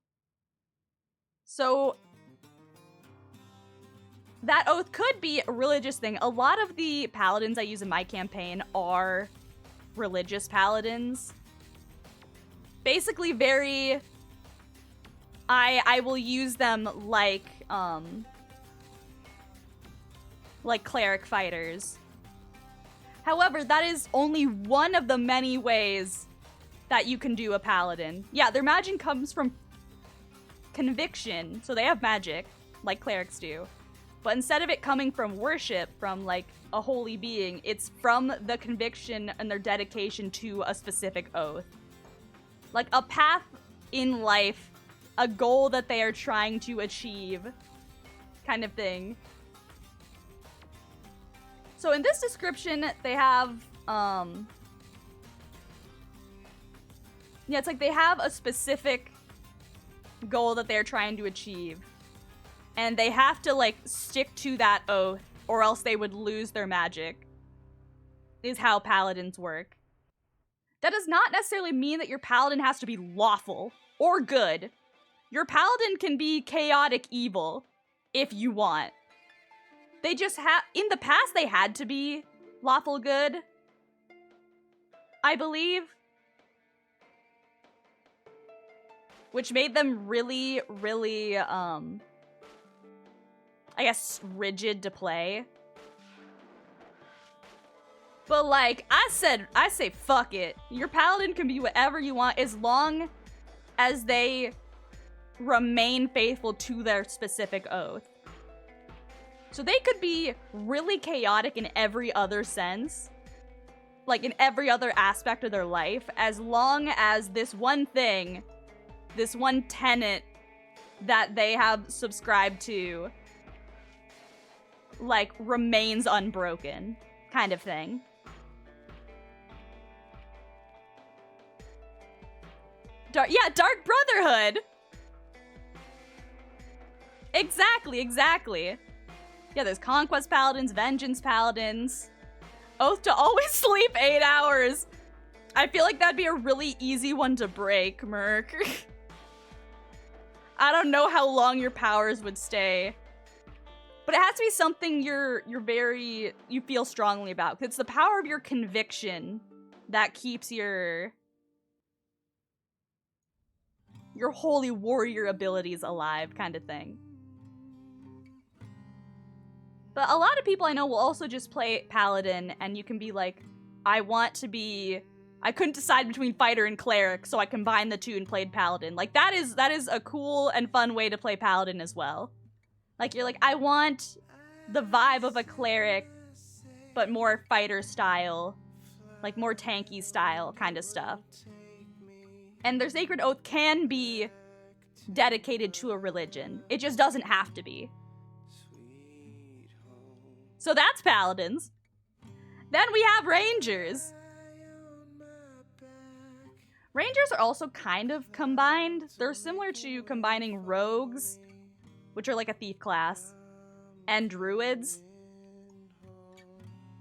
So that oath could be a religious thing. A lot of the paladins I use in my campaign are religious paladins. Basically very, I will use them like cleric fighters. However, that is only one of the many ways that you can do a paladin. Yeah, their magic comes from conviction, so they have magic, like clerics do. But instead of it coming from worship, from like a holy being, it's from the conviction and their dedication to a specific oath. Like a path in life, a goal that they are trying to achieve, kind of thing. So in this description, they have, yeah, it's like they have a specific goal that they're trying to achieve. And they have to, like, stick to that oath, or else they would lose their magic, is how paladins work. That does not necessarily mean that your paladin has to be lawful or good. Your paladin can be chaotic evil, if you want. They just in the past, they had to be lawful good, I believe. Which made them really, really, I guess, rigid to play. But like, I say fuck it. Your paladin can be whatever you want as long as they remain faithful to their specific oath. So they could be really chaotic in every other sense, like in every other aspect of their life, as long as this one thing, this one tenet that they have subscribed to, like, remains unbroken, kind of thing. Dark Brotherhood! Exactly. Yeah, there's Conquest Paladins, Vengeance Paladins. Oath to always sleep 8 hours. I feel like that'd be a really easy one to break, Merc. I don't know how long your powers would stay. But it has to be something you feel strongly about. It's the power of your conviction that keeps your holy warrior abilities alive, kind of thing. But a lot of people I know will also just play Paladin, and you can be like, I couldn't decide between Fighter and Cleric, so I combined the two and played Paladin. Like, that is a cool and fun way to play Paladin as well. Like, you're like, I want the vibe of a Cleric, but more Fighter style, like more tanky style kind of stuff. And their Sacred Oath can be dedicated to a religion. It just doesn't have to be. So that's Paladins. Then we have Rangers. Rangers are also kind of combined. They're similar to combining Rogues, which are like a thief class, and Druids.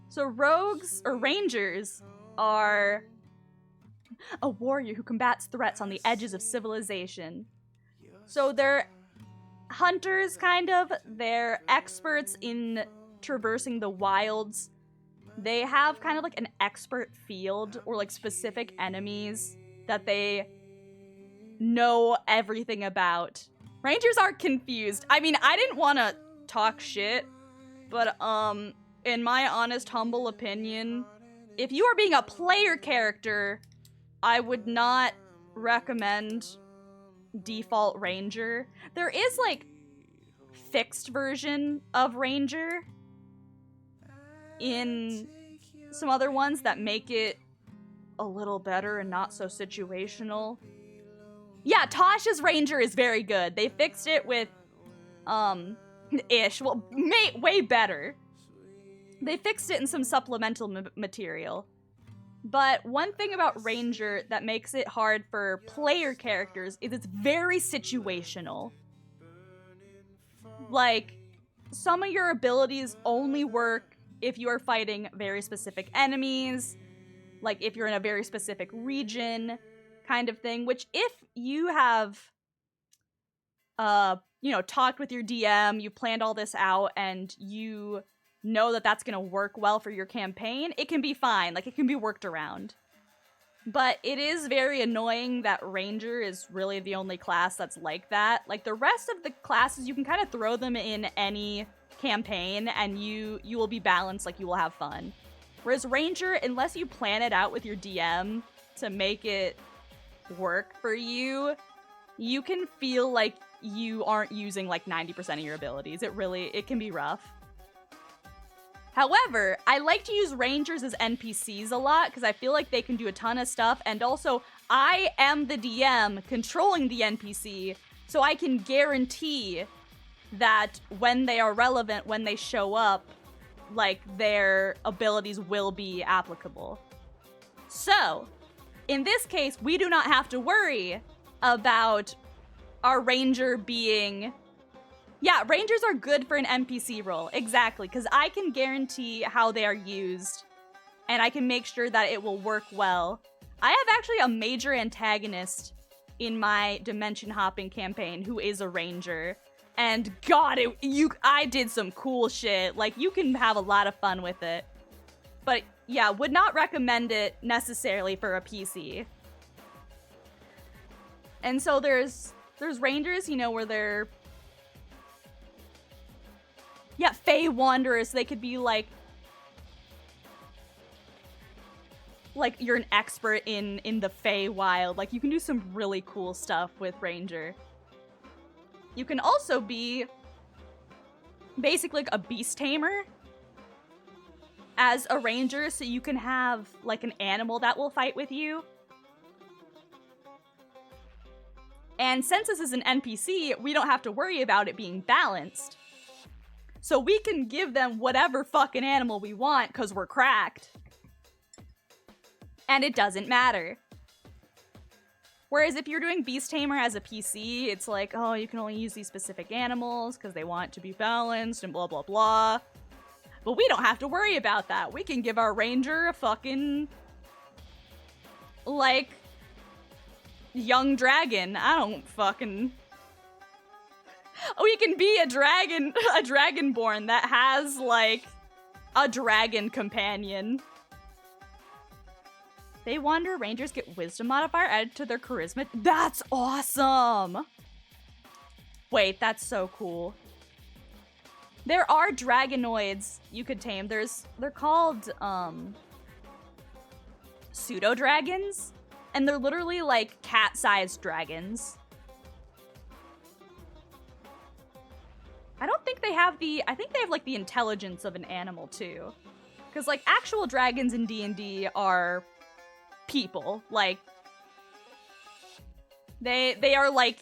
So Rogues, or Rangers, are a warrior who combats threats on the edges of civilization. So they're hunters, kind of. They're experts in traversing the wilds. They have kind of like an expert field or like specific enemies that they know everything about. Rangers are confused. I mean, I didn't want to talk shit, but in my honest, humble opinion, if you are being a player character, I would not recommend default Ranger. There is like fixed version of Ranger in some other ones that make it a little better and not so situational. Yeah, Tasha's Ranger is very good. They fixed it with, way better. They fixed it in some supplemental material. But one thing about Ranger that makes it hard for player characters is it's very situational. Like, some of your abilities only work if you are fighting very specific enemies, like if you're in a very specific region, kind of thing, which if you have, talked with your DM, you planned all this out, and you know that that's going to work well for your campaign, it can be fine. Like, it can be worked around. But it is very annoying that Ranger is really the only class that's like that. Like, the rest of the classes, you can kind of throw them in any campaign, and you will be balanced, like, you will have fun. Whereas Ranger, unless you plan it out with your DM to make it work for you, you can feel like you aren't using, like, 90% of your abilities. It can be rough. However, I like to use Rangers as NPCs a lot because I feel like they can do a ton of stuff, and also I am the DM controlling the NPC, so I can guarantee that when they are relevant, when they show up, like, their abilities will be applicable. So, in this case, we do not have to worry about our Ranger being... Yeah, Rangers are good for an NPC role, exactly, because I can guarantee how they are used, and I can make sure that it will work well. I have actually a major antagonist in my dimension hopping campaign who is a Ranger, and God, I did some cool shit. Like, you can have a lot of fun with it. But yeah, would not recommend it necessarily for a PC. And so there's Rangers, where they're... Yeah, Fey Wanderers, they could be like you're an expert in the Fey Wild. Like, you can do some really cool stuff with Ranger. You can also be basically like a beast tamer as a ranger, so you can have like an animal that will fight with you. And since this is an NPC, we don't have to worry about it being balanced. So we can give them whatever fucking animal we want because we're cracked. And it doesn't matter. Whereas if you're doing Beast Tamer as a PC, it's like, oh, you can only use these specific animals because they want it to be balanced and blah, blah, blah. But we don't have to worry about that. We can give our ranger a fucking, like, young dragon. I don't fucking... We can be a dragon, a dragonborn that has, like, a dragon companion. They wander, rangers get wisdom modifier added to their charisma. That's awesome! Wait, that's so cool. There are dragonoids you could tame. They're called, pseudo-dragons. And they're literally, like, cat-sized dragons. I don't think they have I think they have, like, the intelligence of an animal, too. Because, like, actual dragons in D&D are people. Like, they are, like,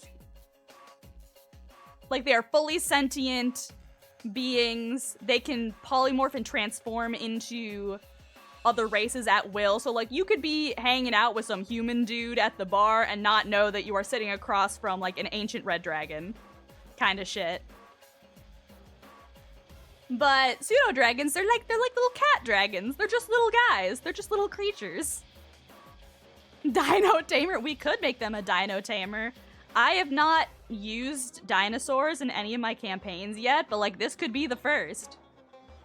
they are fully sentient beings. They can polymorph and transform into other races at will. So, like, you could be hanging out with some human dude at the bar and not know that you are sitting across from, like, an ancient red dragon kind of shit. But pseudo-dragons, they're like little cat dragons. They're just little guys. They're just little creatures. Dino tamer. We could make them a dino tamer. I have not used dinosaurs in any of my campaigns yet, but, like, this could be the first.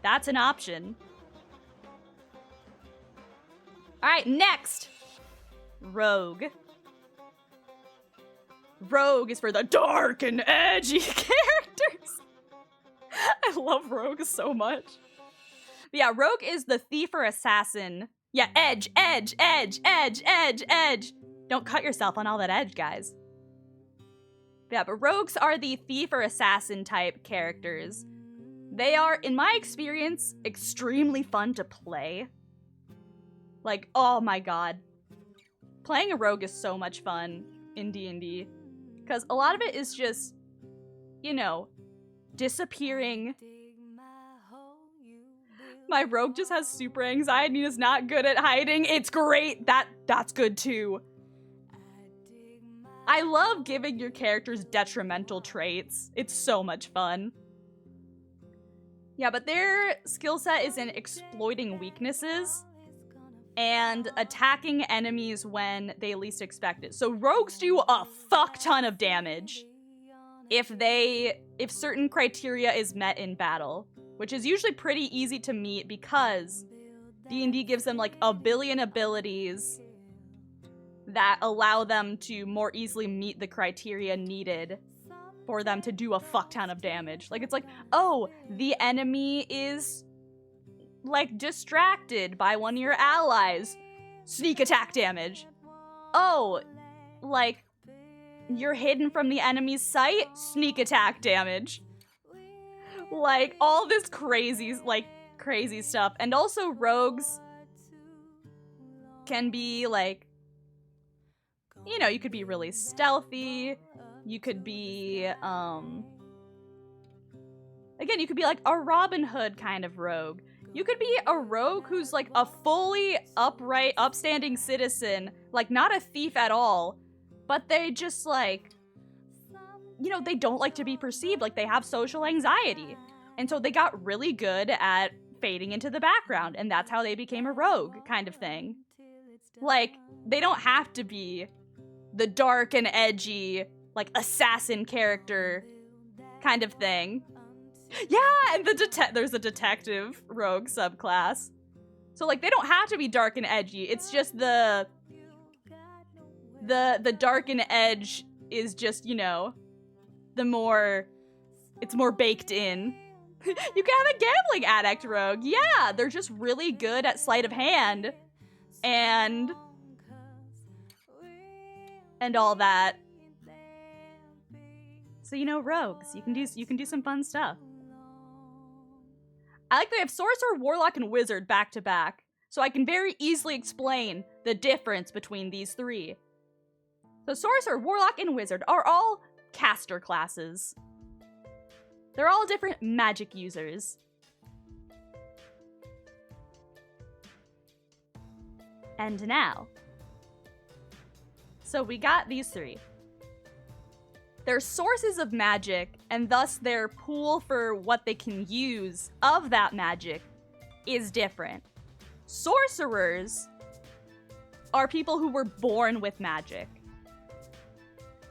That's an option. Alright, next! Rogue. Rogue is for the dark and edgy characters. I love Rogue so much. But yeah, Rogue is the thief or assassin. Yeah, edge, edge, edge, edge, edge, edge. Don't cut yourself on all that edge, guys. Yeah, but rogues are the thief or assassin type characters. They are, in my experience, extremely fun to play. Like, oh my god. Playing a rogue is so much fun in D&D. Because a lot of it is just, you know, disappearing. My rogue just has super anxiety and is not good at hiding. It's great. That's good too. I love giving your characters detrimental traits. It's so much fun. Yeah, but their skill set is in exploiting weaknesses and attacking enemies when they least expect it. So rogues do a fuck ton of damage if certain criteria is met in battle, which is usually pretty easy to meet because D&D gives them like a billion abilities that allow them to more easily meet the criteria needed for them to do a fuck ton of damage. Like, it's like, oh, the enemy is, like, distracted by one of your allies. Sneak attack damage. Oh, like, you're hidden from the enemy's sight? Sneak attack damage. Like, all this crazy stuff. And also, rogues can be, like, you know, you could be really stealthy. You could be, again, you could be like a Robin Hood kind of rogue. You could be a rogue who's like a fully upright, upstanding citizen, like not a thief at all, but they just like, you know, they don't like to be perceived, like they have social anxiety. And so they got really good at fading into the background, and that's how they became a rogue kind of thing. Like, they don't have to be the dark and edgy, like, assassin character kind of thing. Yeah, and there's a detective rogue subclass. So, like, they don't have to be dark and edgy. It's just the dark and edge is just, you know, it's more baked in. You can have a gambling addict rogue. Yeah, they're just really good at sleight of hand and all that. So, you know, rogues, you can do some fun stuff. I like they have sorcerer, warlock, and wizard back to back, so I can very easily explain the difference between these three. So sorcerer, warlock, and wizard are all caster classes. They're all different magic users. And now, so we got these three. Their sources of magic, and thus their pool for what they can use of that magic, is different. Sorcerers are people who were born with magic.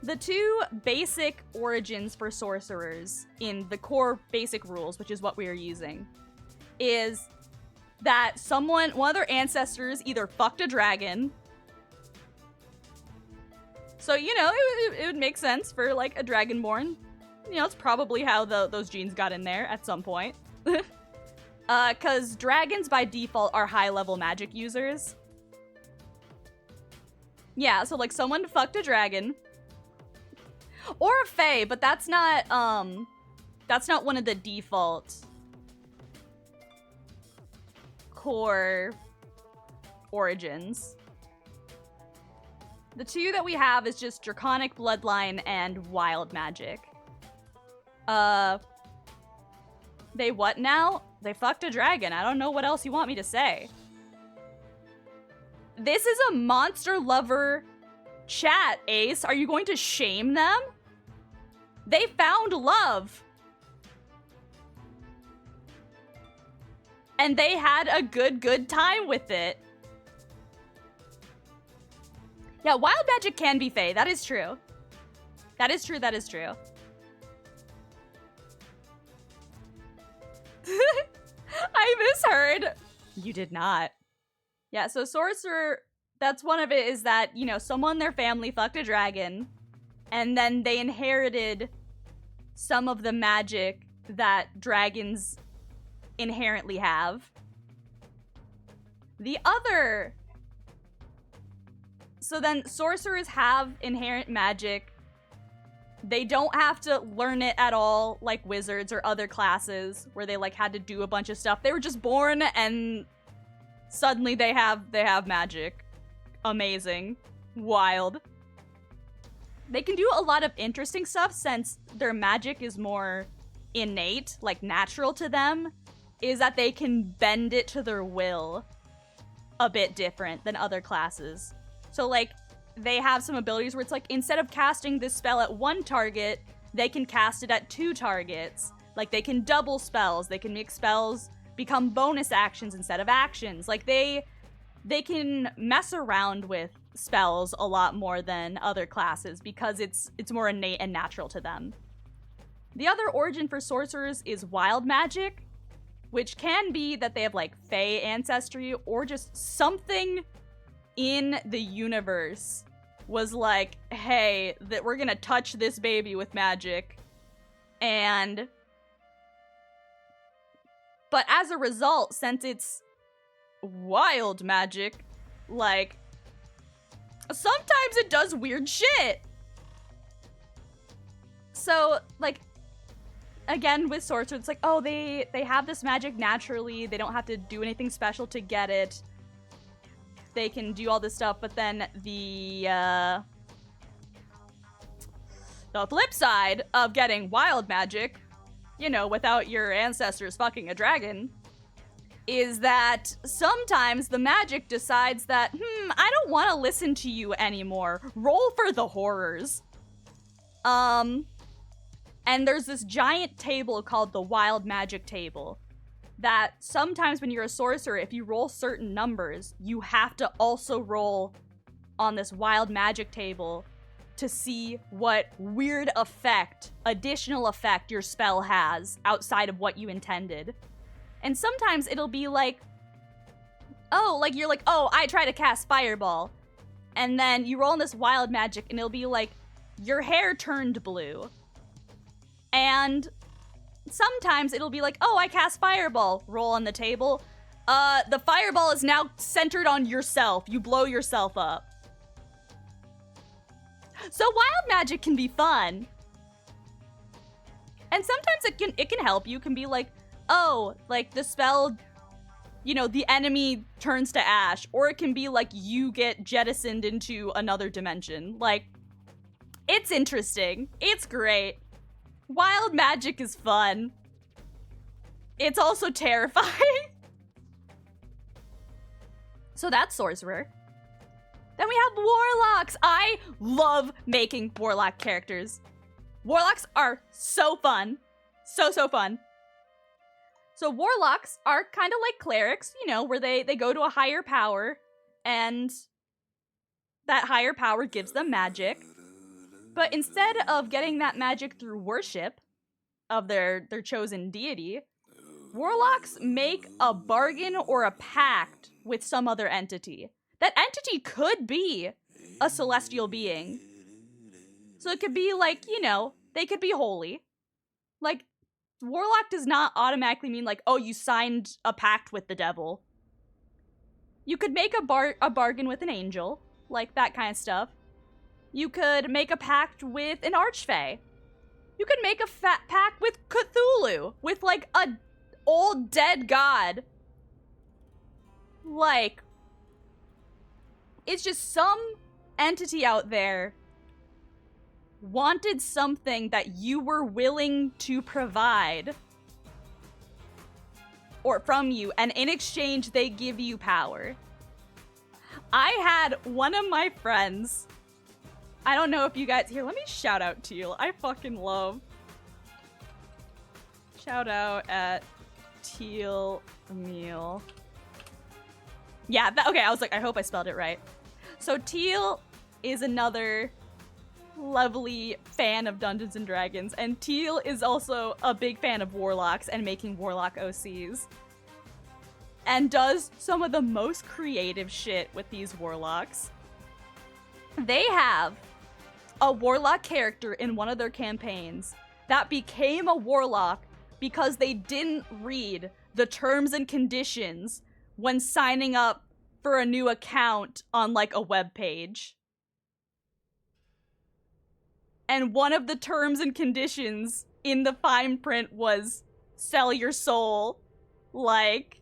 The two basic origins for sorcerers in the core basic rules, which is what we are using, is that one of their ancestors either fucked a dragon. So, you know, it would make sense for, like, a dragonborn. You know, it's probably how those genes got in there at some point. Because dragons, by default, are high-level magic users. Yeah, so, like, someone fucked a dragon. Or a fae, but that's not one of the default core origins. The two that we have is just Draconic Bloodline and Wild Magic. They what now? They fucked a dragon. I don't know what else you want me to say. This is a monster lover chat, Ace. Are you going to shame them? They found love. And they had a good time with it. Yeah, wild magic can be fae. That is true. That is true, that is true. I misheard. You did not. Yeah, so sorcerer, that's one of it, is that, you know, someone in their family fucked a dragon, and then they inherited some of the magic that dragons inherently have. The other... So then sorcerers have inherent magic. They don't have to learn it at all like wizards or other classes where they like had to do a bunch of stuff. They were just born and suddenly they have magic. Amazing. Wild. They can do a lot of interesting stuff since their magic is more innate, like natural to them, is that they can bend it to their will a bit different than other classes. So, like, they have some abilities where it's like, instead of casting this spell at one target, they can cast it at 2 targets. Like, they can double spells. They can make spells become bonus actions instead of actions. Like, they can mess around with spells a lot more than other classes because it's more innate and natural to them. The other origin for sorcerers is wild magic, which can be that they have, like, fae ancestry or just something in the universe was like, hey, that we're gonna touch this baby with magic. But as a result, since it's wild magic, like, sometimes it does weird shit. So, like, again, with sorcerers, it's like, oh, they have this magic naturally, they don't have to do anything special to get it. They can do all this stuff, but then the flip side of getting wild magic, you know, without your ancestors fucking a dragon, is that sometimes the magic decides that, I don't want to listen to you anymore. Roll for the horrors. And there's this giant table called the wild magic table that sometimes when you're a sorcerer, if you roll certain numbers, you have to also roll on this wild magic table to see what weird effect, additional effect your spell has outside of what you intended. And sometimes it'll be like, oh, like you're like, oh, I try to cast fireball. And then you roll on this wild magic and it'll be like, your hair turned blue. And sometimes it'll be like, oh, I cast fireball. Roll on the table. The fireball is now centered on yourself. You blow yourself up. So wild magic can be fun. And sometimes it can help you. It can be like, oh, like the spell, you know, the enemy turns to ash, or it can be like you get jettisoned into another dimension. Like, it's interesting. It's great. Wild magic is fun. It's also terrifying. So that's sorcerer. Then we have warlocks. I love making warlock characters. Warlocks are so fun. So fun. So warlocks are kind of like clerics, you know, where they go to a higher power, and that higher power gives them magic. But instead of getting that magic through worship of their chosen deity, warlocks make a bargain or a pact with some other entity. That entity could be a celestial being. So it could be like, you know, they could be holy. Like, warlock does not automatically mean like, oh, you signed a pact with the devil. You could make a bargain with an angel, like that kind of stuff. You could make a pact with an archfey. You could make a pact with Cthulhu, with like a old dead god. Like, it's just some entity out there wanted something that you were willing to provide or from you, and in exchange they give you power. I had one of my friends, I don't know if you guys, here, let me shout out Teal. I fucking love. Shout out at Teal Emil. Yeah, okay, I was like, I hope I spelled it right. So Teal is another lovely fan of Dungeons and Dragons, and Teal is also a big fan of warlocks and making warlock OCs. And does some of the most creative shit with these warlocks. They have a warlock character in one of their campaigns that became a warlock because they didn't read the terms and conditions when signing up for a new account on like a web page. And one of the terms and conditions in the fine print was sell your soul, like,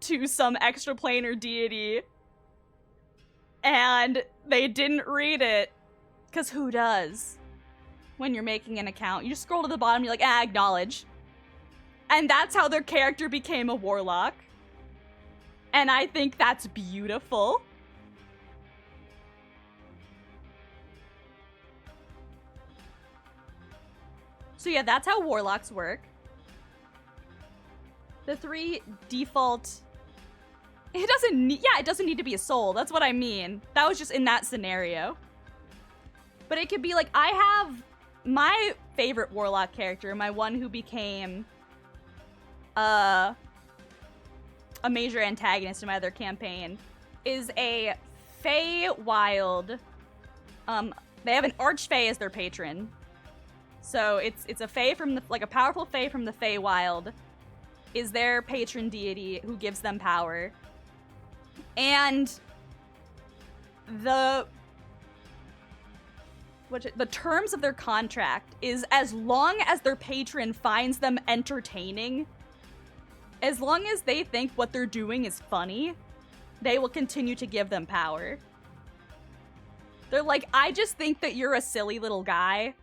to some extraplanar deity. And they didn't read it, because who does? When you're making an account, you just scroll to the bottom, you're like, acknowledge. And that's how their character became a warlock. And I think that's beautiful. So yeah, that's how warlocks work. The 3 default... It doesn't need to be a soul. That's what I mean. That was just in that scenario. But it could be like, I have my favorite warlock character, my one who became a major antagonist in my other campaign, is a Fey-Wild. They have an Archfey as their patron. So it's a Fey from the, like a powerful Fey from the Fey-Wild is their patron deity who gives them power. And the terms of their contract is as long as their patron finds them entertaining, as long as they think what they're doing is funny, they will continue to give them power. They're like, I just think that you're a silly little guy,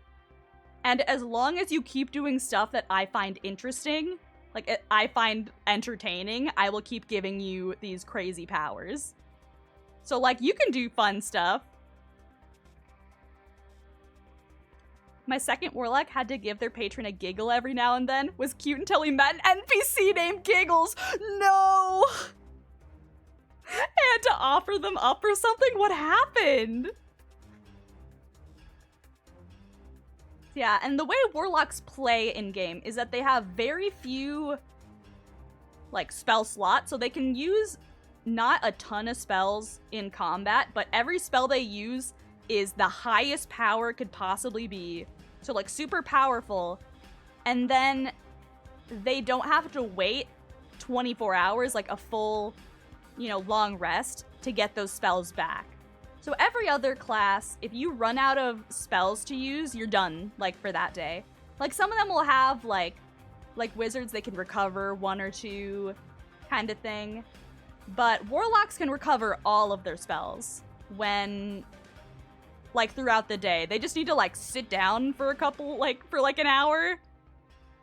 and as long as you keep doing stuff that I find interesting, like I find entertaining, I will keep giving you these crazy powers. So like, you can do fun stuff. My second warlock had to give their patron a giggle every now and then. Was cute until he met an NPC named Giggles. No! I had to offer them up or something? What happened? Yeah, and the way warlocks play in-game is that they have very few, like, spell slots, so they can use not a ton of spells in combat, but every spell they use is the highest power it could possibly be. So, like, super powerful. And then they don't have to wait 24 hours, like a full, you know, long rest to get those spells back. So every other class, if you run out of spells to use, you're done, like, for that day. Like, some of them will have, like wizards, they can recover 1 or 2 kind of thing. But warlocks can recover all of their spells when, like, throughout the day. They just need to, like, sit down for a couple, like, for, like, an hour.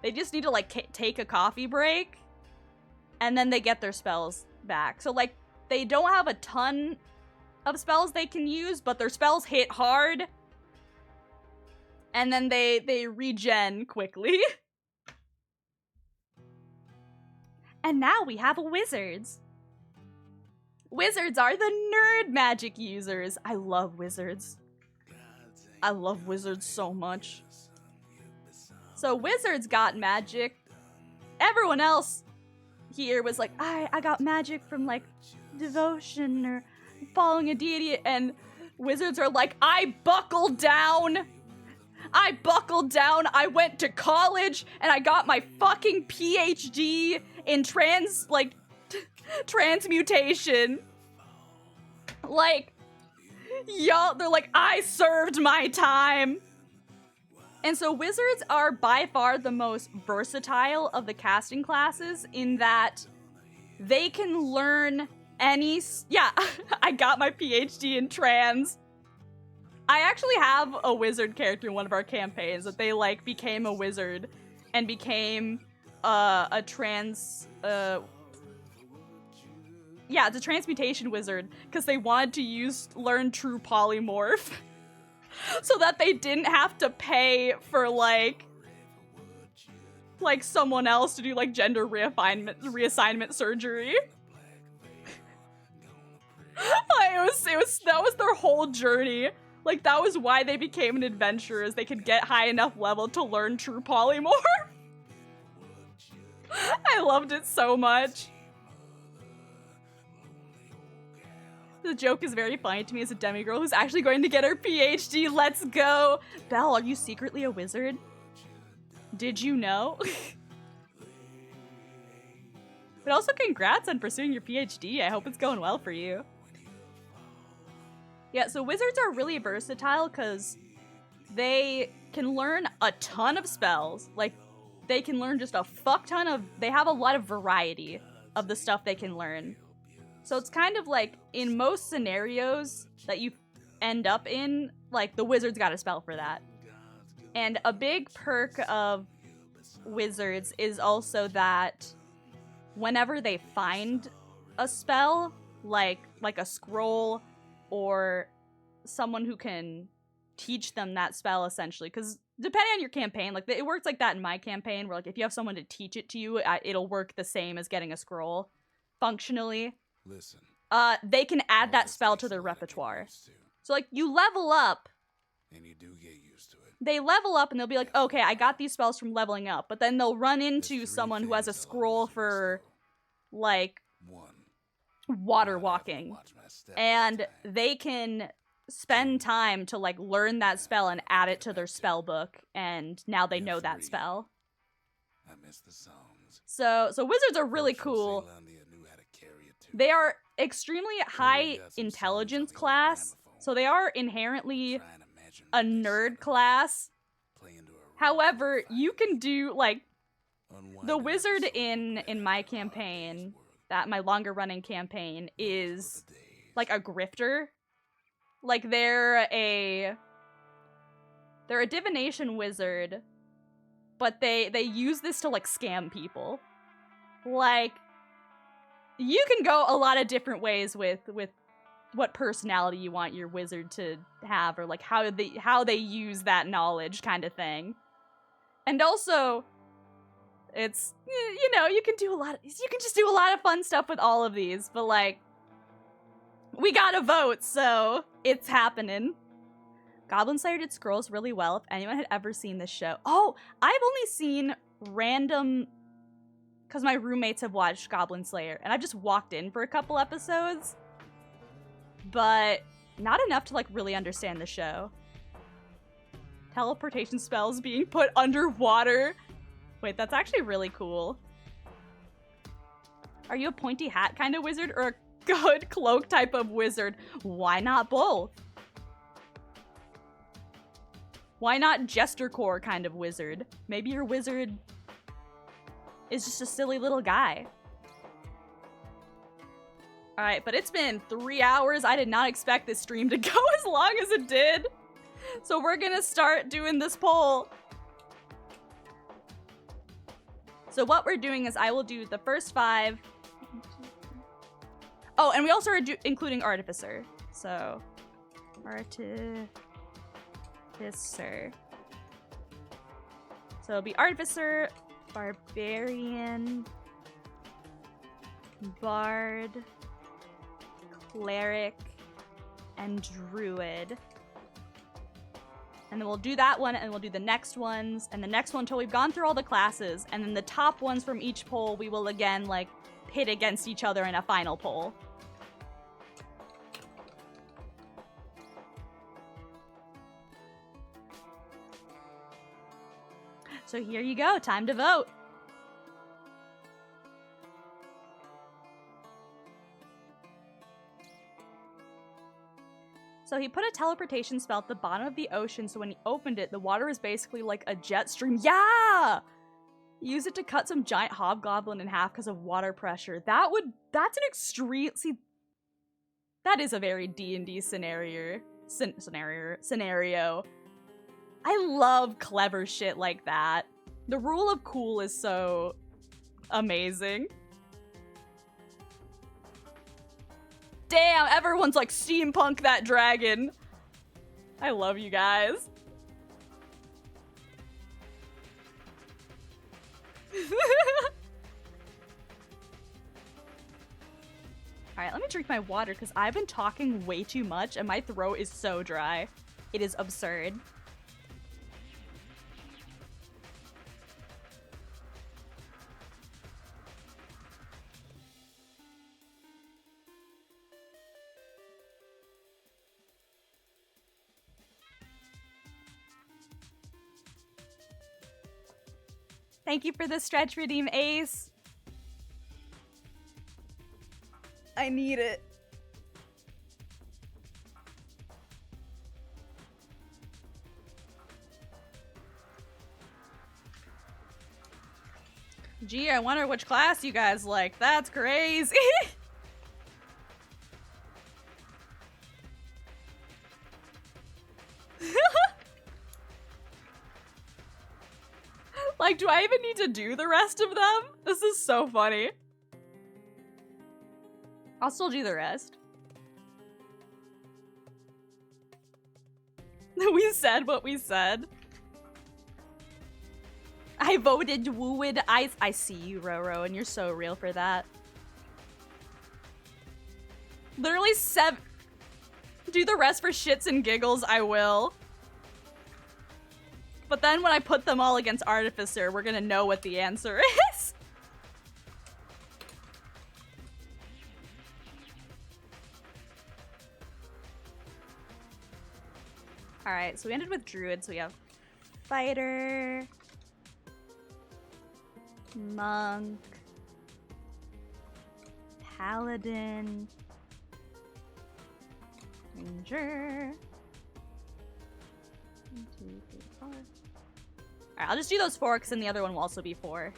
They just need to, like, take a coffee break. And then they get their spells back. So, like, they don't have a ton of spells they can use, but their spells hit hard. And then they regen quickly. And now we have wizards. Wizards are the nerd magic users. I love wizards. I love wizards so much. So wizards got magic. Everyone else here was like, I got magic from, like, devotion or following a deity, and wizards are like, I buckled down. I went to college and I got my fucking PhD in transmutation. Like, y'all, they're like, I served my time. And so wizards are by far the most versatile of the casting classes in that they can learn any, yeah, I got my PhD in trans. I actually have a wizard character in one of our campaigns that they, like, became a wizard and became a trans, yeah, it's a transmutation wizard because they wanted to learn true polymorph so that they didn't have to pay for, like someone else to do, like, gender reassignment surgery. That was their whole journey. Like, that was why they became an adventurer, is they could get high enough level to learn true polymorph. I loved it so much. The joke is very funny to me as a demigirl who's actually going to get her PhD. Let's go. Belle, are you secretly a wizard? Did you know? But also congrats on pursuing your PhD. I hope it's going well for you. Yeah, so wizards are really versatile because they can learn a ton of spells. Like, they can learn just a fuck ton of... They have a lot of variety of the stuff they can learn. So it's kind of like, in most scenarios that you end up in, like, the wizard's got a spell for that. And a big perk of wizards is also that whenever they find a spell, like a scroll or someone who can teach them that spell, essentially, because depending on your campaign, like, it works like that in my campaign, where, like, if you have someone to teach it to you, it'll work the same as getting a scroll, functionally. Listen, they can add that spell to their repertoire. So, like, you level up, and you do get used to it. they level up and they'll be like, okay, I got these spells from leveling up, but then they'll run into someone who has a scroll for, like, water walking, and they can spend time to, like, learn that spell and add it to their spell book, and now they know that spell. I miss the songs. So wizards are really cool. They are extremely high intelligence class, so they are inherently a nerd class. However, you can do, like, the wizard in my campaign, my longer running campaign, is like a grifter. Like, they're a divination wizard, but they use this to, like, scam people. Like, you can go a lot of different ways with what personality you want your wizard to have, or, like, how they use that knowledge, kind of thing. And also, it's, you know, you can just do a lot of fun stuff with all of these, but, like, we gotta vote, so it's happening. Goblin Slayer did scrolls really well. If anyone had ever seen this show. Oh, I've only seen random, because my roommates have watched Goblin Slayer, and I've just walked in for a couple episodes, but not enough to, like, really understand the show. Teleportation spells being put underwater. Wait, that's actually really cool. Are you a pointy hat kind of wizard, or a good cloak type of wizard? Why not both? Why not Jester Core kind of wizard? Maybe your wizard is just a silly little guy. Alright, but it's been 3 hours. I did not expect this stream to go as long as it did. So we're gonna start doing this poll. So what we're doing is I will do the first 5. Oh, and we also are including Artificer. So, Artificer. So it'll be Artificer, Barbarian, Bard, Cleric, and Druid. And then we'll do that one, and we'll do the next ones, and the next one until we've gone through all the classes, and then the top ones from each poll we will again, like, pit against each other in a final poll. So here you go, time to vote. So he put a teleportation spell at the bottom of the ocean, so when he opened it, the water was basically like a jet stream. Yeah! He used it to cut some giant hobgoblin in half because of water pressure. That's an extreme, see, that is a very D&D scenario. I love clever shit like that. The rule of cool is so amazing. Damn, everyone's like, steampunk that dragon. I love you guys. Alright, let me drink my water because I've been talking way too much and my throat is so dry. It is absurd. Thank you for the stretch redeem, Ace. I need it. Gee, I wonder which class you guys like. That's crazy. Like, do I even need to do the rest of them? This is so funny. I'll still do the rest. We said what we said. I voted Wooed. I see you, Roro, and you're so real for that. Literally 7. Do the rest for shits and giggles, I will. But then when I put them all against Artificer, we're gonna know what the answer is. Alright, so we ended with Druid, so we have Fighter, Monk, Paladin, Ranger. 1, 2, 3, 4. Alright, I'll just do those 4 because then the other one will also be 4.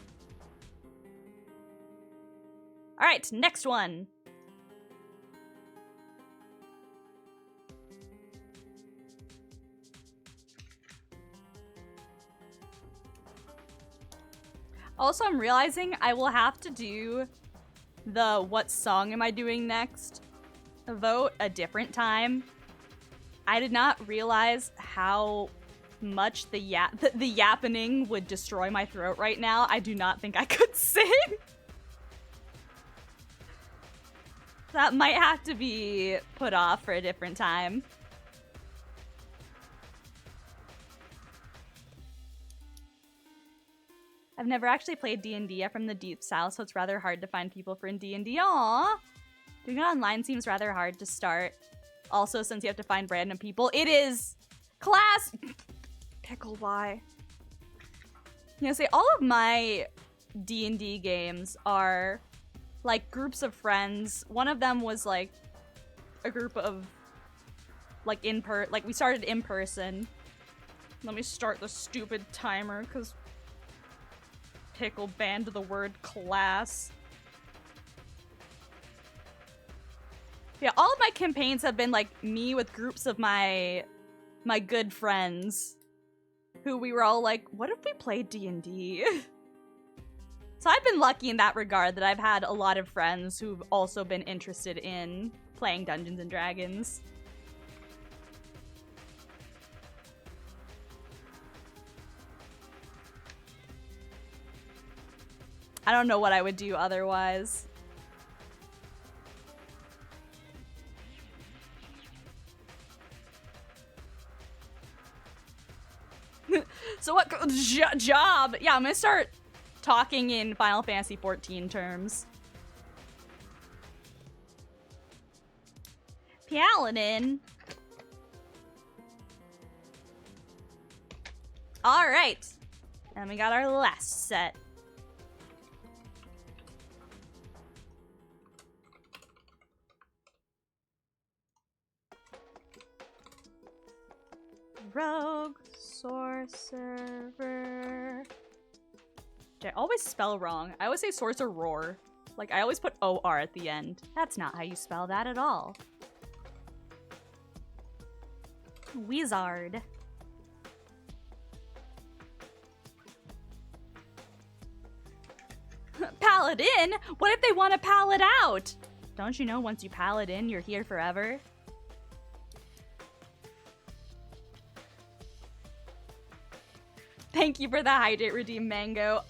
Alright, next one. Also, I'm realizing I will have to do the what song am I doing next vote a different time. I did not realize how much the yappening would destroy my throat right now. I do not think I could sing. That might have to be put off for a different time. I've never actually played D&D. I'm from the Deep South, so it's rather hard to find people for D&D. Aww! Doing it online seems rather hard to start. Also, since you have to find random people, it is class. Pickle why? You know, say all of my D&D games are like groups of friends. One of them was like a group of like we started in person, Let me start the stupid timer, because Pickle banned the word class. Yeah, all of my campaigns have been like me with groups of my good friends who we were all like, what if we played D&D? So I've been lucky in that regard that I've had a lot of friends who've also been interested in playing Dungeons and Dragons. I don't know what I would do otherwise. So what job? Yeah, I'm gonna start talking in Final Fantasy 14 terms. Paladin. All right, and we got our last set. Rogue, sorcerer. I always spell wrong. I always say sorcerer. Like, I always put O-R at the end. That's not how you spell that at all. Wizard. Paladin? What if they want to pallet out? Don't you know once you pallet in, you're here forever? Thank you for the hydrate redeem, Mango.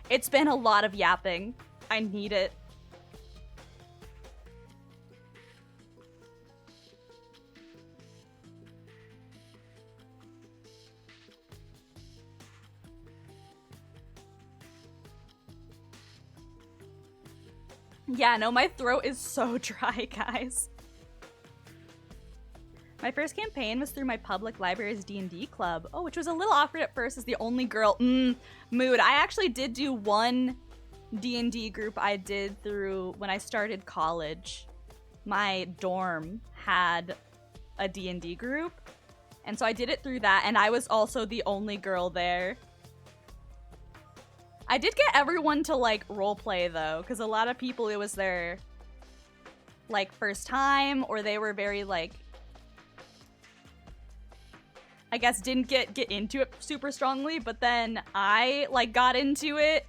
It's been a lot of yapping. I need it. Yeah, no, my throat is so dry, guys. My first campaign was through my public library's D&D club. Oh, which was a little awkward at first as the only girl. Mood. I actually did do one D&D group I did through when I started college. My dorm had a D&D group. And so I did it through that, and I was also the only girl there. I did get everyone to, like, roleplay, though, because a lot of people, it was their, like, first time, or they were very, like, I guess didn't get into it super strongly, but then I, like, got into it,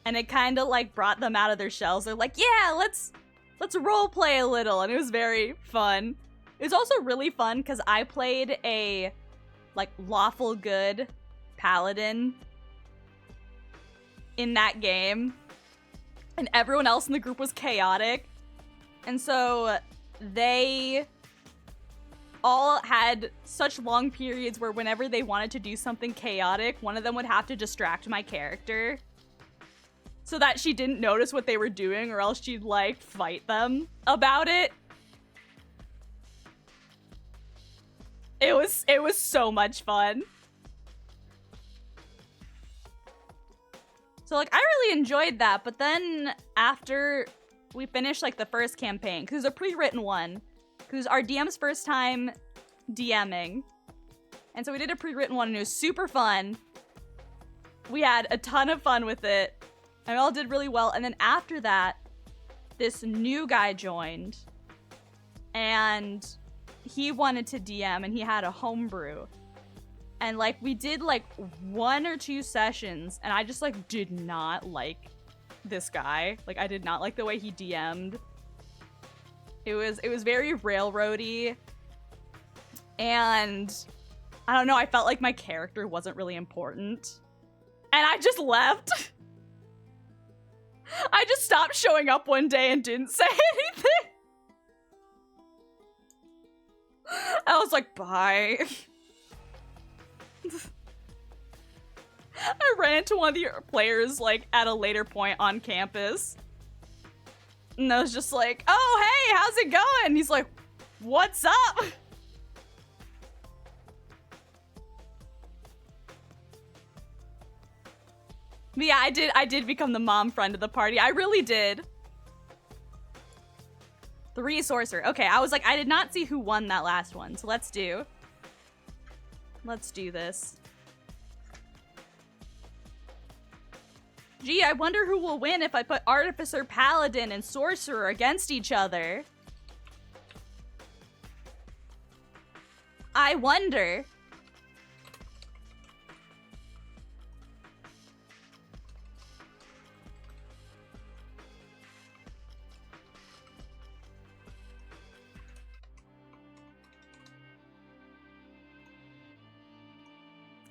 and it kind of, like, brought them out of their shells. They're like, yeah, let's roleplay a little, and it was very fun. It was also really fun, because I played a, like, lawful good paladin in that game, and everyone else in the group was chaotic, and so they all had such long periods where whenever they wanted to do something chaotic, one of them would have to distract my character so that she didn't notice what they were doing, or else she'd, like, fight them about it. It was so much fun. So, like, I really enjoyed that, but then after we finished, like, the first campaign, because it was a pre-written one, because our DM's first time DMing, and so we did a pre-written one, and it was super fun. We had a ton of fun with it, and we all did really well, and then after that, this new guy joined, and he wanted to DM, and he had a homebrew. And, like, we did, like, 1 or 2 sessions, and I just, like, did not like this guy. Like, I did not like the way he DM'd. It was very railroady. And, I don't know, I felt like my character wasn't really important. And I just left. I just stopped showing up one day and didn't say anything. I was like, bye. I ran into one of the players, like, at a later point on campus. And I was just like, oh, hey, how's it going? He's like, what's up? But yeah, I did become the mom friend of the party. I really did. 3 sorcerer. Okay, I was like, I did not see who won that last one, so let's do. Let's do this. Gee, I wonder who will win if I put Artificer, Paladin, and Sorcerer against each other. I wonder.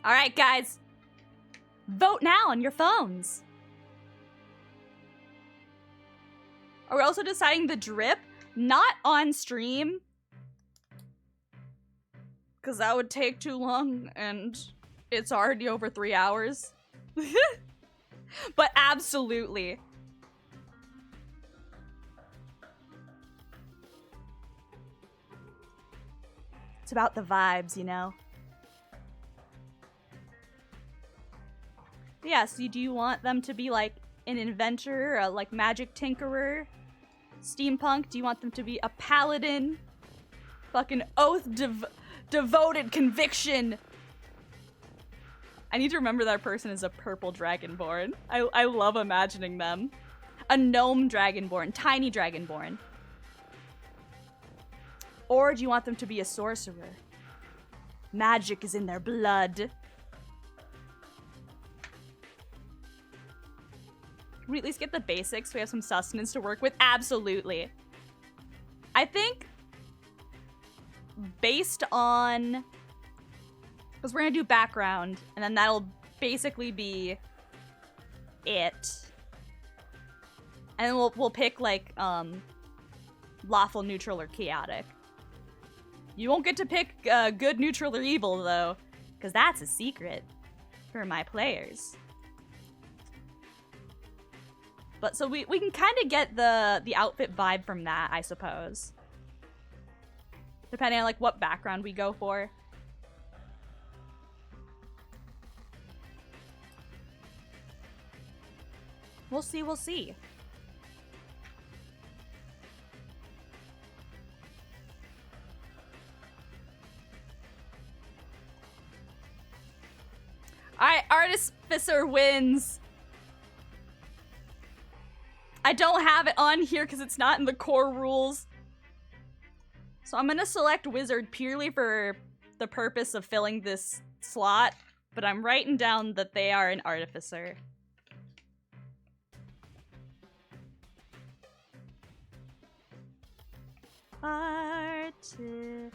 All right, guys. Vote now on your phones. Are we also deciding the drip? Not on stream. Because that would take too long, and it's already over 3 hours. But absolutely. It's about the vibes, you know? Yeah, so do you want them to be like an inventor, a like magic tinkerer? Steampunk? Do you want them to be a paladin? Fucking oath devoted conviction. I need to remember that person is a purple dragonborn. I love imagining them. A gnome dragonborn, tiny dragonborn. Or do you want them to be a sorcerer? Magic is in their blood. Can we at least get the basics so we have some sustenance to work with? Absolutely. I think based on, because we're gonna do background and then that'll basically be it. And then we'll pick like lawful, neutral, or chaotic. You won't get to pick good, neutral, or evil though, because that's a secret for my players. But so we can kind of get the outfit vibe from that, I suppose. Depending on like what background we go for. We'll see, we'll see. Alright, Artificer wins. I don't have it on here because it's not in the core rules. So I'm gonna select Wizard purely for the purpose of filling this slot, but I'm writing down that they are an Artificer. Artificer.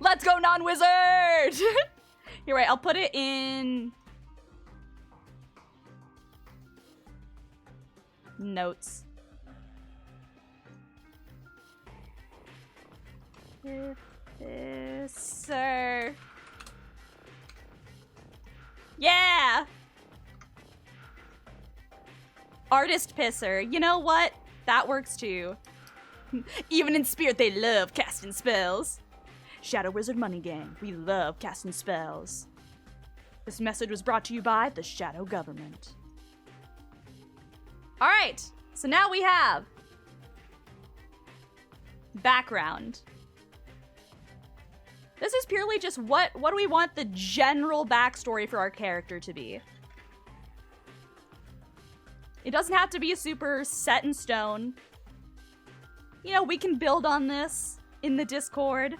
Let's go, non-wizard! You're right, I'll put it in notes. Artificer. Yeah! Artist pisser. You know what? That works too. Even in spirit, they love casting spells. Shadow Wizard Money Gang. We love casting spells. This message was brought to you by the Shadow Government. Alright, so now we have background. This is purely just what do we want the general backstory for our character to be. It doesn't have to be super set in stone. You know, we can build on this in the Discord.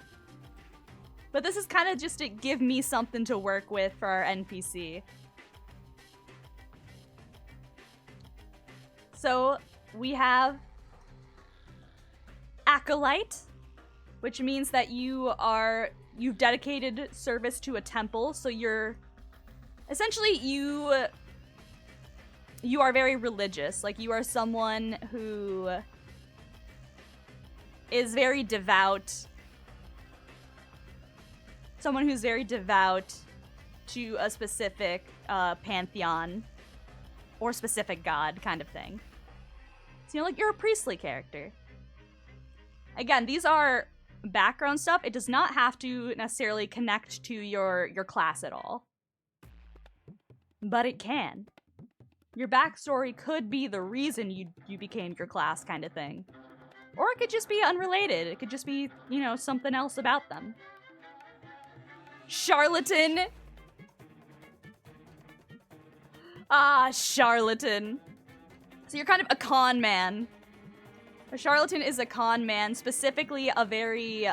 But this is kind of just to give me something to work with for our NPC. So we have Acolyte, which means that you've dedicated service to a temple, so you're essentially you are very religious. Like, you are someone who is very devout. Someone who's very devout to a specific pantheon or specific god kind of thing. So, you know, like, you're a priestly character. Again, these are background stuff. It does not have to necessarily connect to your class at all. But it can. Your backstory could be the reason you became your class kind of thing. Or it could just be unrelated. It could just be, you know, something else about them. Charlatan. Ah, charlatan. So you're kind of a con man. A charlatan is a con man, specifically a very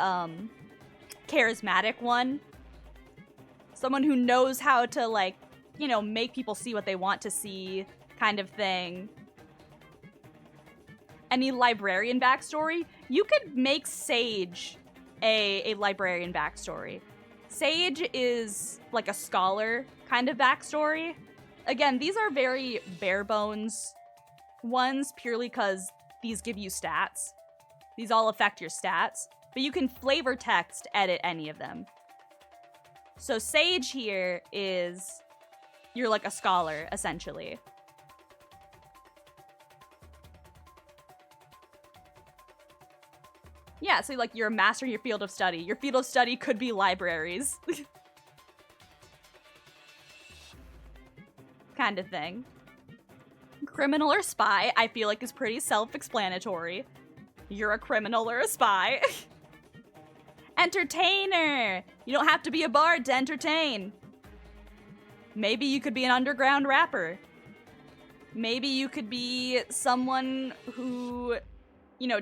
charismatic one. Someone who knows how to, like, you know, make people see what they want to see, kind of thing. Any librarian backstory? You could make Sage a librarian backstory. Sage is like a scholar kind of backstory. Again, these are very bare bones ones purely because these give you stats. These all affect your stats, but you can flavor text edit any of them. So Sage here is, you're like a scholar, essentially. Yeah, so like you're a master in your field of study. Your field of study could be libraries. Kind of thing. Criminal or spy, I feel like is pretty self-explanatory. You're a criminal or a spy. Entertainer! You don't have to be a bard to entertain. Maybe you could be an underground rapper. Maybe you could be someone who, you know,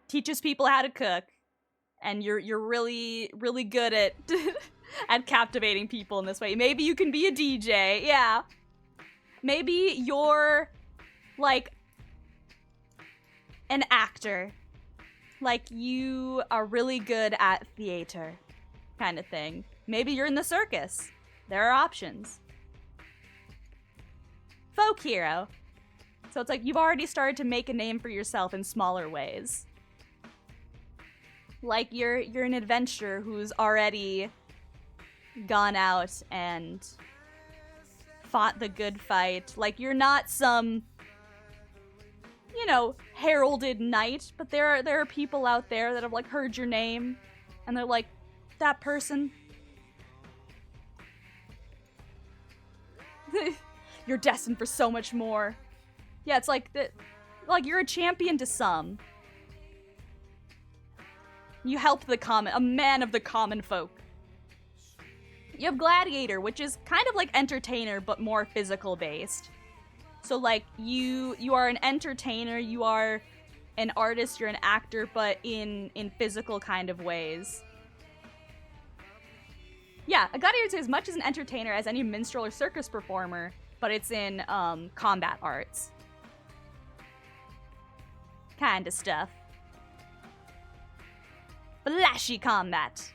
teaches people how to cook. And you're really, really good at at captivating people in this way. Maybe you can be a DJ, yeah. Maybe you're, like, an actor. Like, you are really good at theater, kind of thing. Maybe you're in the circus. There are options. Folk hero. So it's like you've already started to make a name for yourself in smaller ways. Like you're an adventurer who's already gone out and fought the good fight. Like you're not some, you know, heralded knight, but there are people out there that have like heard your name and they're like, that person. You're destined for so much more. Yeah, it's like you're a champion to some. You help a man of the common folk. You have gladiator, which is kind of like entertainer, but more physical based. So like you are an entertainer, you are an artist, you're an actor, but in physical kind of ways. Yeah, a gladiator is as much as an entertainer as any minstrel or circus performer, but it's in combat arts. Kind of stuff. Flashy combat.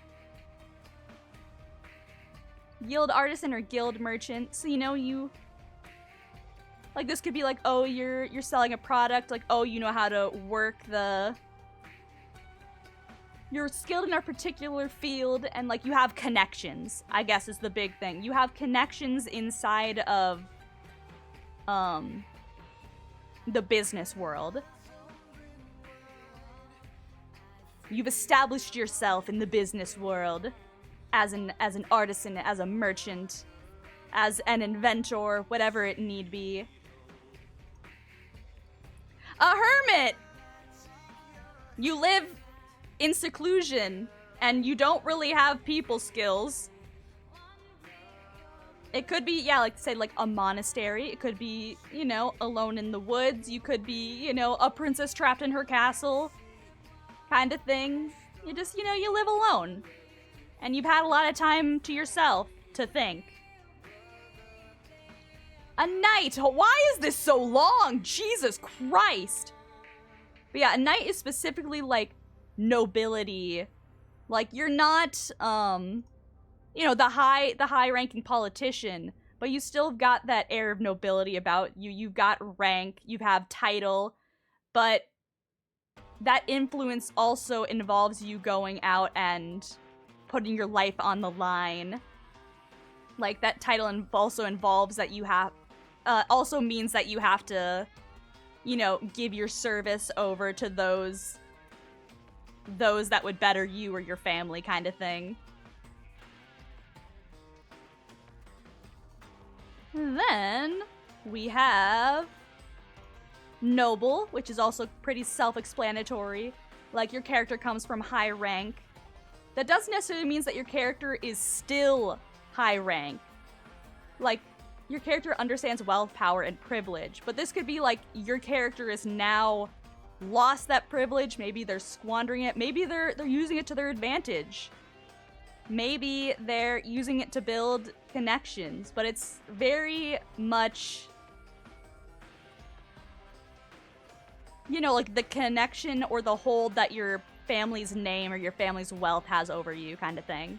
Guild artisan or guild merchant. So you know you, like this could be like, oh, you're selling a product, like, oh, you know how to work you're skilled in a particular field, and like you have connections, I guess is the big thing. You have connections inside of the business world. You've established yourself in the business world as an artisan, as a merchant, as an inventor, whatever it need be. A hermit! You live in seclusion, and you don't really have people skills. It could be, yeah, like say like a monastery. It could be, you know, alone in the woods. You could be, you know, a princess trapped in her castle kind of thing. You just, you know, you live alone. And you've had a lot of time to yourself to think. A knight! Why is this so long? Jesus Christ! But yeah, a knight is specifically like nobility. Like you're not, you know, the high ranking politician, but you still got that air of nobility about you. You've got rank, you have title, but that influence also involves you going out and putting your life on the line. Like that title also involves that you have, also means that you have to, you know, give your service over to those that would better you or your family kind of thing. Then we have Noble, which is also pretty self-explanatory. Like, your character comes from high rank. That doesn't necessarily mean that your character is still high rank. Like, your character understands wealth, power, and privilege. But this could be like, your character is now lost that privilege. Maybe they're squandering it. Maybe they're using it to their advantage. Maybe they're using it to build connections. But it's very much, you know, like the connection or the hold that your family's name or your family's wealth has over you kind of thing.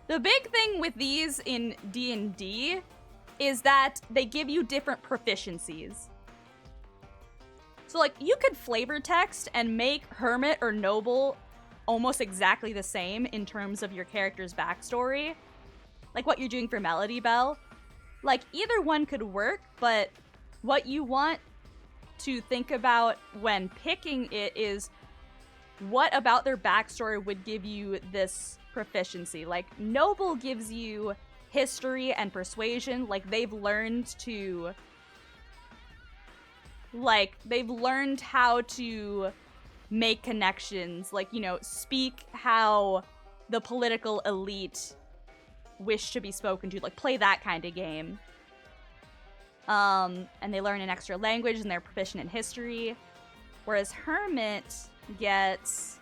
The big thing with these in D&D is that they give you different proficiencies. So, like, you could flavor text and make Hermit or Noble almost exactly the same in terms of your character's backstory. Like what you're doing for Melody Bell. Like, either one could work, but what you want to think about when picking it is what about their backstory would give you this proficiency. Like, Noble gives you history and persuasion. Like, they've learned how to make connections. Like, you know, speak how the political elite wish to be spoken to. Like, play that kind of game. And they learn an extra language and they're proficient in history. Whereas Hermit gets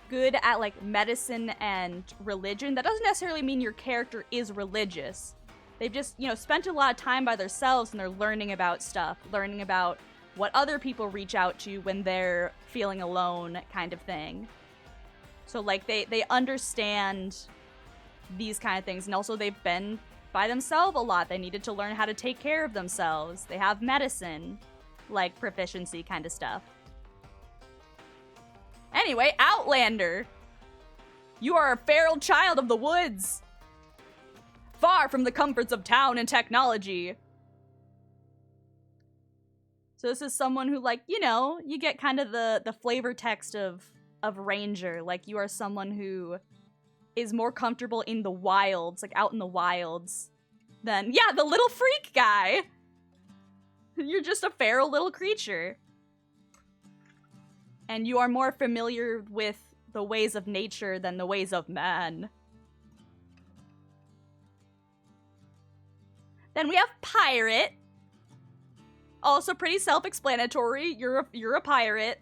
good at, like, medicine and religion. That doesn't necessarily mean your character is religious. They've just, you know, spent a lot of time by themselves and they're learning about stuff, learning about what other people reach out to when they're feeling alone, kind of thing. So, like, they understand these kind of things, and also they've been by themselves a lot. They needed to learn how to take care of themselves. They have medicine, like, proficiency kind of stuff. Anyway, Outlander. You are a feral child of the woods, far from the comforts of town and technology. So this is someone who, like, you know, you get kind of the flavor text of Ranger. Like, you are someone who is more comfortable in the wilds, like out in the wilds, than, yeah, the little freak guy. You're just a feral little creature. And you are more familiar with the ways of nature than the ways of man. Then we have Pirate. Also pretty self-explanatory. You're a pirate.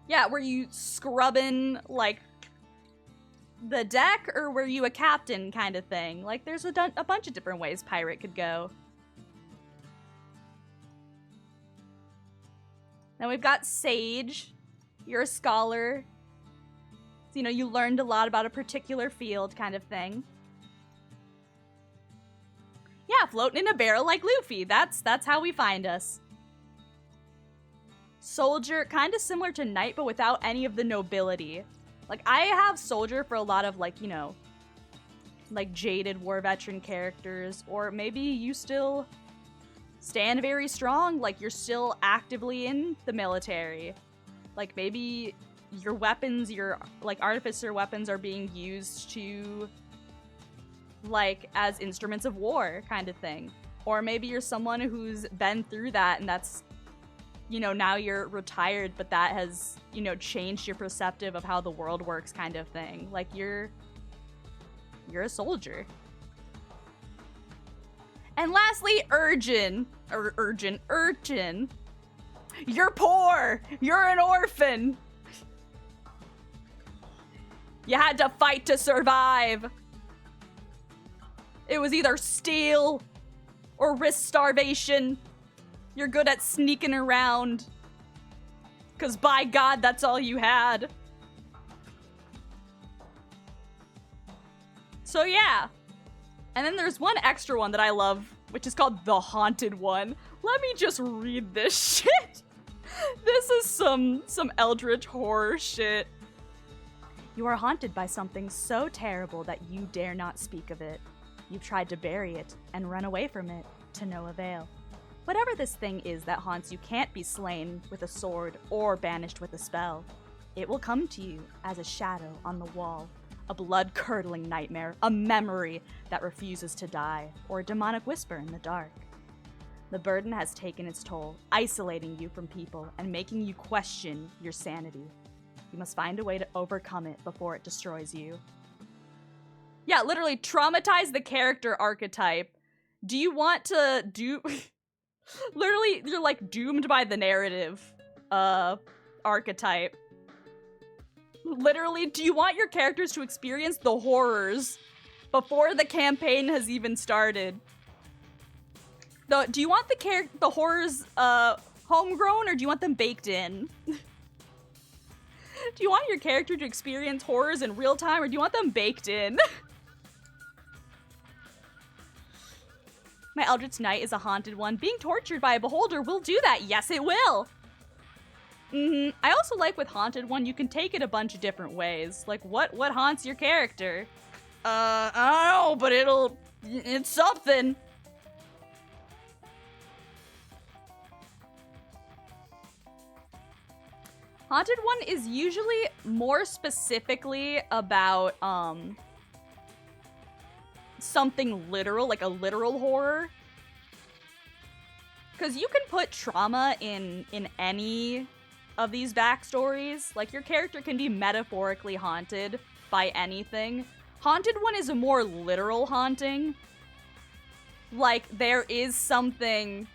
Yeah, were you scrubbing, like, the deck, or were you a captain kind of thing? Like, there's a bunch of different ways pirate could go. Then we've got Sage. You're a scholar. So, you know, you learned a lot about a particular field kind of thing. Yeah, floating in a barrel like Luffy. That's how we find us. Soldier, kind of similar to Knight, but without any of the nobility. Like, I have Soldier for a lot of, like, you know, like, jaded war veteran characters, or maybe you still stand very strong, like, you're still actively in the military. Like, maybe your weapons, your, like, artificer weapons are being used to, like, as instruments of war kind of thing. Or maybe you're someone who's been through that and that's, you know, now you're retired, but that has, you know, changed your perceptive of how the world works kind of thing. Like, you're a soldier. And lastly, Urchin. You're poor! You're an orphan! You had to fight to survive! It was either steal or risk starvation. You're good at sneaking around. 'Cause by God, that's all you had. So yeah. And then there's one extra one that I love, which is called the Haunted One. Let me just read this shit. This is some eldritch horror shit. You are haunted by something so terrible that you dare not speak of it. You've tried to bury it and run away from it, to no avail. Whatever this thing is that haunts you can't be slain with a sword or banished with a spell. It will come to you as a shadow on the wall, a blood-curdling nightmare, a memory that refuses to die, or a demonic whisper in the dark. The burden has taken its toll, isolating you from people and making you question your sanity. You must find a way to overcome it before it destroys you. Yeah, literally, traumatize the character archetype. Do you want to do... Literally, you're like doomed by the narrative archetype. Literally, do you want your characters to experience the horrors before the campaign has even started? Do you want the horrors homegrown, or do you want them baked in? Do you want your character to experience horrors in real time, or do you want them baked in? My Eldritch Knight is a haunted one. Being tortured by a beholder will do that. Yes, it will. I also like with haunted one, you can take it a bunch of different ways. Like, what haunts your character? I don't know, but it's something. Haunted one is usually more specifically about, something literal, like a literal horror. Because you can put trauma in any of these backstories. Like, your character can be metaphorically haunted by anything. Haunted one is a more literal haunting. Like, there is something,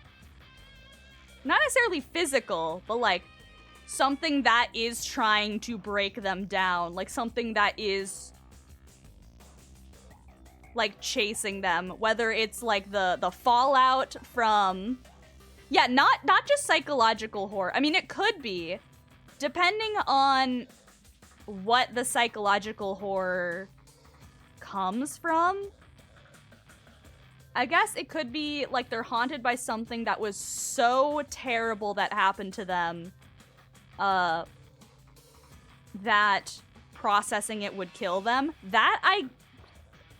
not necessarily physical, but like, something that is trying to break them down. Like, something that is like chasing them, whether it's like the fallout from, yeah, not just psychological horror. I mean, it could be, depending on what the psychological horror comes from. I guess it could be like they're haunted by something that was so terrible that happened to them, that processing it would kill them. That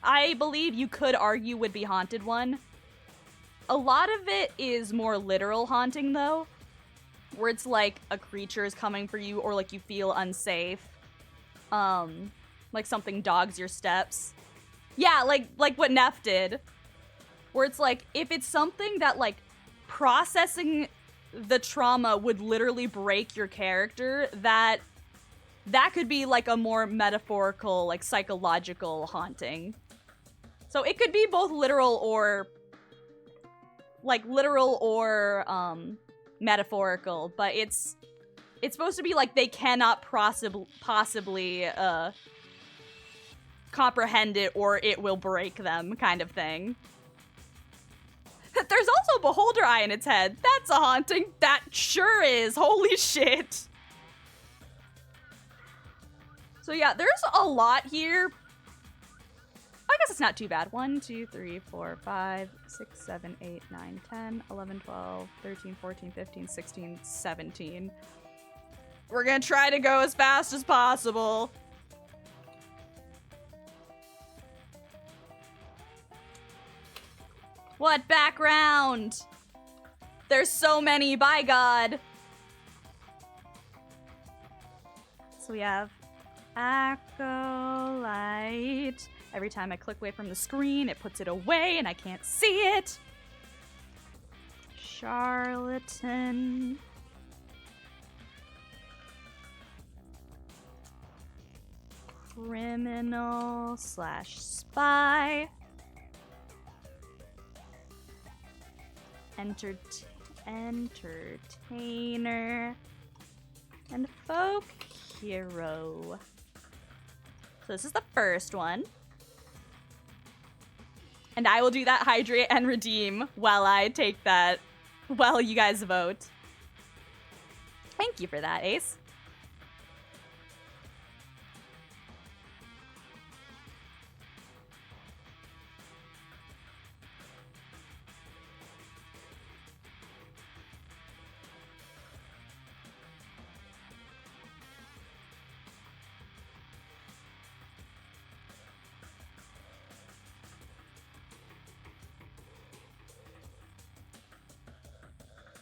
I believe you could argue would be haunted one. A lot of it is more literal haunting, though, where it's like a creature is coming for you, or like you feel unsafe. Like something dogs your steps. Yeah, like what Neff did. Where it's like, if it's something that like processing the trauma would literally break your character, that could be like a more metaphorical, like psychological haunting. So it could be both literal or metaphorical, but it's supposed to be like they cannot possibly comprehend it, or it will break them, kind of thing. There's also Beholder Eye in its head. That's a haunting. That sure is. Holy shit. So yeah, there's a lot here. I guess it's not too bad. 1, 2, 3, 4, 5, 6, 7, 8, 9, 10, 11, 12, 13, 14, 15, 16, 17. We're gonna try to go as fast as possible. What background? There's so many, by God. So we have Acolyte. Every time I click away from the screen, it puts it away and I can't see it. Charlatan. Criminal / spy. Entertainer. And folk hero. So this is the first one. And I will do that hydrate and redeem while I take that, while you guys vote. Thank you for that, Ace.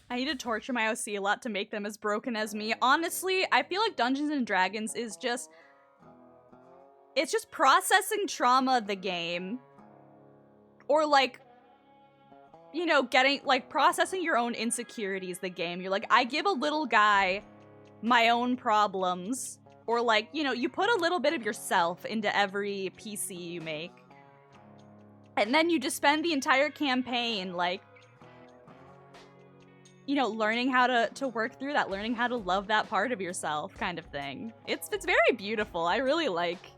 I need to torture my OC a lot to make them as broken as me. Honestly, I feel like Dungeons and Dragons is just... It's just processing trauma the game. Or like, you know, processing your own insecurities the game. You're like, I give a little guy my own problems. Or like, you know, you put a little bit of yourself into every PC you make. And then you just spend the entire campaign, like, you know, learning how to work through that, learning how to love that part of yourself kind of thing. It's very beautiful. I really like...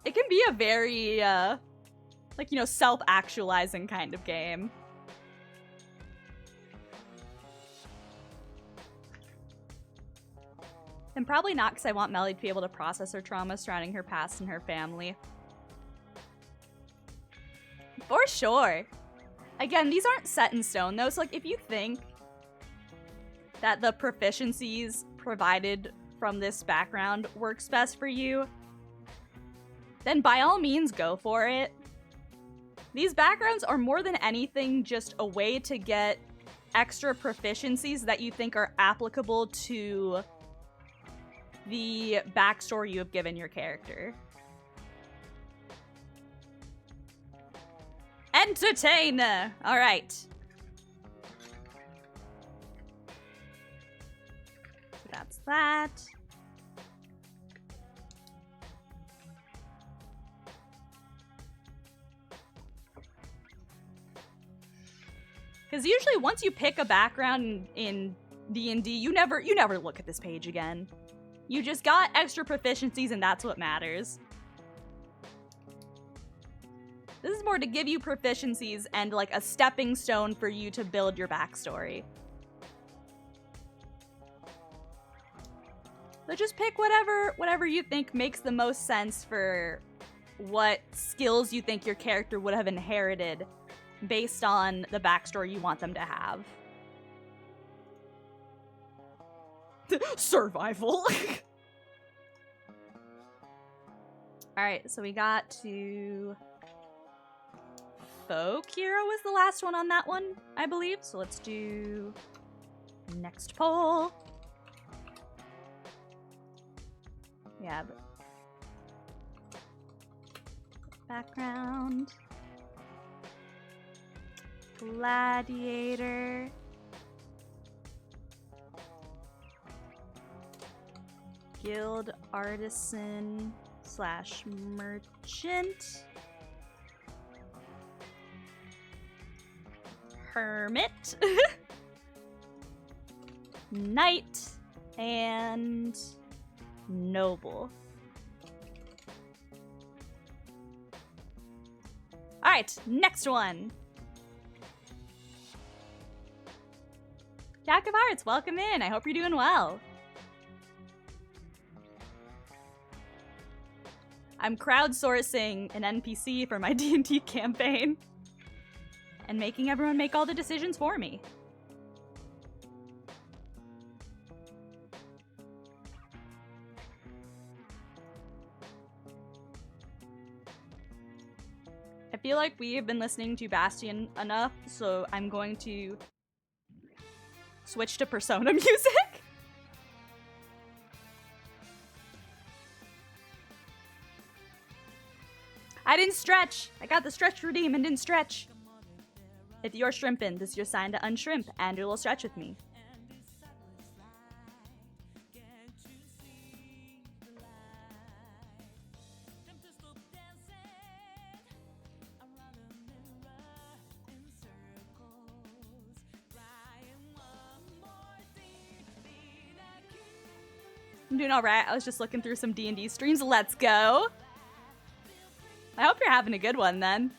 It can be a very, like, you know, self-actualizing kind of game. And probably not, because I want Melly to be able to process her trauma surrounding her past and her family. For sure. Again, these aren't set in stone, though, so, like, if you think that the proficiencies provided from this background works best for you, then by all means go for it. These backgrounds are more than anything just a way to get extra proficiencies that you think are applicable to the backstory you have given your character. Entertainer! Alright. So that's that. Because usually once you pick a background in D&D, you never look at this page again. You just got extra proficiencies and that's what matters. This is more to give you proficiencies and like a stepping stone for you to build your backstory. So just pick whatever you think makes the most sense for what skills you think your character would have inherited based on the backstory you want them to have. Survival. Alright, so we got to... Folk Hero was the last one on that one, I believe. So let's do next poll. Yeah. Background. Gladiator. Guild Artisan / Merchant. Hermit. Knight. And Noble. Alright, next one. Jack of Hearts, welcome in. I hope you're doing well. I'm crowdsourcing an NPC for my D&D campaign and making everyone make all the decisions for me. I feel like we have been listening to Bastion enough, so I'm going to switch to Persona music. I didn't stretch. I got the stretch redeem and didn't stretch. If you're shrimping, this is your sign to unshrimp and do a little stretch with me. I'm doing all right. I was just looking through some D&D streams. Let's go. I hope you're having a good one then.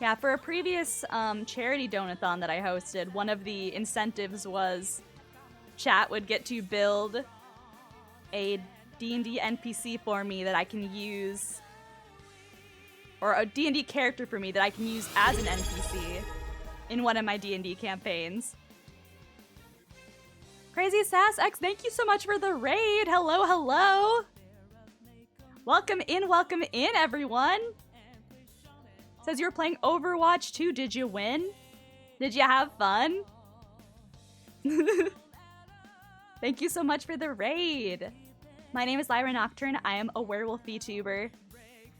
Yeah, for a previous charity donathon that I hosted, one of the incentives was chat would get to build a D&D NPC for me that I can use, or a D&D character for me that I can use as an NPC in one of my D&D campaigns. Crazy Sass X, thank you so much for the raid. Hello, hello. Welcome in, everyone. Says you were playing Overwatch 2. Did you win? Did you have fun? Thank you so much for the raid. My name is Lyra Nocturne. I am a werewolf VTuber.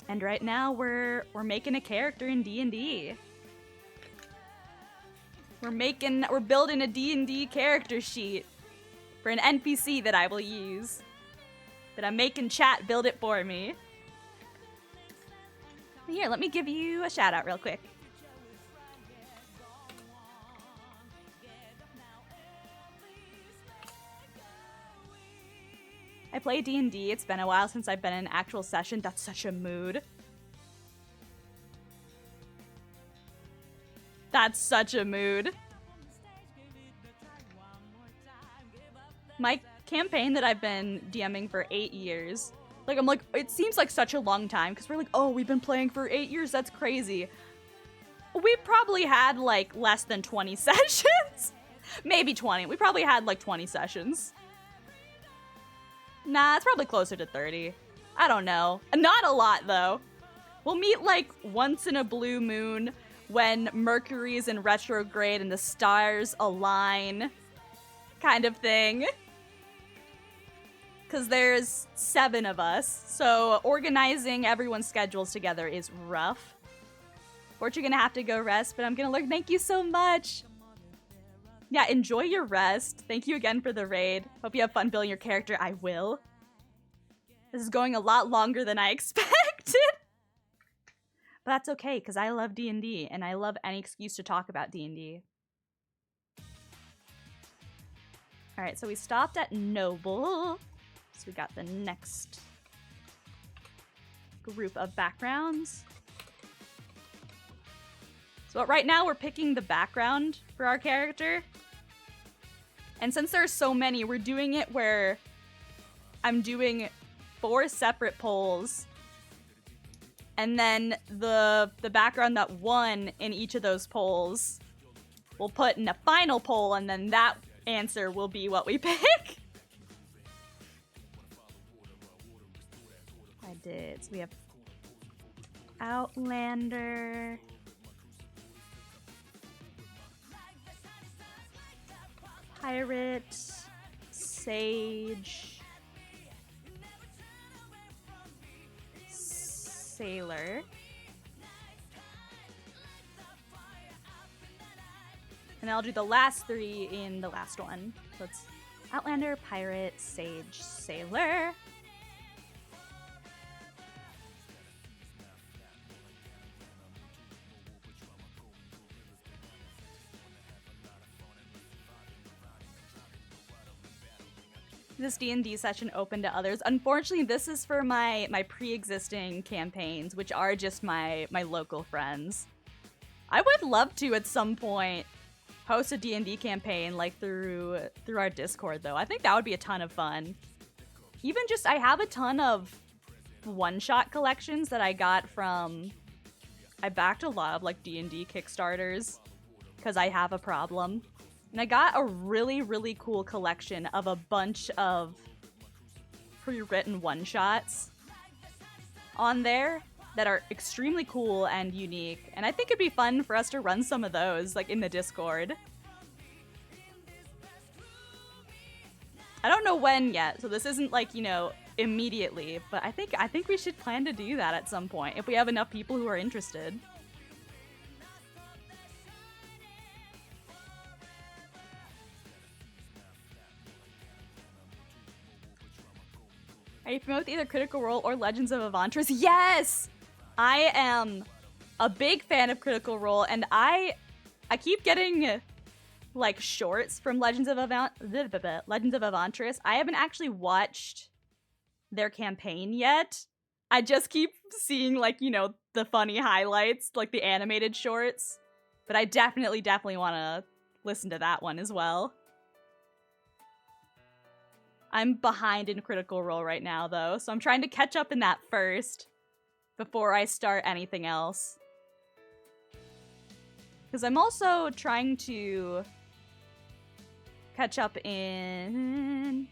And right now we're making a character in D&D. We're building a D&D character sheet for an NPC that I will use. That I'm making chat build it for me. Here, let me give you a shout out real quick. I play D&D. It's been a while since I've been in an actual session. That's such a mood. That's such a mood. My campaign that I've been DMing for 8 years. Like, I'm like, it seems like such a long time because we're like, oh, we've been playing for 8 years. That's crazy. We probably had like less than 20 sessions. Maybe 20. We probably had like 20 sessions. Nah, it's probably closer to 30. I don't know. Not a lot, though. We'll meet, like, once in a blue moon when Mercury's in retrograde and the stars align. Kind of thing. Because there's 7 of us, so organizing everyone's schedules together is rough. Fort, you're gonna have to go rest, but I'm gonna learn. Thank you so much! Yeah, enjoy your rest. Thank you again for the raid. Hope you have fun building your character. I will. This is going a lot longer than I expected. But that's okay, because I love D&D, and I love any excuse to talk about D&D. Alright, so we stopped at Noble. So we got the next group of backgrounds. So right now we're picking the background for our character. And since there's so many, we're doing it where I'm doing 4 separate polls. And then the background that won in each of those polls we'll put in a final poll, and then that answer will be what we pick. I did. So we have Outlander. Pirate, Sage, Sailor, and I'll do the last 3 in the last one. So it's Outlander, Pirate, Sage, Sailor. This D&D session open to others. Unfortunately, this is for my pre-existing campaigns, which are just my local friends. I would love to at some point host a D&D campaign like through our Discord, though. I think that would be a ton of fun. Even just, I have a ton of one-shot collections that I got from... I backed a lot of like D&D Kickstarters because I have a problem. And I got a really, really cool collection of a bunch of pre-written one-shots on there that are extremely cool and unique. And I think it'd be fun for us to run some of those, like, in the Discord. I don't know when yet, so this isn't, like, you know, immediately. But I think we should plan to do that at some point, if we have enough people who are interested. Are you familiar with either Critical Role or Legends of Avantris? Yes! I am a big fan of Critical Role, and I keep getting, like, shorts from Legends of Avantris. I haven't actually watched their campaign yet. I just keep seeing, like, you know, the funny highlights, like the animated shorts. But I definitely want to listen to that one as well. I'm behind in Critical Role right now, though, so I'm trying to catch up in that first before I start anything else. Because I'm also trying to catch up in...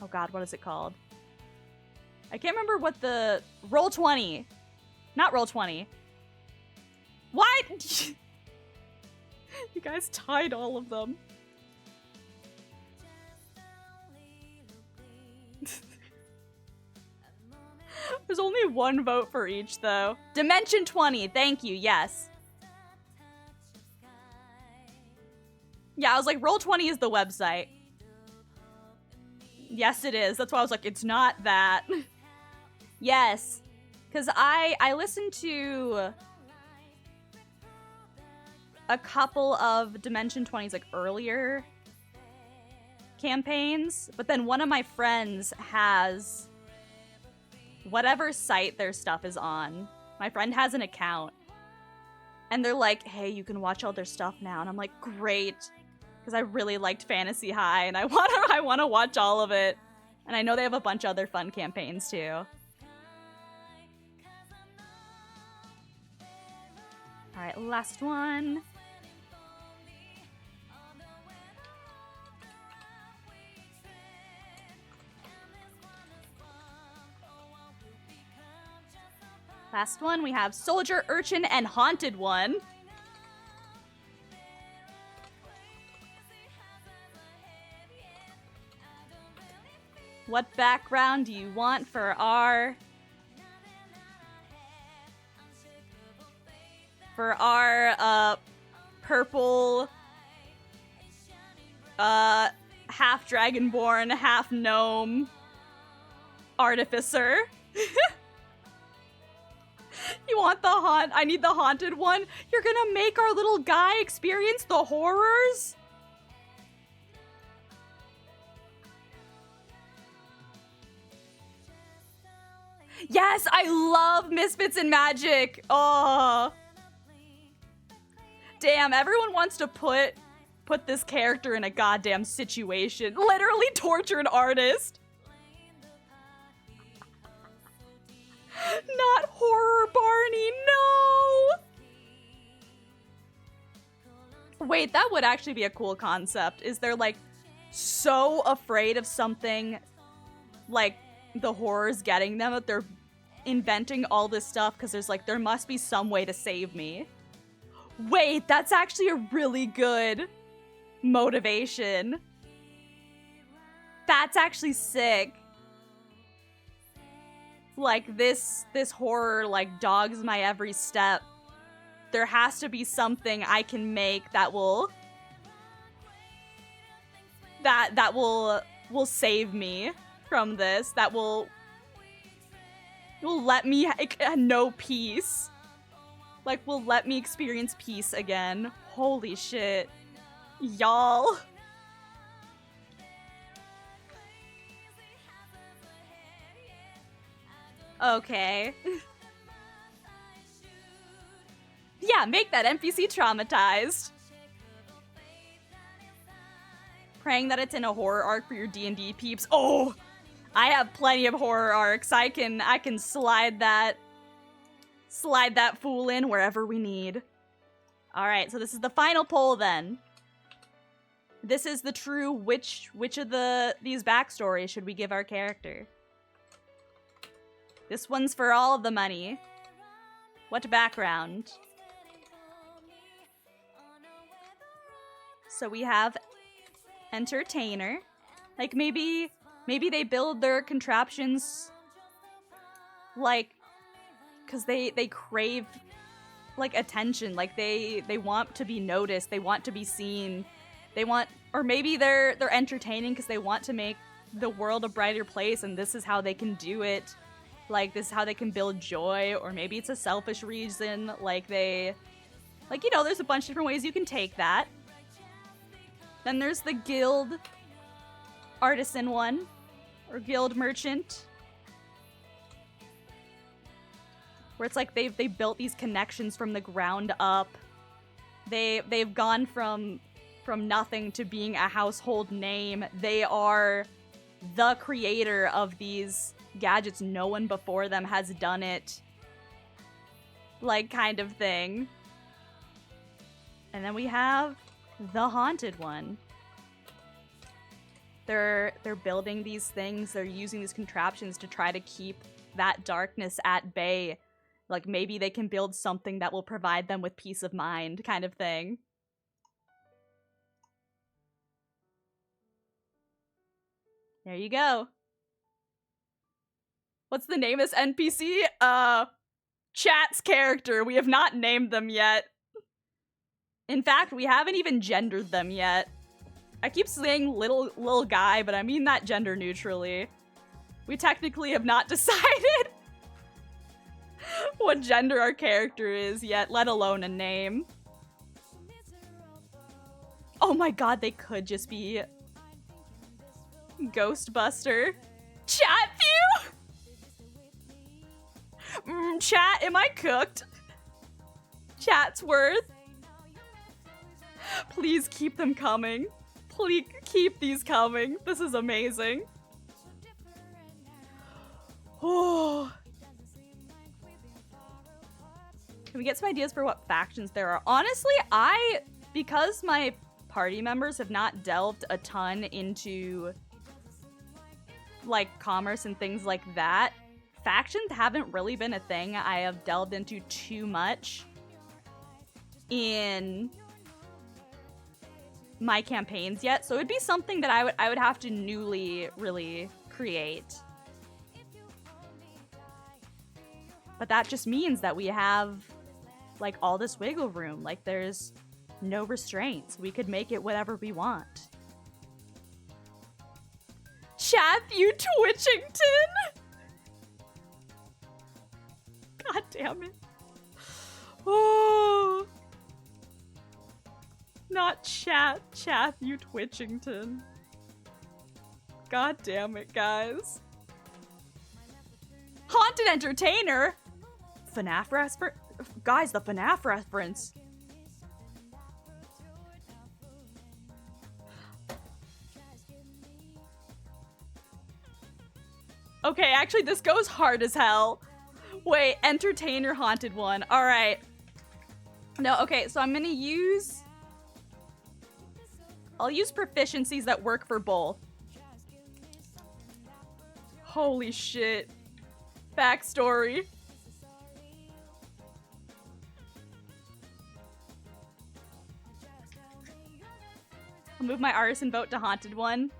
Oh god, what is it called? I can't remember what the... Roll20! Not Roll20. What? You guys tied all of them. There's only one vote for each, though. Dimension 20, thank you, yes. Yeah, I was like, Roll20 is the website. Yes, it is. That's why I was like, it's not that. Yes. Because I listened to a couple of Dimension 20's like earlier campaigns, but then one of my friends has whatever site their stuff is on. My friend has an account. And they're like, hey, you can watch all their stuff now. And I'm like, great. Because I really liked Fantasy High and I wanna watch all of it. And I know they have a bunch of other fun campaigns too. Alright, last one. Last one, we have Soldier, Urchin, and Haunted One. What background do you want for our purple half dragonborn, half gnome artificer? You want the I need the haunted one? You're gonna make our little guy experience the horrors? Yes, I love Misfits and Magic. Oh. Damn, everyone wants to put this character in a goddamn situation. Literally torture an artist. Not horror Barney, no! Wait, that would actually be a cool concept. Is they're like so afraid of something, like the horror's getting them, that they're inventing all this stuff because there's like, there must be some way to save me. Wait, that's actually a really good motivation. That's actually sick. Like, this horror, like, dogs my every step. There has to be something I can make that will... that will save me from this. That will let me know peace. Like, will let me experience peace again. Holy shit. Y'all. Okay. Yeah, make that NPC traumatized. Praying that it's in a horror arc for your D&D peeps. Oh, I have plenty of horror arcs. I can slide that fool in wherever we need. All right, so this is the final poll then. This is the true which of these backstories should we give our character? This one's for all of the money. What background? So we have entertainer. Like maybe they build their contraptions like because they crave like attention. Like they want to be noticed. They want to be seen. They want, or maybe they're entertaining because they want to make the world a brighter place, and this is how they can do it. Like, this is how they can build joy, or maybe it's a selfish reason, like you know, there's a bunch of different ways you can take that. Then there's the guild artisan one, or guild merchant, where it's like they built these connections from the ground up. They've gone from nothing to being a household name. They are the creator of these gadgets. No one before them has done it, like, kind of thing. And then we have the haunted one. They're building these things, they're using these contraptions to try to keep that darkness at bay. Like, maybe they can build something that will provide them with peace of mind, kind of thing. There you go. What's the name of this NPC? Chat's character. We have not named them yet. In fact, we haven't even gendered them yet. I keep saying little guy, but I mean that gender neutrally. We technically have not decided what gender our character is yet, let alone a name. Oh my god, they could just be Ghostbuster. Chat view! Chat, am I cooked? Chat's worth. Please keep them coming. Please keep these coming. This is amazing. Oh. Can we get some ideas for what factions there are? Honestly, because my party members have not delved a ton into like commerce and things like that, factions haven't really been a thing I have delved into too much in my campaigns yet, so it'd be something that I would have to newly really create. But that just means that we have like all this wiggle room, like there's no restraints. We could make it whatever we want. Matthew Twitchington! God damn it. Oh. Not Matthew Twitchington. God damn it, guys. Haunted Entertainer? FNAF reference? Guys, the FNAF reference. Okay, actually, this goes hard as hell. Wait, Entertainer Haunted one. Alright. No, okay, so I'm gonna use... I'll use proficiencies that work for both. Holy shit. Backstory. I'll move my artisan vote to Haunted one.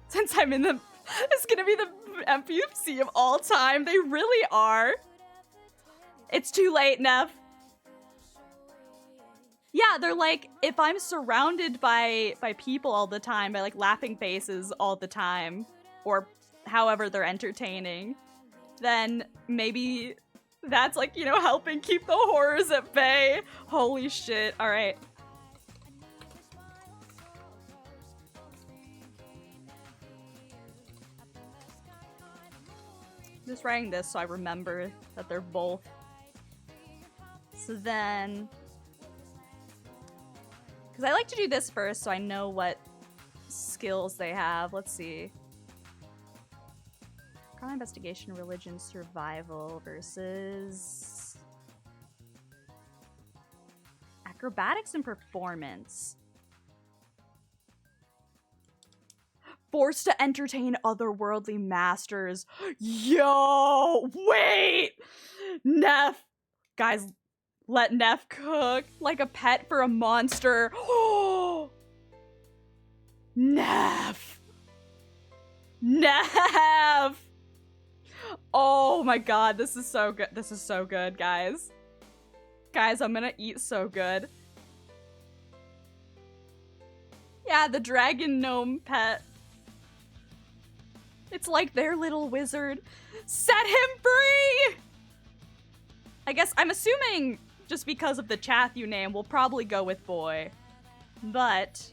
Since I'm in the... It's gonna be the NPC of all time. They really are. It's too late, Nev. Yeah, they're like, if I'm surrounded by people all the time, by like laughing faces all the time, or however they're entertaining, then maybe that's like, you know, helping keep the horrors at bay. Holy shit. All right. Just writing this so I remember that they're both. So then... Because I like to do this first so I know what skills they have. Let's see. Crime investigation, religion, survival versus... acrobatics and performance. Forced to entertain otherworldly masters. Yo, wait! Neff. Guys, let Neff cook like a pet for a monster. Oh, Neff. Neff. Oh my god, this is so good. This is so good, guys. Guys, I'm gonna eat so good. Yeah, the dragon gnome pet. It's like their little wizard. Set him free! I guess, I'm assuming, just because of the Chathu name, we'll probably go with boy. But...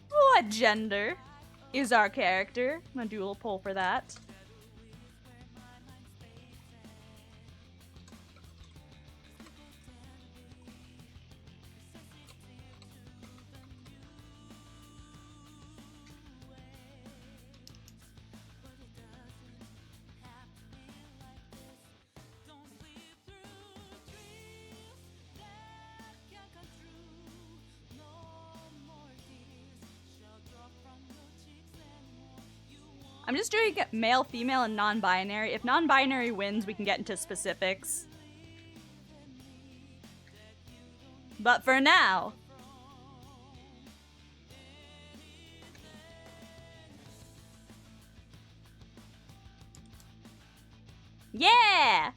what gender is our character? I'm gonna do a little poll for that. I'm just doing male, female, and non-binary. If non-binary wins, we can get into specifics. But for now... Yeah!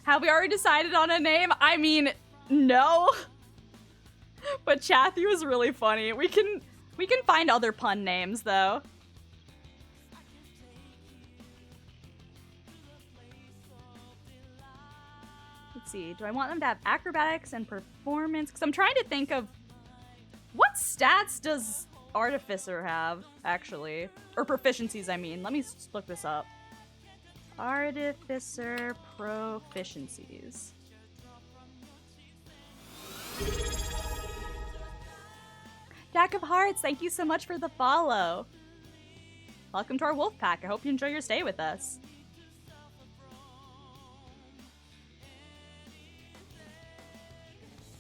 Have we already decided on a name? I mean, no. But Chathy was really funny. We can find other pun names though. Let's see. Do I want them to have acrobatics and performance? Because I'm trying to think of what stats does Artificer have, actually? Or proficiencies, I mean. Let me look this up. Artificer proficiencies. Jack of Hearts, thank you so much for the follow. Welcome to our wolf pack. I hope you enjoy your stay with us.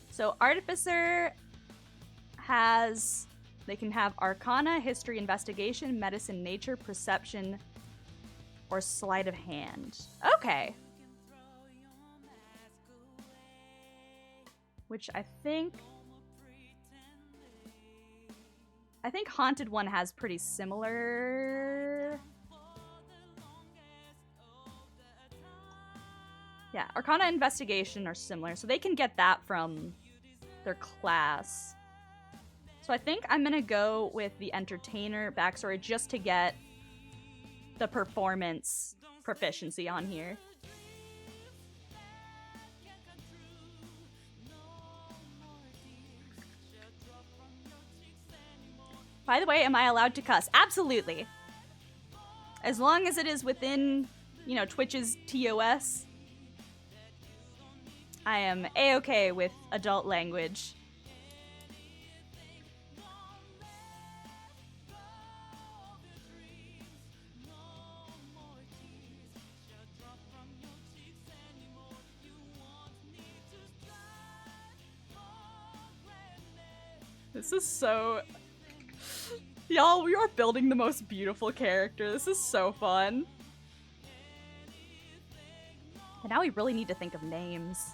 So Artificer has... They can have Arcana, History, Investigation, Medicine, Nature, Perception, or Sleight of Hand. Okay. Which I think Haunted one has pretty similar... Yeah, Arcana, Investigation are similar, so they can get that from their class. So I think I'm gonna go with the Entertainer backstory just to get the performance proficiency on here. By the way, am I allowed to cuss? Absolutely. As long as it is within, you know, Twitch's TOS, I am A-okay with adult language. This is so... Y'all, we are building the most beautiful character. This is so fun. And now we really need to think of names.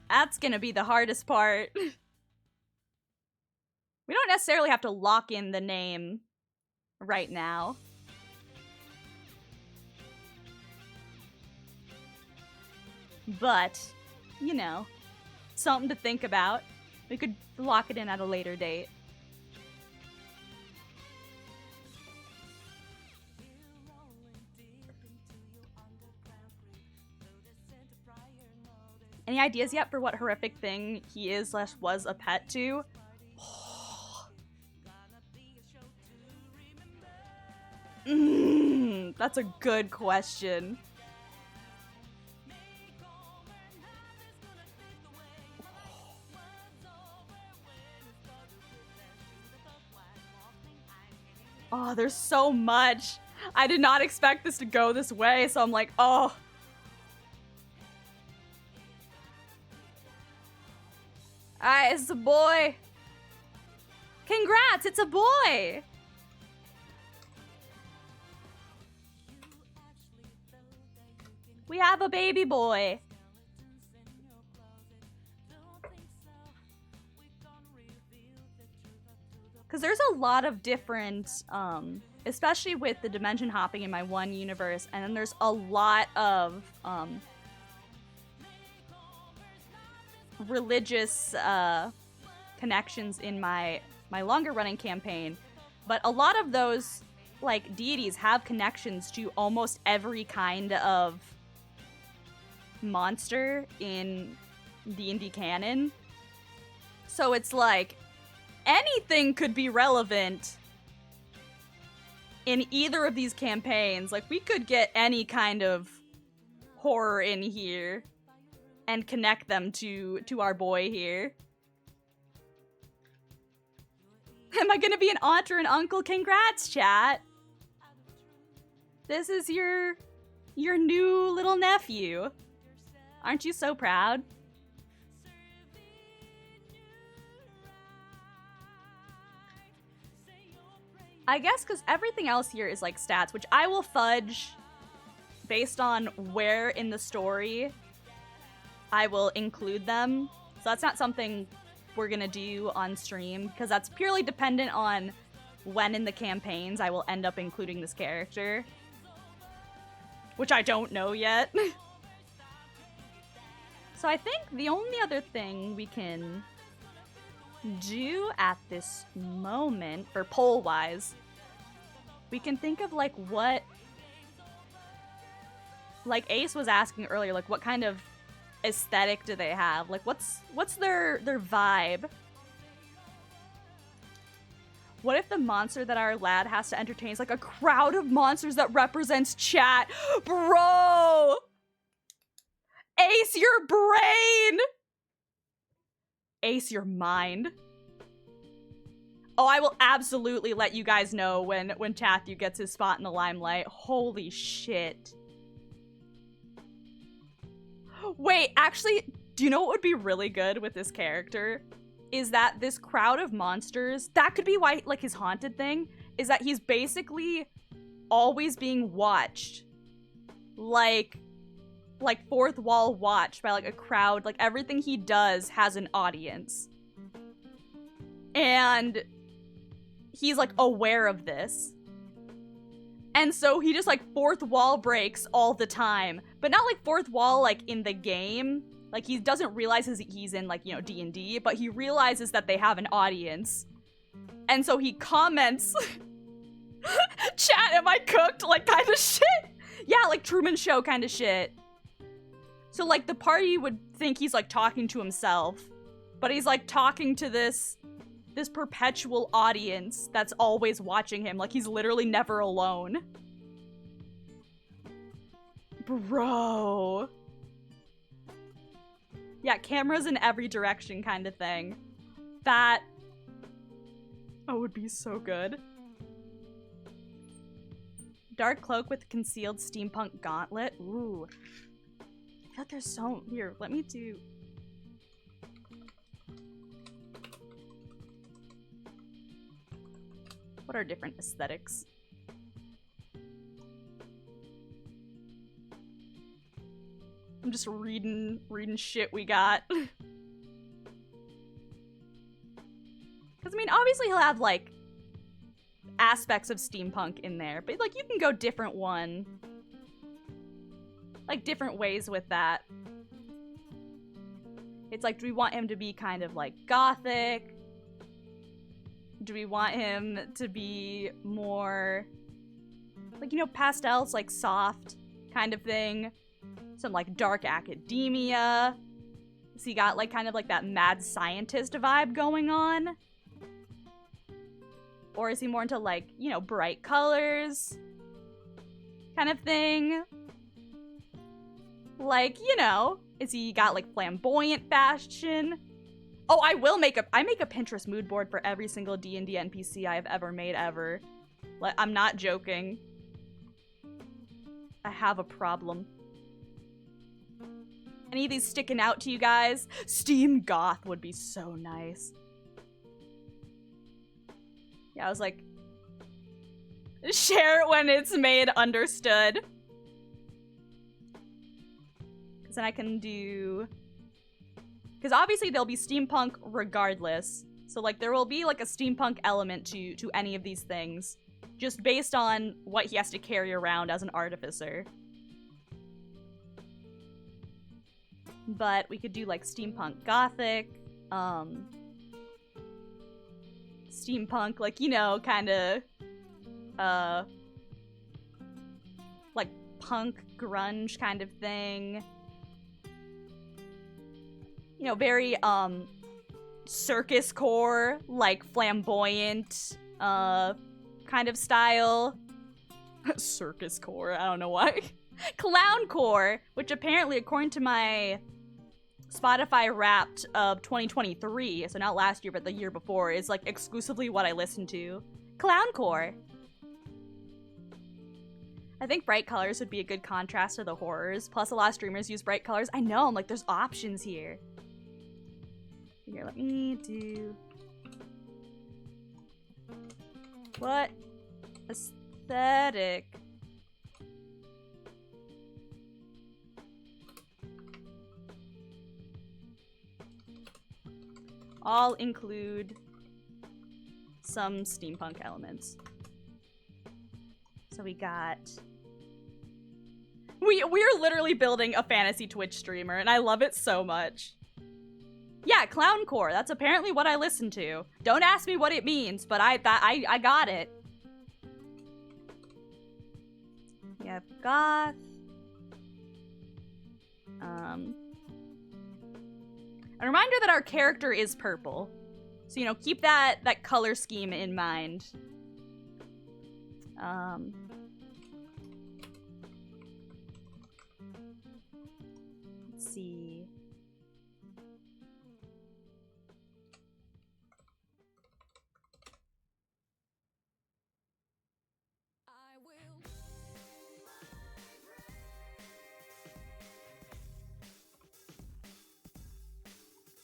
That's gonna be the hardest part. We don't necessarily have to lock in the name right now. But, you know, something to think about. We could lock it in at a later date. Any ideas yet for what horrific thing he is / was a pet to? That's a good question. Oh, there's so much. I did not expect this to go this way, so I'm like, oh. Alright, it's a boy. Congrats, it's a boy. We have a baby boy. Because there's a lot of different, especially with the dimension hopping in my one universe, and then there's a lot of religious connections in my longer running campaign. But a lot of those, like, deities have connections to almost every kind of monster in D&D canon. So it's like, anything could be relevant in either of these campaigns. Like, we could get any kind of horror in here and connect them to our boy here. Am I gonna be an aunt or an uncle? Congrats, chat! This is your new little nephew. Aren't you so proud? I guess because everything else here is like stats, which I will fudge based on where in the story I will include them. So that's not something we're gonna do on stream because that's purely dependent on when in the campaigns I will end up including this character, which I don't know yet. So I think the only other thing we can do at this moment, or poll-wise, we can think of like what, like Ace was asking earlier, like what kind of aesthetic do they have? Like what's their vibe? What if the monster that our lad has to entertain is like a crowd of monsters that represents chat? Bro! Ace, your brain! Ace, your mind. Oh, I will absolutely let you guys know when Tathu gets his spot in the limelight. Holy shit. Wait, actually, do you know what would be really good with this character? Is that this crowd of monsters, that could be why, like, his haunted thing, is that he's basically always being watched. Like fourth wall watched by, like, a crowd. Like, everything he does has an audience. And he's, like, aware of this. And so he just, like, fourth wall breaks all the time. But not, like, fourth wall, like, in the game. Like, he doesn't realize he's in, like, you know, D&D, but he realizes that they have an audience. And so he comments, chat, am I cooked? Like, kind of shit. Yeah, like Truman Show kind of shit. So, like, the party would think he's, like, talking to himself, but he's, like, talking to this perpetual audience that's always watching him. Like, he's literally never alone. Bro. Yeah, cameras in every direction kind of thing. That would be so good. Dark cloak with concealed steampunk gauntlet. Ooh. I thought there's so... Here, let me do... What are different aesthetics? I'm just reading shit we got. Because, I mean, obviously he'll have, like, aspects of steampunk in there, but, like, you can go different different ways with that. It's like, do we want him to be kind of, like, gothic? Do we want him to be more, like, you know, pastels, like, soft kind of thing? Some, like, dark academia. So you got, like, kind of like that mad scientist vibe going on? Or is he more into, like, you know, bright colors kind of thing? Like, you know, is he got, like, flamboyant fashion? Oh, I make a Pinterest mood board for every single D&D NPC I have ever made ever. Like, I'm not joking. I have a problem. Any of these sticking out to you guys? Steam Goth would be so nice. Yeah, I was like, share it when it's made, understood. Because then I can do... Because obviously there'll be steampunk regardless. So, like, there will be, like, a steampunk element to any of these things. Just based on what he has to carry around as an artificer. But we could do, like, steampunk gothic. Steampunk, like, you know, kind of... like, punk, grunge kind of thing. You know, very, circus core, like, flamboyant, kind of style. Circus core, I don't know why. Clown core, which apparently, according to my Spotify Wrapped of 2023, so not last year, but the year before, is, like, exclusively what I listen to. Clown core. I think bright colors would be a good contrast to the horrors. Plus, a lot of streamers use bright colors. I know, I'm like, there's options here. Here, let me do... What aesthetic? All include some steampunk elements. So we got... We're literally building a fantasy Twitch streamer, and I love it so much. Yeah, clowncore. That's apparently what I listen to. Don't ask me what it means, but I got it. Yeah, goth. A reminder that our character is purple. So, you know, keep that color scheme in mind. Let's see.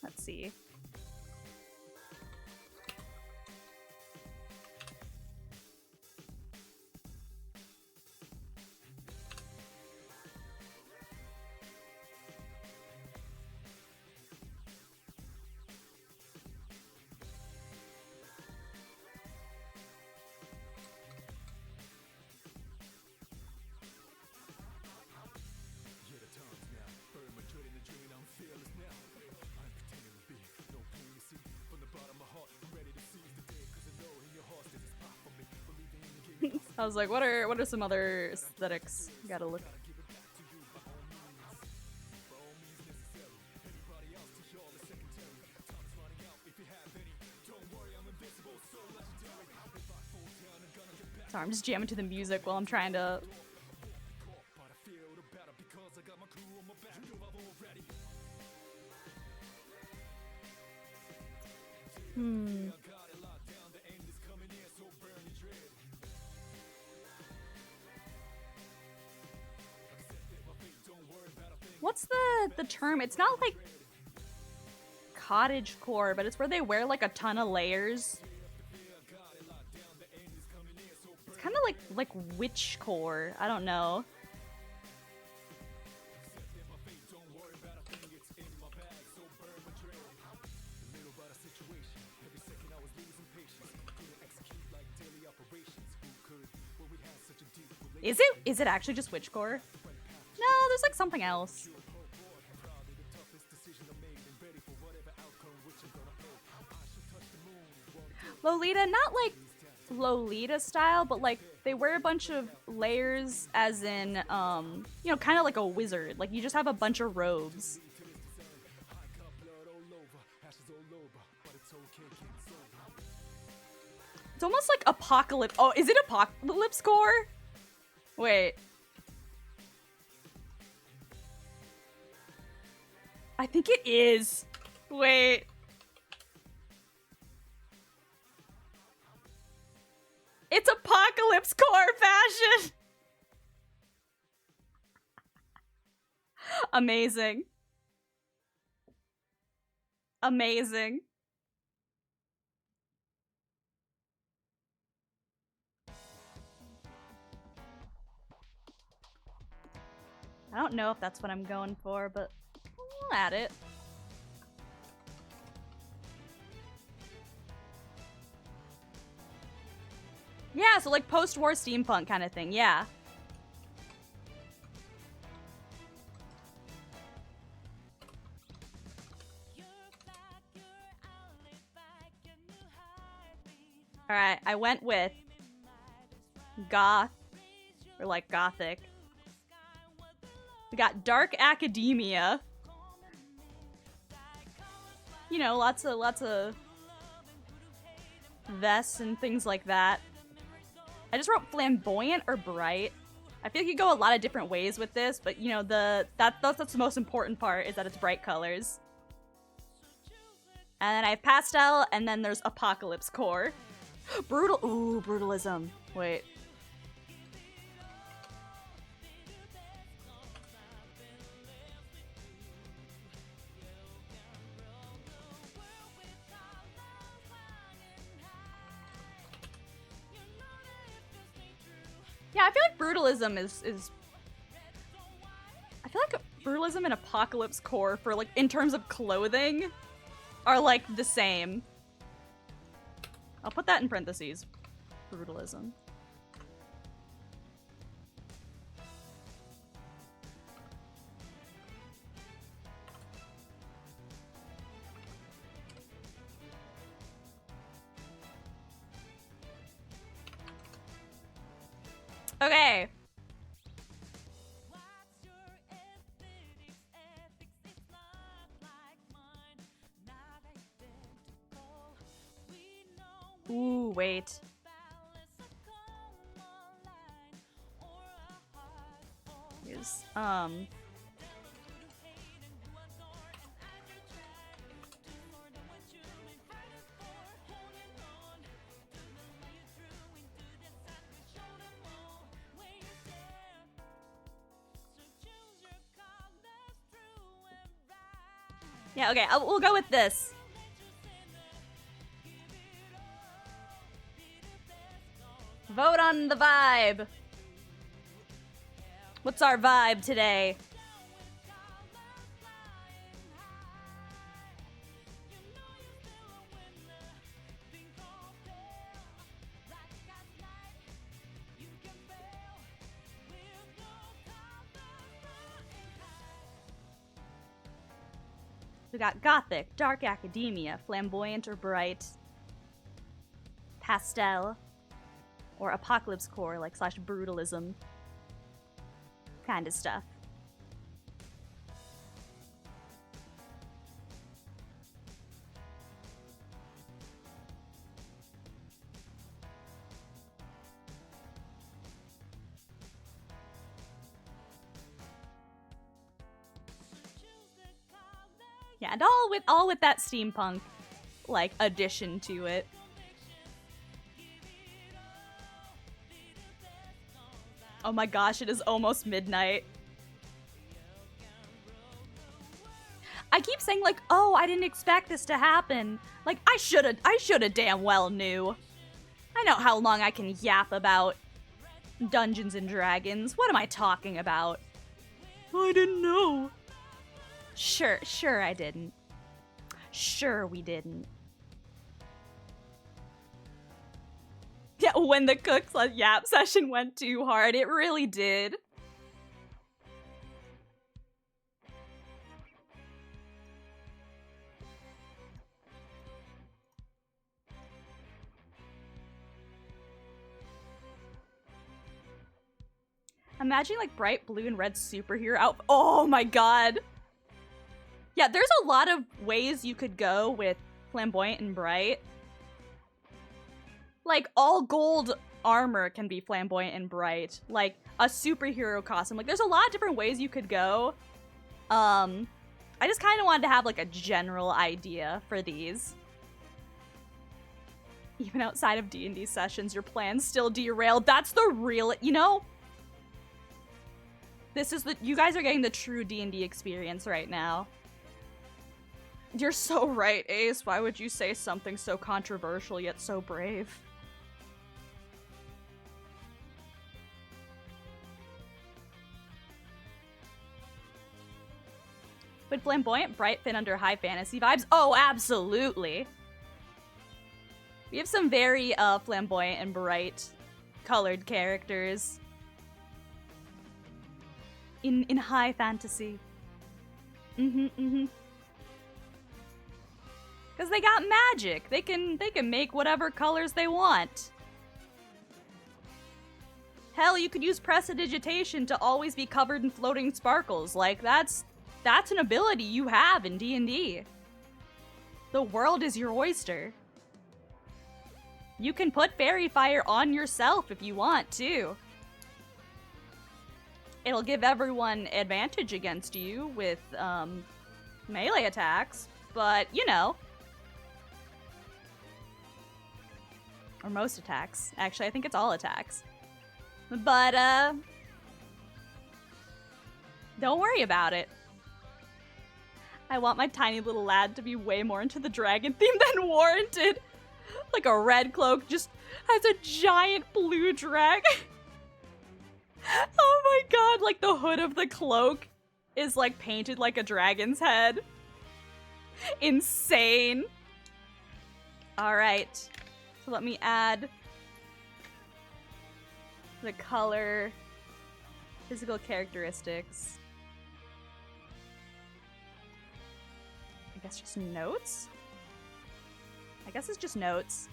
Let's see. I was like, what are some other aesthetics? Gotta look. Sorry, I'm just jamming to the music while I'm trying to... What's the term? It's not like cottagecore, but it's where they wear like a ton of layers. It's kind of like witchcore. I don't know. Is it actually just witchcore? No, there's like something else. Lolita, not like Lolita style, but like they wear a bunch of layers as in, you know, kind of like a wizard. Like you just have a bunch of robes. It's almost like apocalypse. Oh, is it apocalypse core? Wait. I think it is. Wait. It's apocalypse core fashion. Amazing. Amazing. I don't know if that's what I'm going for, but we'll add it. Yeah, so like post-war steampunk kind of thing, yeah. Alright, I went with goth, or like gothic. We got dark academia. You know, lots of vests and things like that. I just wrote flamboyant or bright. I feel like you go a lot of different ways with this, but you know, that's the most important part is that it's bright colors. And then I have pastel, and then there's apocalypse core. Brutal, ooh, brutalism. Wait. Yeah, I feel like brutalism is I feel like brutalism and apocalypse core for like in terms of clothing are like the same. I'll put that in parentheses. Brutalism. Okay. Ooh, wait. Is yeah, okay, we'll go with this. Vote on the vibe. What's our vibe today? We got gothic, dark academia, flamboyant or bright, pastel, or apocalypse core, like slash brutalism kind of stuff. Yeah, and all with that steampunk like addition to it. Oh my gosh, it is almost midnight. I keep saying like, oh, I didn't expect this to happen. Like, I shoulda damn well knew. I know how long I can yap about Dungeons and Dragons. What am I talking about? I didn't know. Sure I didn't. Sure we didn't. Yeah, when the Cooks Yap session went too hard, it really did. Imagine like bright blue and red superhero outfit. Oh my god. Yeah, there's a lot of ways you could go with flamboyant and bright. Like, all gold armor can be flamboyant and bright. Like, a superhero costume. Like, there's a lot of different ways you could go. I just kind of wanted to have, like, a general idea for these. Even outside of D&D sessions, your plans still derailed. That's the real, you know? This is you guys are getting the true D&D experience right now. You're so right, Ace. Why would you say something so controversial yet so brave? Would flamboyant bright fit under high fantasy vibes? Oh, absolutely. We have some very flamboyant and bright colored characters in high fantasy. Because they got magic. They can make whatever colors they want. Hell, you could use prestidigitation to always be covered in floating sparkles. Like, that's an ability you have in D&D. The world is your oyster. You can put fairy fire on yourself if you want to. It'll give everyone advantage against you with melee attacks, but you know. Or most attacks. Actually, I think it's all attacks. But don't worry about it. I want my tiny little lad to be way more into the dragon theme than warranted. Like a red cloak just has a giant blue dragon. Oh my god, like the hood of the cloak is like painted like a dragon's head. Insane. All right, so let me add the color, physical characteristics. I guess just notes? I guess it's just notes.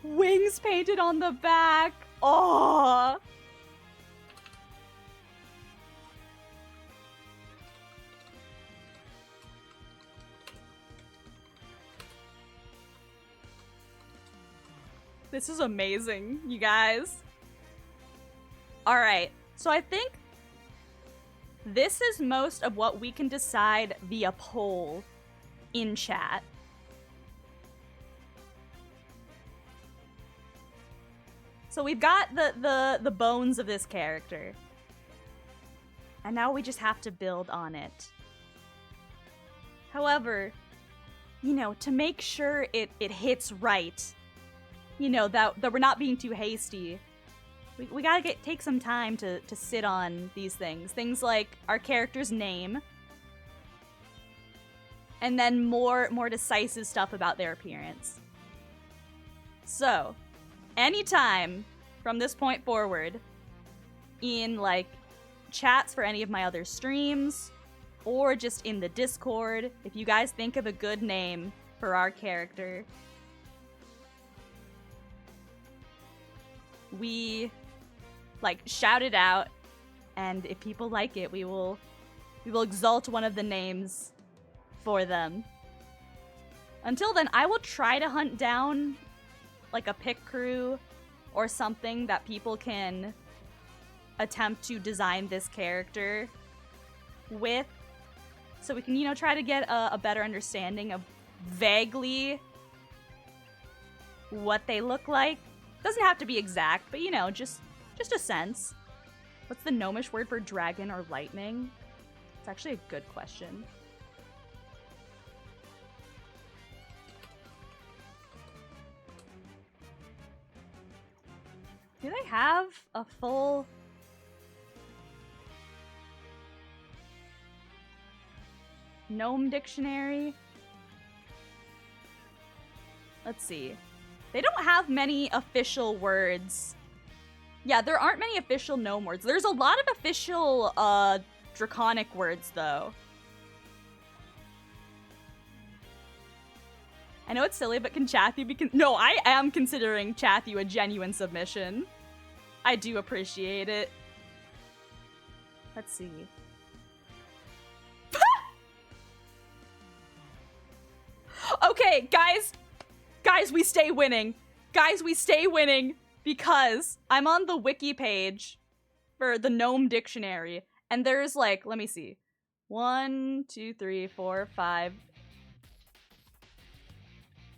Wings painted on the back. Oh. This is amazing, you guys. All right, so I think this is most of what we can decide via poll in chat. So we've got the bones of this character. And now we just have to build on it. However, you know, to make sure it hits right, you know, that we're not being too hasty, we gotta take some time to sit on these things. Things like our character's name, and then more decisive stuff about their appearance. So, anytime from this point forward, in like chats for any of my other streams, or just in the Discord, if you guys think of a good name for our character, we like shout it out, and if people like it, we will exalt one of the names for them. Until then, I will try to hunt down like a pick crew or something that people can attempt to design this character with, so we can, you know, try to get a better understanding of vaguely what they look like. Doesn't have to be exact, but you know, just a sense. What's the gnomish word for dragon or lightning? It's actually a good question. Do they have a full... gnome dictionary? Let's see. They don't have many official words. Yeah, there aren't many official gnome words. There's a lot of official draconic words, though. I know it's silly, but can Chathu be No, I am considering Chathu a genuine submission. I do appreciate it. Let's see. Okay, guys. Guys, we stay winning. Guys, we stay winning because I'm on the wiki page for the gnome dictionary, and there's like, let me see. 1, 2, 3, 4, 5,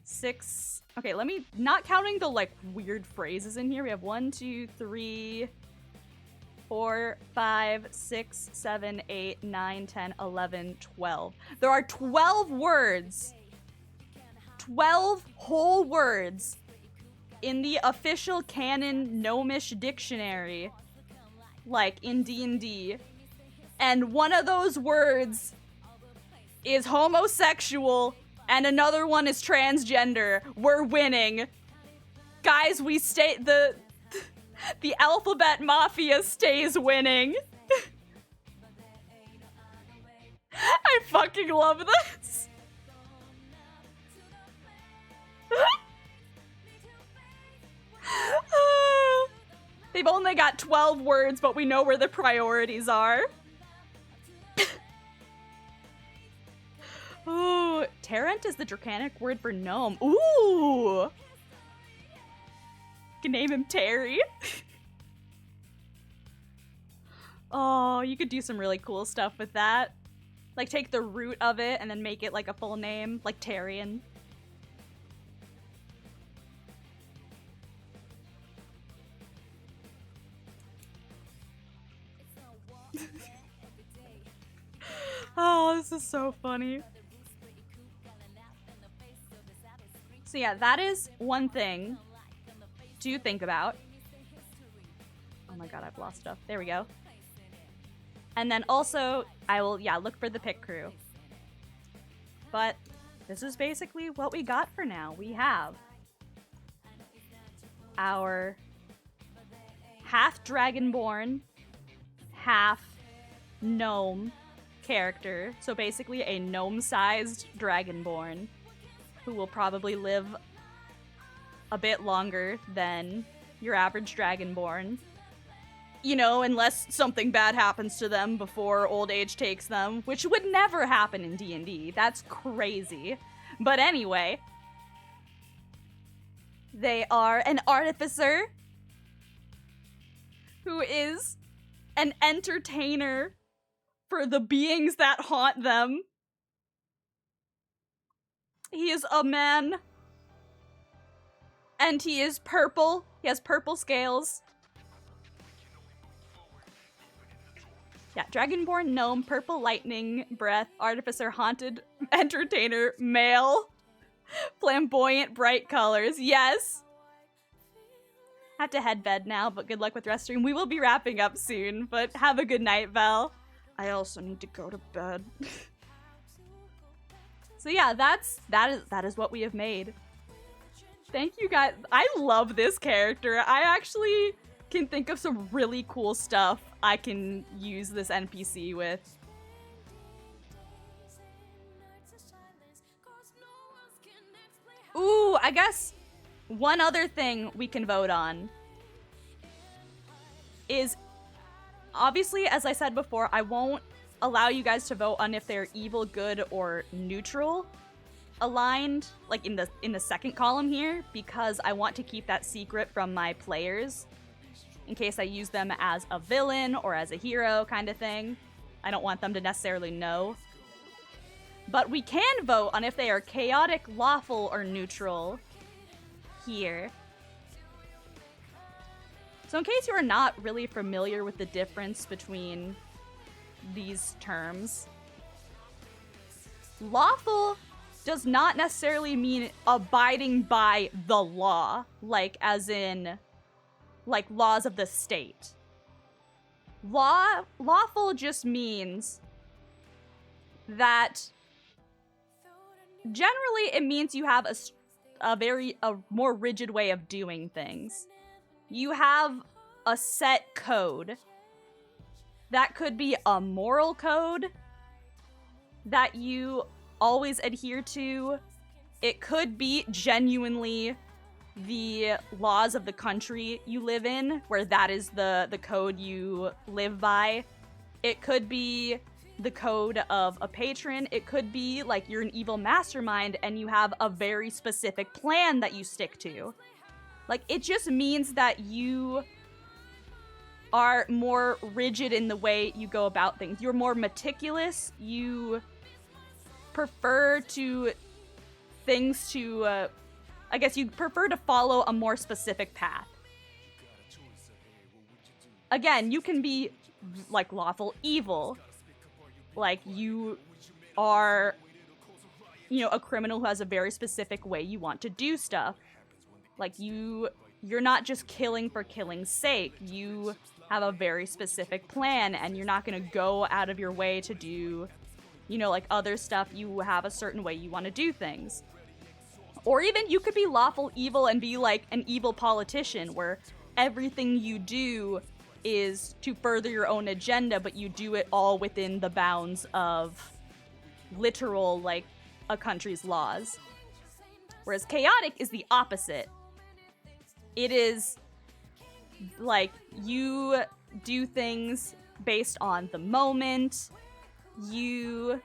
6. Okay, let me, not counting the like weird phrases in here. We have 1, 2, 3, 4, 5, 6, 7, 8, 9, 10, 11, 12. There are 12 words. 12 whole words in the official canon gnomish dictionary, like in D&D. And one of those words is homosexual, and another one is transgender. We're winning. Guys, we stay, the alphabet mafia stays winning. I fucking love this. They've only got 12 words, but we know where the priorities are. Ooh, Tarrant is the draconic word for gnome. Ooh! You can name him Terry. Oh, you could do some really cool stuff with that. Like, take the root of it and then make it like a full name, like Tarian. Oh, this is so funny. So yeah, that is one thing to think about. Oh my god, I've lost stuff. There we go. And then also, I will, look for the pick crew. But this is basically what we got for now. We have our half dragonborn, half gnome character. So basically a gnome-sized dragonborn who will probably live a bit longer than your average dragonborn. You know, unless something bad happens to them before old age takes them, which would never happen in D&D. That's crazy. But anyway, they are an artificer who is an entertainer for the beings that haunt them. He is a man, and he is purple. He has purple scales. Yeah, Dragonborn, Gnome, Purple Lightning, Breath, Artificer, Haunted, Entertainer, Male, Flamboyant, Bright Colors. Yes! Have to head bed now, but good luck with rest stream. We will be wrapping up soon, but have a good night, Val. I also need to go to bed. So yeah, that is what we have made. Thank you guys. I love this character. I actually can think of some really cool stuff I can use this NPC with. Ooh, I guess one other thing we can vote on is, obviously, as I said before, I won't allow you guys to vote on if they're evil, good, or neutral aligned, like in the second column here, because I want to keep that secret from my players in case I use them as a villain or as a hero kind of thing. I don't want them to necessarily know. But we can vote on if they are chaotic, lawful, or neutral here. So in case you are not really familiar with the difference between these terms, lawful does not necessarily mean abiding by the law, like as in like laws of the state. Lawful just means that generally it means you have a more rigid way of doing things. You have a set code. That could be a moral code that you always adhere to. It could be genuinely the laws of the country you live in, where that is the code you live by. It could be the code of a patron. It could be like you're an evil mastermind and you have a very specific plan that you stick to. Like, it just means that you are more rigid in the way you go about things. You're more meticulous. You prefer to things to, I guess you prefer to follow a more specific path. Again, you can be like lawful evil. Like, you are, you know, a criminal who has a very specific way you want to do stuff. Like, you're not just killing for killing's sake. You have a very specific plan, and you're not going to go out of your way to do, you know, like other stuff. You have a certain way you want to do things. Or even you could be lawful evil and be like an evil politician, where everything you do is to further your own agenda, but you do it all within the bounds of literal, like, a country's laws. Whereas chaotic is the opposite. It is like you do things based on the moment. A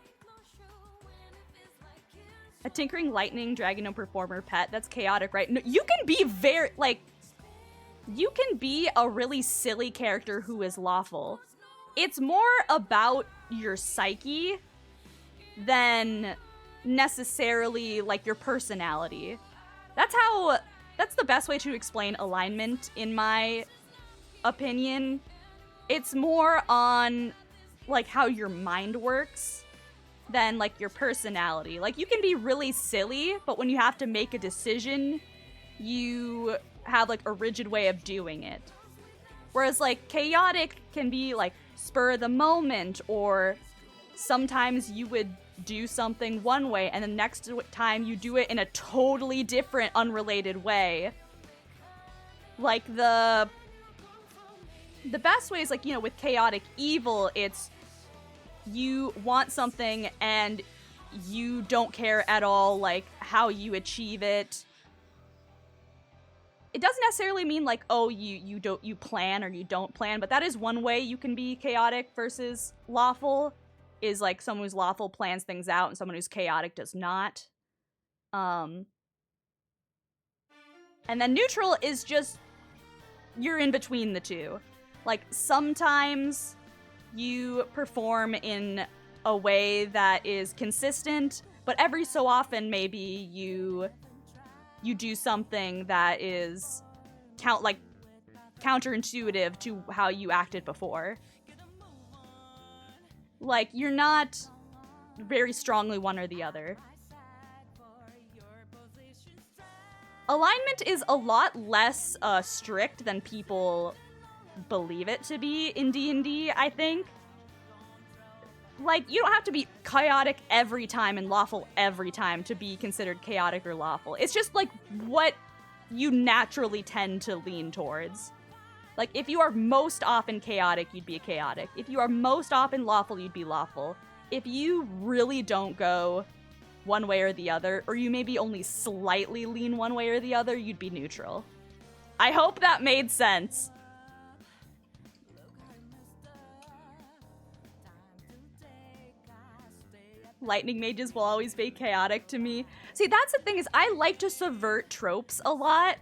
tinkering lightning dragon performer pet, that's chaotic, right? No, you can be very, like, you can be a really silly character who is lawful. It's more about your psyche than necessarily, like, your personality. That's the best way to explain alignment, in my opinion. It's more on, like, how your mind works than, like, your personality. Like, you can be really silly, but when you have to make a decision, you have, like, a rigid way of doing it. Whereas like chaotic can be like spur of the moment, or sometimes you would do something one way and the next time you do it in a totally different, unrelated way. Like the best way is like, you know, with chaotic evil, it's you want something and you don't care at all like how you achieve it. It doesn't necessarily mean like, oh, you plan or you don't plan, but that is one way you can be chaotic versus lawful, is like someone who's lawful plans things out and someone who's chaotic does not. And then neutral is just you're in between the two. Like sometimes you perform in a way that is consistent, but every so often maybe you do something that is counterintuitive to how you acted before. Like you're not very strongly one or the other. Alignment is a lot less strict than people believe it to be in D&D, I think. Like, you don't have to be chaotic every time and lawful every time to be considered chaotic or lawful. It's just, like, what you naturally tend to lean towards. Like, if you are most often chaotic, you'd be chaotic. If you are most often lawful, you'd be lawful. If you really don't go one way or the other, or you maybe only slightly lean one way or the other, you'd be neutral. I hope that made sense. Lightning mages will always be chaotic to me. See, that's the thing, is I like to subvert tropes a lot.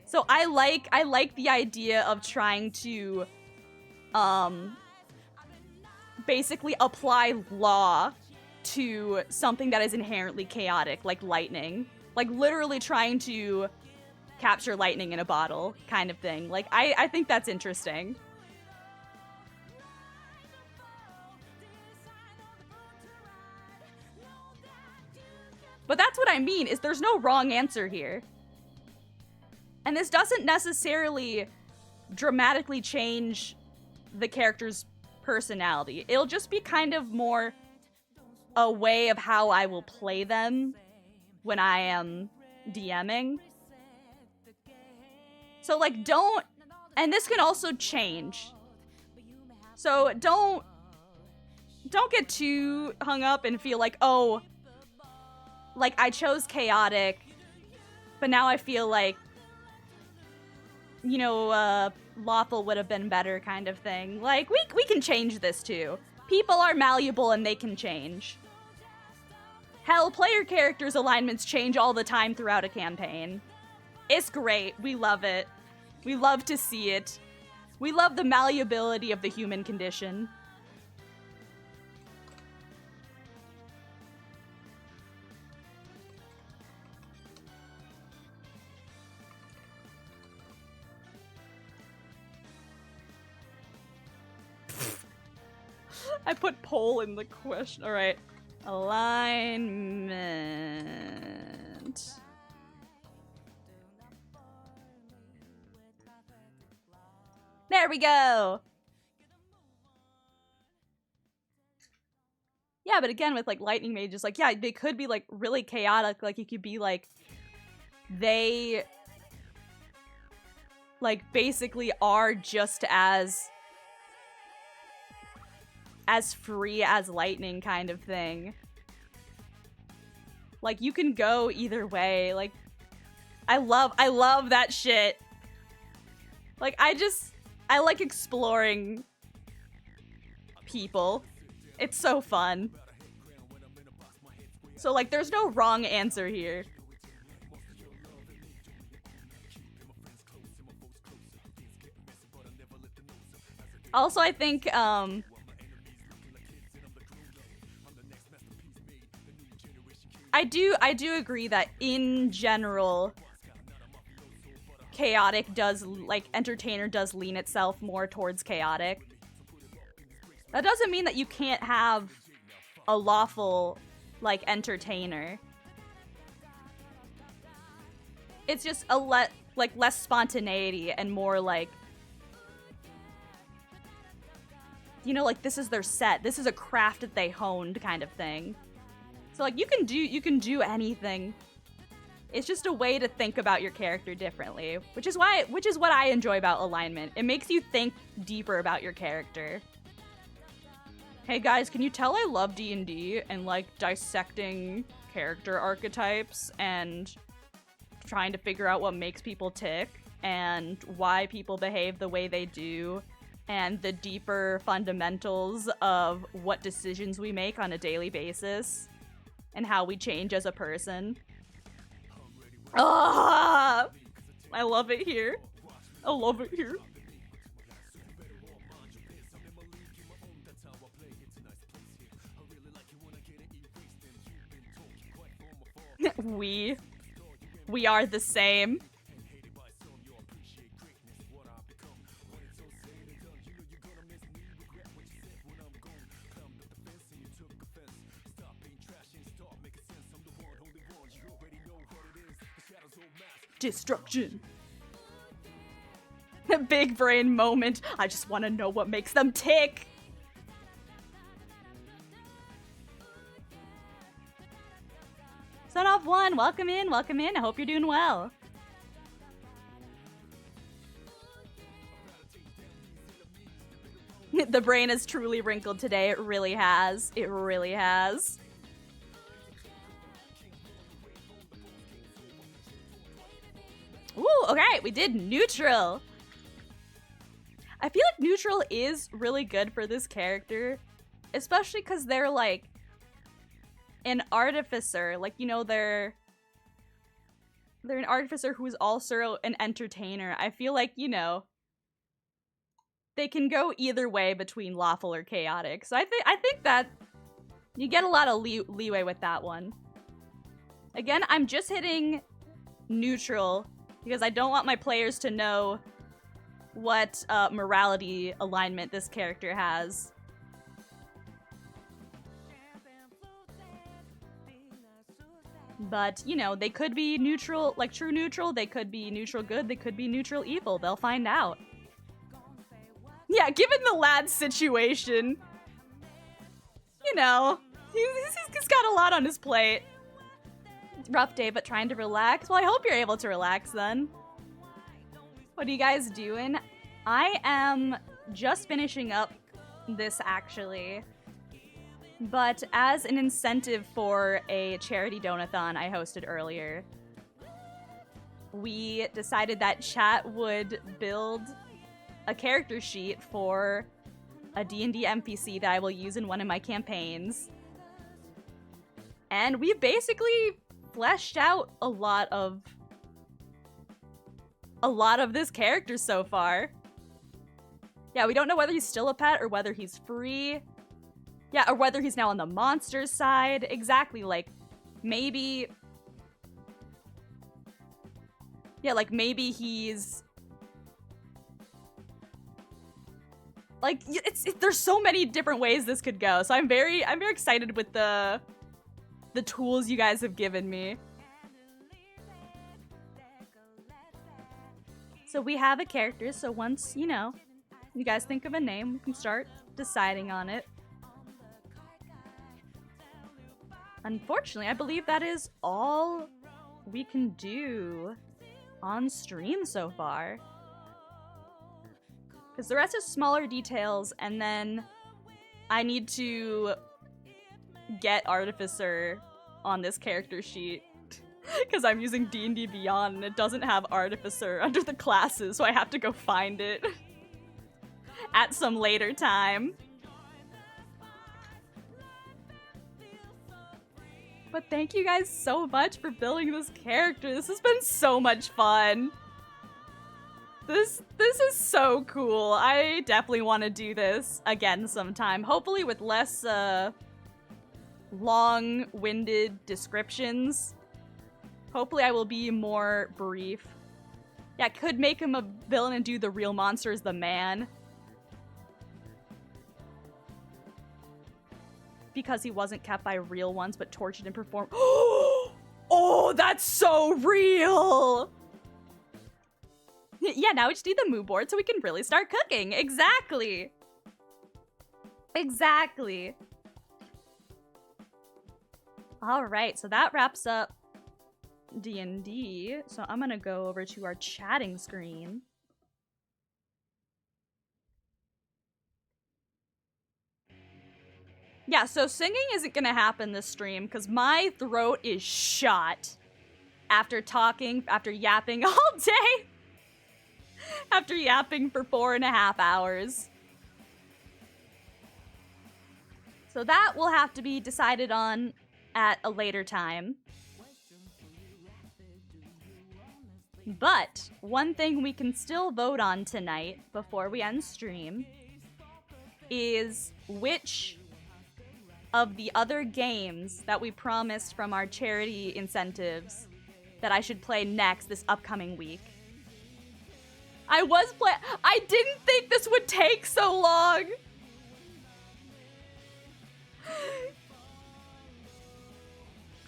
So I like the idea of trying to basically apply law to something that is inherently chaotic, like lightning. Like literally trying to capture lightning in a bottle kind of thing. Like I think that's interesting. But that's what I mean, is there's no wrong answer here. And this doesn't necessarily dramatically change the character's personality. It'll just be kind of more a way of how I will play them when I am DMing. So like don't, and this can also change. So don't get too hung up and feel like, oh, like I chose chaotic, but now I feel like, you know, lawful would have been better kind of thing. Like, we can change this too. People are malleable and they can change. Hell, player characters' alignments change all the time throughout a campaign. It's great. We love it. We love to see it. We love the malleability of the human condition. I put poll in the question. All right. Alignment. There we go. Yeah, but again, with like lightning mages, like, yeah, they could be like really chaotic. Like, you could be like, they like basically are just as free as lightning kind of thing. Like, you can go either way. Like, I love that shit. Like, I like exploring people. It's so fun. So, like, there's no wrong answer here. Also, I think, I do agree that in general, chaotic does, like, entertainer does lean itself more towards chaotic. That doesn't mean that you can't have a lawful, like, entertainer. It's just like less spontaneity and more like, you know, like this is their set. This is a craft that they honed kind of thing. So like you can do anything. It's just a way to think about your character differently, which is what I enjoy about alignment. It makes you think deeper about your character. Hey guys, can you tell I love D&D and like dissecting character archetypes and trying to figure out what makes people tick and why people behave the way they do and the deeper fundamentals of what decisions we make on a daily basis and how we change as a person. Ah! I love it here. I love it here. We are the same. Destruction. Big brain moment. I just want to know what makes them tick. Son of One, welcome in, welcome in. I hope you're doing well. The brain has truly wrinkled today. It really has. It really has. Ooh, okay, we did neutral. I feel like neutral is really good for this character, especially because they're like an artificer. Like, you know, they're an artificer who's also an entertainer. I feel like, you know, they can go either way between lawful or chaotic. So I think that you get a lot of leeway with that one. Again, I'm just hitting neutral because I don't want my players to know what morality alignment this character has. But, you know, they could be neutral, like true neutral, they could be neutral good, they could be neutral evil. They'll find out. Yeah, given the lad's situation, you know, he's got a lot on his plate. Rough day, but trying to relax. Well, I hope you're able to relax then. What are you guys doing? I am just finishing up this, actually. But as an incentive for a charity donathon I hosted earlier, we decided that chat would build a character sheet for a D&D NPC that I will use in one of my campaigns. And we basically fleshed out a lot of this character so far. Yeah, we don't know whether he's still a pet or whether he's free. Yeah, or whether he's now on the monster's side. Exactly, like, maybe... Yeah, like, maybe he's... Like, there's so many different ways this could go, so I'm very excited with the tools you guys have given me. So we have a character, so once, you know, you guys think of a name, we can start deciding on it. Unfortunately, I believe that is all we can do on stream so far. Because the rest is smaller details, and then I need to get Artificer on this character sheet. Because I'm using D&D Beyond, and it doesn't have Artificer under the classes, so I have to go find it at some later time. But thank you guys so much for building this character. This has been so much fun. This is so cool. I definitely want to do this again sometime. Hopefully with less long-winded descriptions. Hopefully I will be more brief. Yeah, could make him a villain and do the real monster is the man. Because he wasn't kept by real ones, but tortured and performed. Oh, that's so real! Yeah, now we just need the mood board so we can really start cooking. Exactly. Exactly. All right, so that wraps up D&D. So I'm gonna go over to our chatting screen. Yeah, so singing isn't gonna happen this stream because my throat is shot after yapping all day. After yapping for 4.5 hours. So that will have to be decided on at a later time. But one thing we can still vote on tonight before we end stream is which of the other games that we promised from our charity incentives that I should play next this upcoming week. I didn't think this would take so long.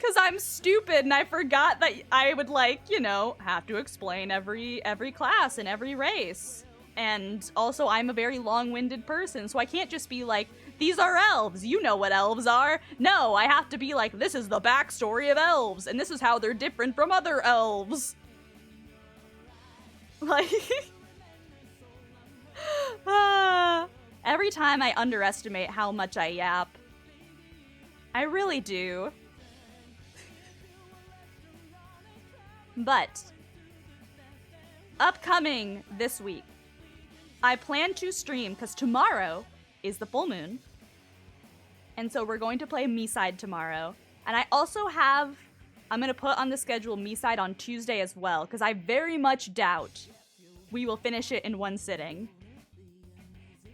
Cause I'm stupid and I forgot that I would have to explain every class and every race. And also I'm a very long-winded person, so I can't just be like, these are elves, you know what elves are. No, I have to be like, this is the backstory of elves, and this is how they're different from other elves. Like, every time I underestimate how much I yap. I really do. But, upcoming this week, I plan to stream, because tomorrow is the full moon. And so we're going to play Me-Side tomorrow. And I also I'm going to put on the schedule Me-Side on Tuesday as well, because I very much doubt we will finish it in one sitting.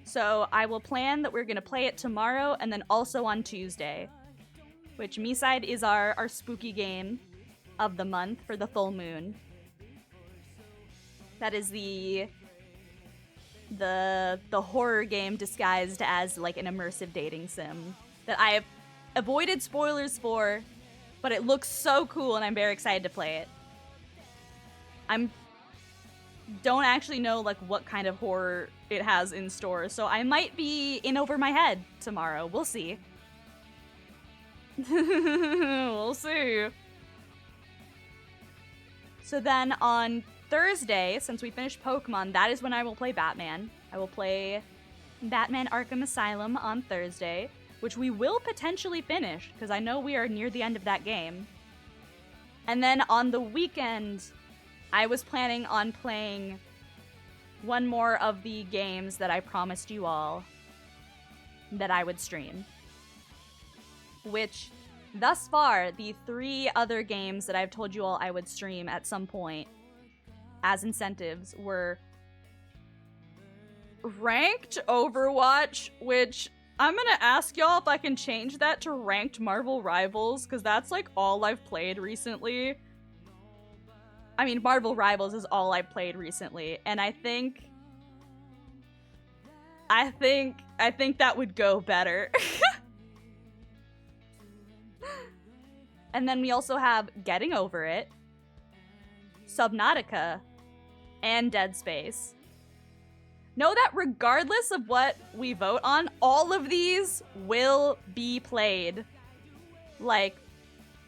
So I will plan that we're going to play it tomorrow and then also on Tuesday, which Me-Side is our spooky game of the month for the full moon. That is the horror game disguised as like an immersive dating sim that I have avoided spoilers for, but it looks so cool and I'm very excited to play it. Don't actually know like what kind of horror it has in store, so I might be in over my head tomorrow. We'll see. We'll see. So then on Thursday, since we finished Pokemon, that is when I will play Batman. I will play Batman Arkham Asylum on Thursday, which we will potentially finish, because I know we are near the end of that game. And then on the weekend, I was planning on playing one more of the games that I promised you all that I would stream. Which, thus far, the 3 other games that I've told you all I would stream at some point as incentives were Ranked Overwatch, which I'm gonna ask y'all if I can change that to Ranked Marvel Rivals, because that's like all I've played recently. I mean, Marvel Rivals is all I've played recently, and I think that would go better. And then we also have Getting Over It, Subnautica, and Dead Space. Know that regardless of what we vote on, all of these will be played, like,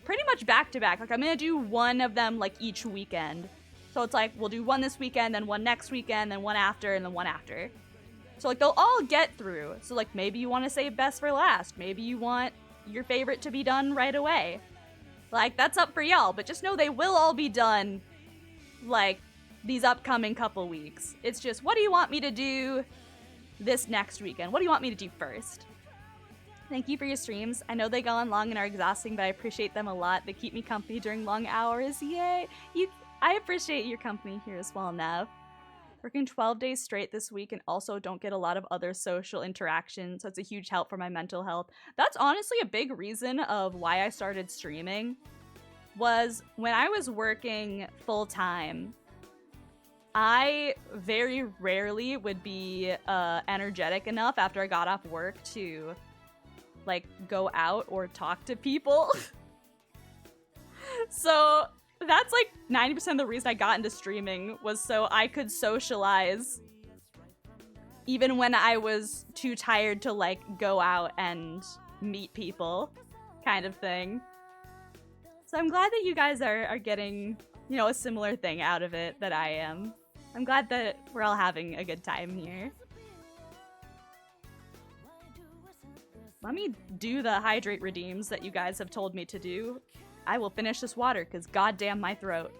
pretty much back to back. Like, I'm gonna do one of them, like, each weekend. So it's like, we'll do one this weekend, then one next weekend, then one after, and then one after. So, like, they'll all get through. So, like, maybe you want to save best for last. Maybe you want your favorite to be done right away. Like, that's up for y'all, but just know they will all be done, like, these upcoming couple weeks. It's just, what do you want me to do this next weekend? What do you want me to do first? Thank you for your streams. I know they go on long and are exhausting, but I appreciate them a lot. They keep me company during long hours. Yay! I appreciate your company here as well, Nav. Working 12 days straight this week and also don't get a lot of other social interaction, so it's a huge help for my mental health. That's honestly a big reason of why I started streaming, was when I was working full-time, I very rarely would be energetic enough after I got off work to, like, go out or talk to people. So That's like 90% of the reason I got into streaming was so I could socialize even when I was too tired to like go out and meet people kind of thing. So I'm glad that you guys are getting, you know, a similar thing out of it that I am. I'm glad that we're all having a good time here. Let me do the hydrate redeems that you guys have told me to do. I will finish this water, because goddamn my throat.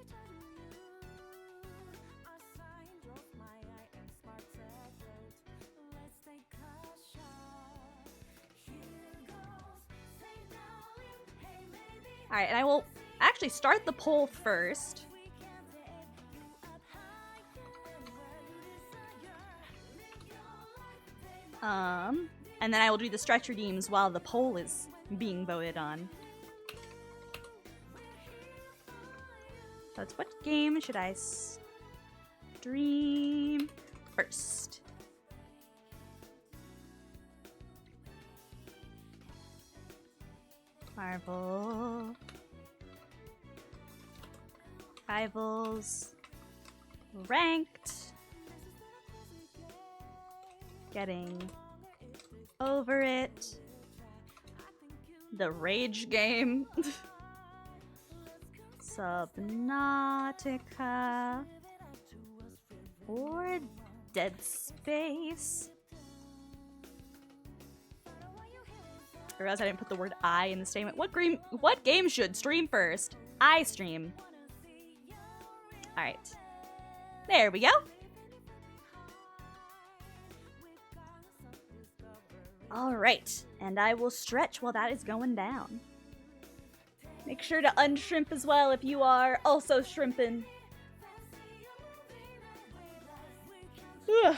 Alright, and I will actually start the poll first. And then I will do the stretch redeems while the poll is being voted on. That's what game should I stream first? Marvel. Rivals. Ranked. Getting over it. The rage game. Subnautica. Or Dead Space. I realized I didn't put the word I in the statement. What game should stream first? I stream. Alright. There we go. Alright, and I will stretch while that is going down. Make sure to unshrimp as well if you are also shrimping. Ugh.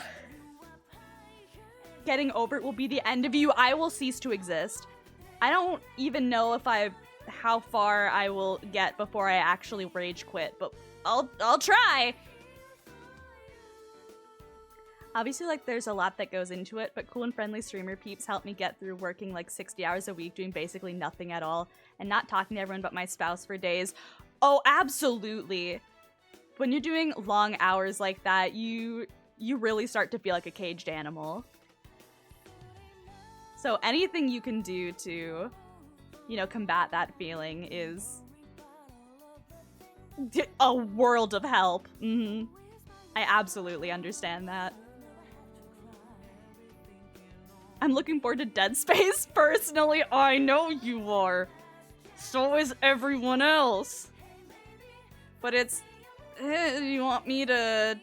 Getting over it will be the end of you. I will cease to exist. I don't even know if how far I will get before I actually rage quit, but I'll try. Obviously, like, there's a lot that goes into it, but cool and friendly streamer peeps help me get through working like 60 hours a week, doing basically nothing at all, and not talking to everyone but my spouse for days. Oh, absolutely. When you're doing long hours like that, you really start to feel like a caged animal. So anything you can do to, you know, combat that feeling is a world of help. I absolutely understand that. I'm looking forward to Dead Space personally. I know you are. So is everyone else. But it's... do you want me to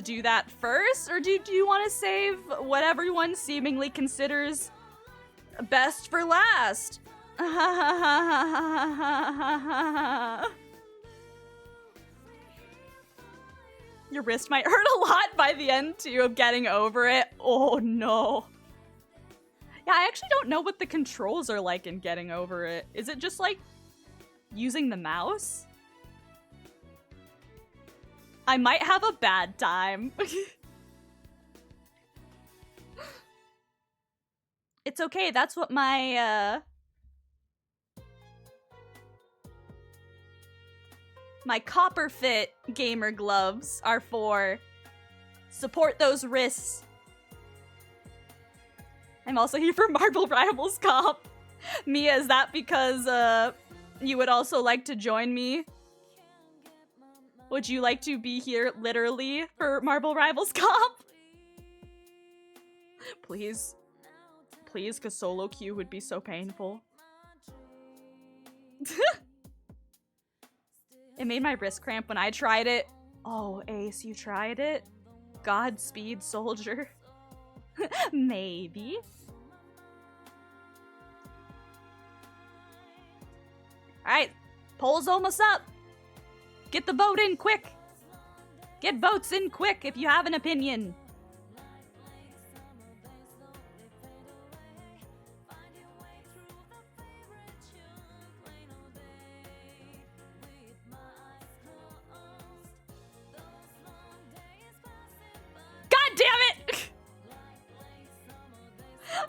do that first? Or do you want to save what everyone seemingly considers best for last? Your wrist might hurt a lot by the end, too, of getting over it. Oh, no. Yeah, I actually don't know what the controls are like in getting over it. Is it just, like, using the mouse? I might have a bad time. It's okay, that's what my, my copper fit gamer gloves are for. Support those wrists. I'm also here for Marble Rivals Comp. Mia, is that because you would also like to join me? Would you like to be here literally for Marble Rivals Comp? Please. Please, because solo queue would be so painful. It made my wrist cramp when I tried it. Oh, Ace, you tried it? Godspeed, soldier. Maybe. Alright, poll's almost up. Get the vote in quick. Get votes in quick if you have an opinion.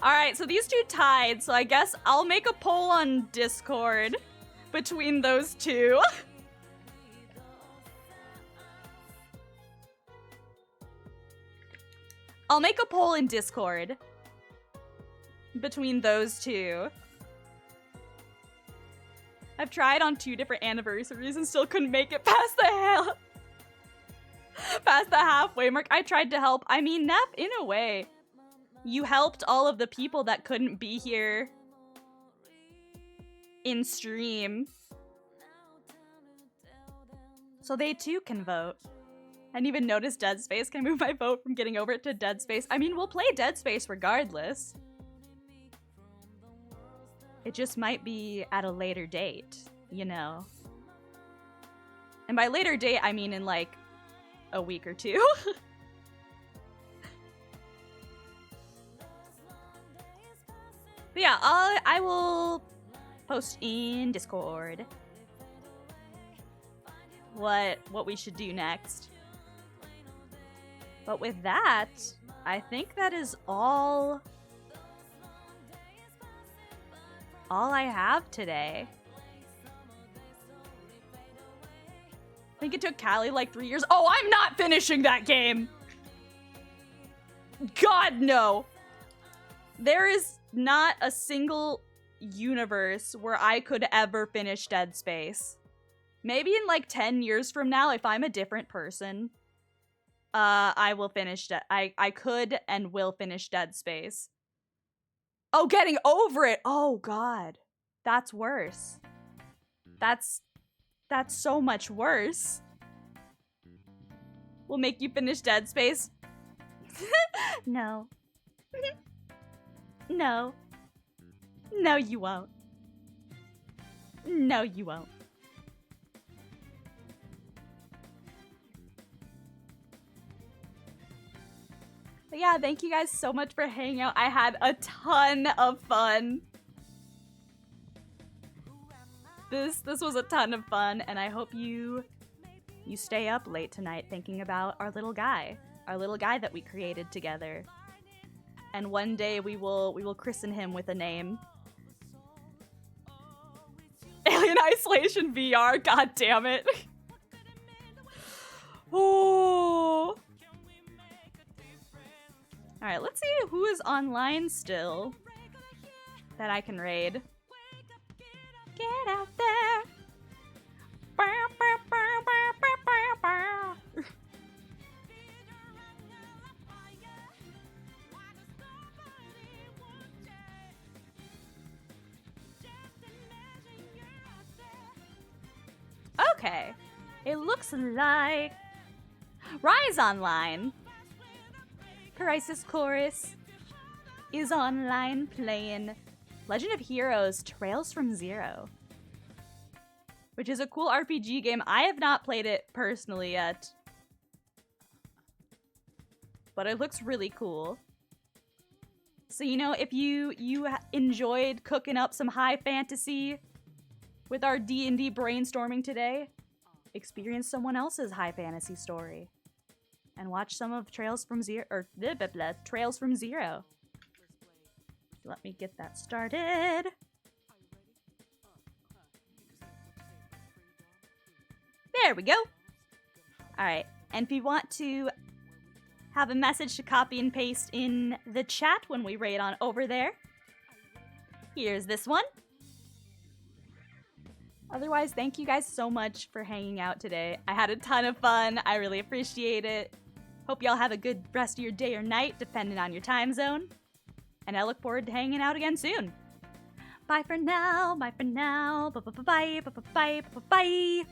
Alright, so these two tied, so I guess I'll make a poll on Discord between those two. I'll make a poll in Discord between those two. I've tried on 2 different anniversaries and still couldn't make it past the halfway mark. I tried to help. I mean, Neff, in a way, you helped all of the people that couldn't be here in stream. So they too can vote. I didn't even notice Dead Space. Can I move my vote from getting over it to Dead Space? I mean, we'll play Dead Space regardless. It just might be at a later date, you know? And by later date, I mean in like a week or 2. But yeah, I will post in Discord what we should do next. But with that, I think that is all I have today. I think it took Callie like 3 years. Oh, I'm not finishing that game! God, no! There is not a single universe where I could ever finish Dead Space. Maybe in like 10 years from now, if I'm a different person, I will finish I could and will finish Dead Space. Oh, getting over it. Oh God, that's worse. That's so much worse. Will make you finish Dead Space. No. No. No, you won't. No, you won't. But yeah, thank you guys so much for hanging out. I had a ton of fun. This was a ton of fun, and I hope you stay up late tonight thinking about our little guy that we created together. And one day we will christen him with a name. Alien Isolation VR, god damn it. Oh. Alright, let's see who is online still that I can raid. Get out there. Okay, it looks like Rise Online. Crisis Chorus is online playing Legend of Heroes Trails from Zero, which is a cool RPG game. I have not played it personally yet, but it looks really cool. So, you know, if you enjoyed cooking up some high fantasy with our D&D brainstorming today, experience someone else's high fantasy story and watch some of Trails from Zero, or Trails from Zero. Let me get that started. There we go. All right, and if you want to have a message to copy and paste in the chat when we raid on over there, here's this one. Otherwise, thank you guys so much for hanging out today. I had a ton of fun. I really appreciate it. Hope y'all have a good rest of your day or night, depending on your time zone. And I look forward to hanging out again soon. Bye for now. Bye for now. Bye. Bye. Bye.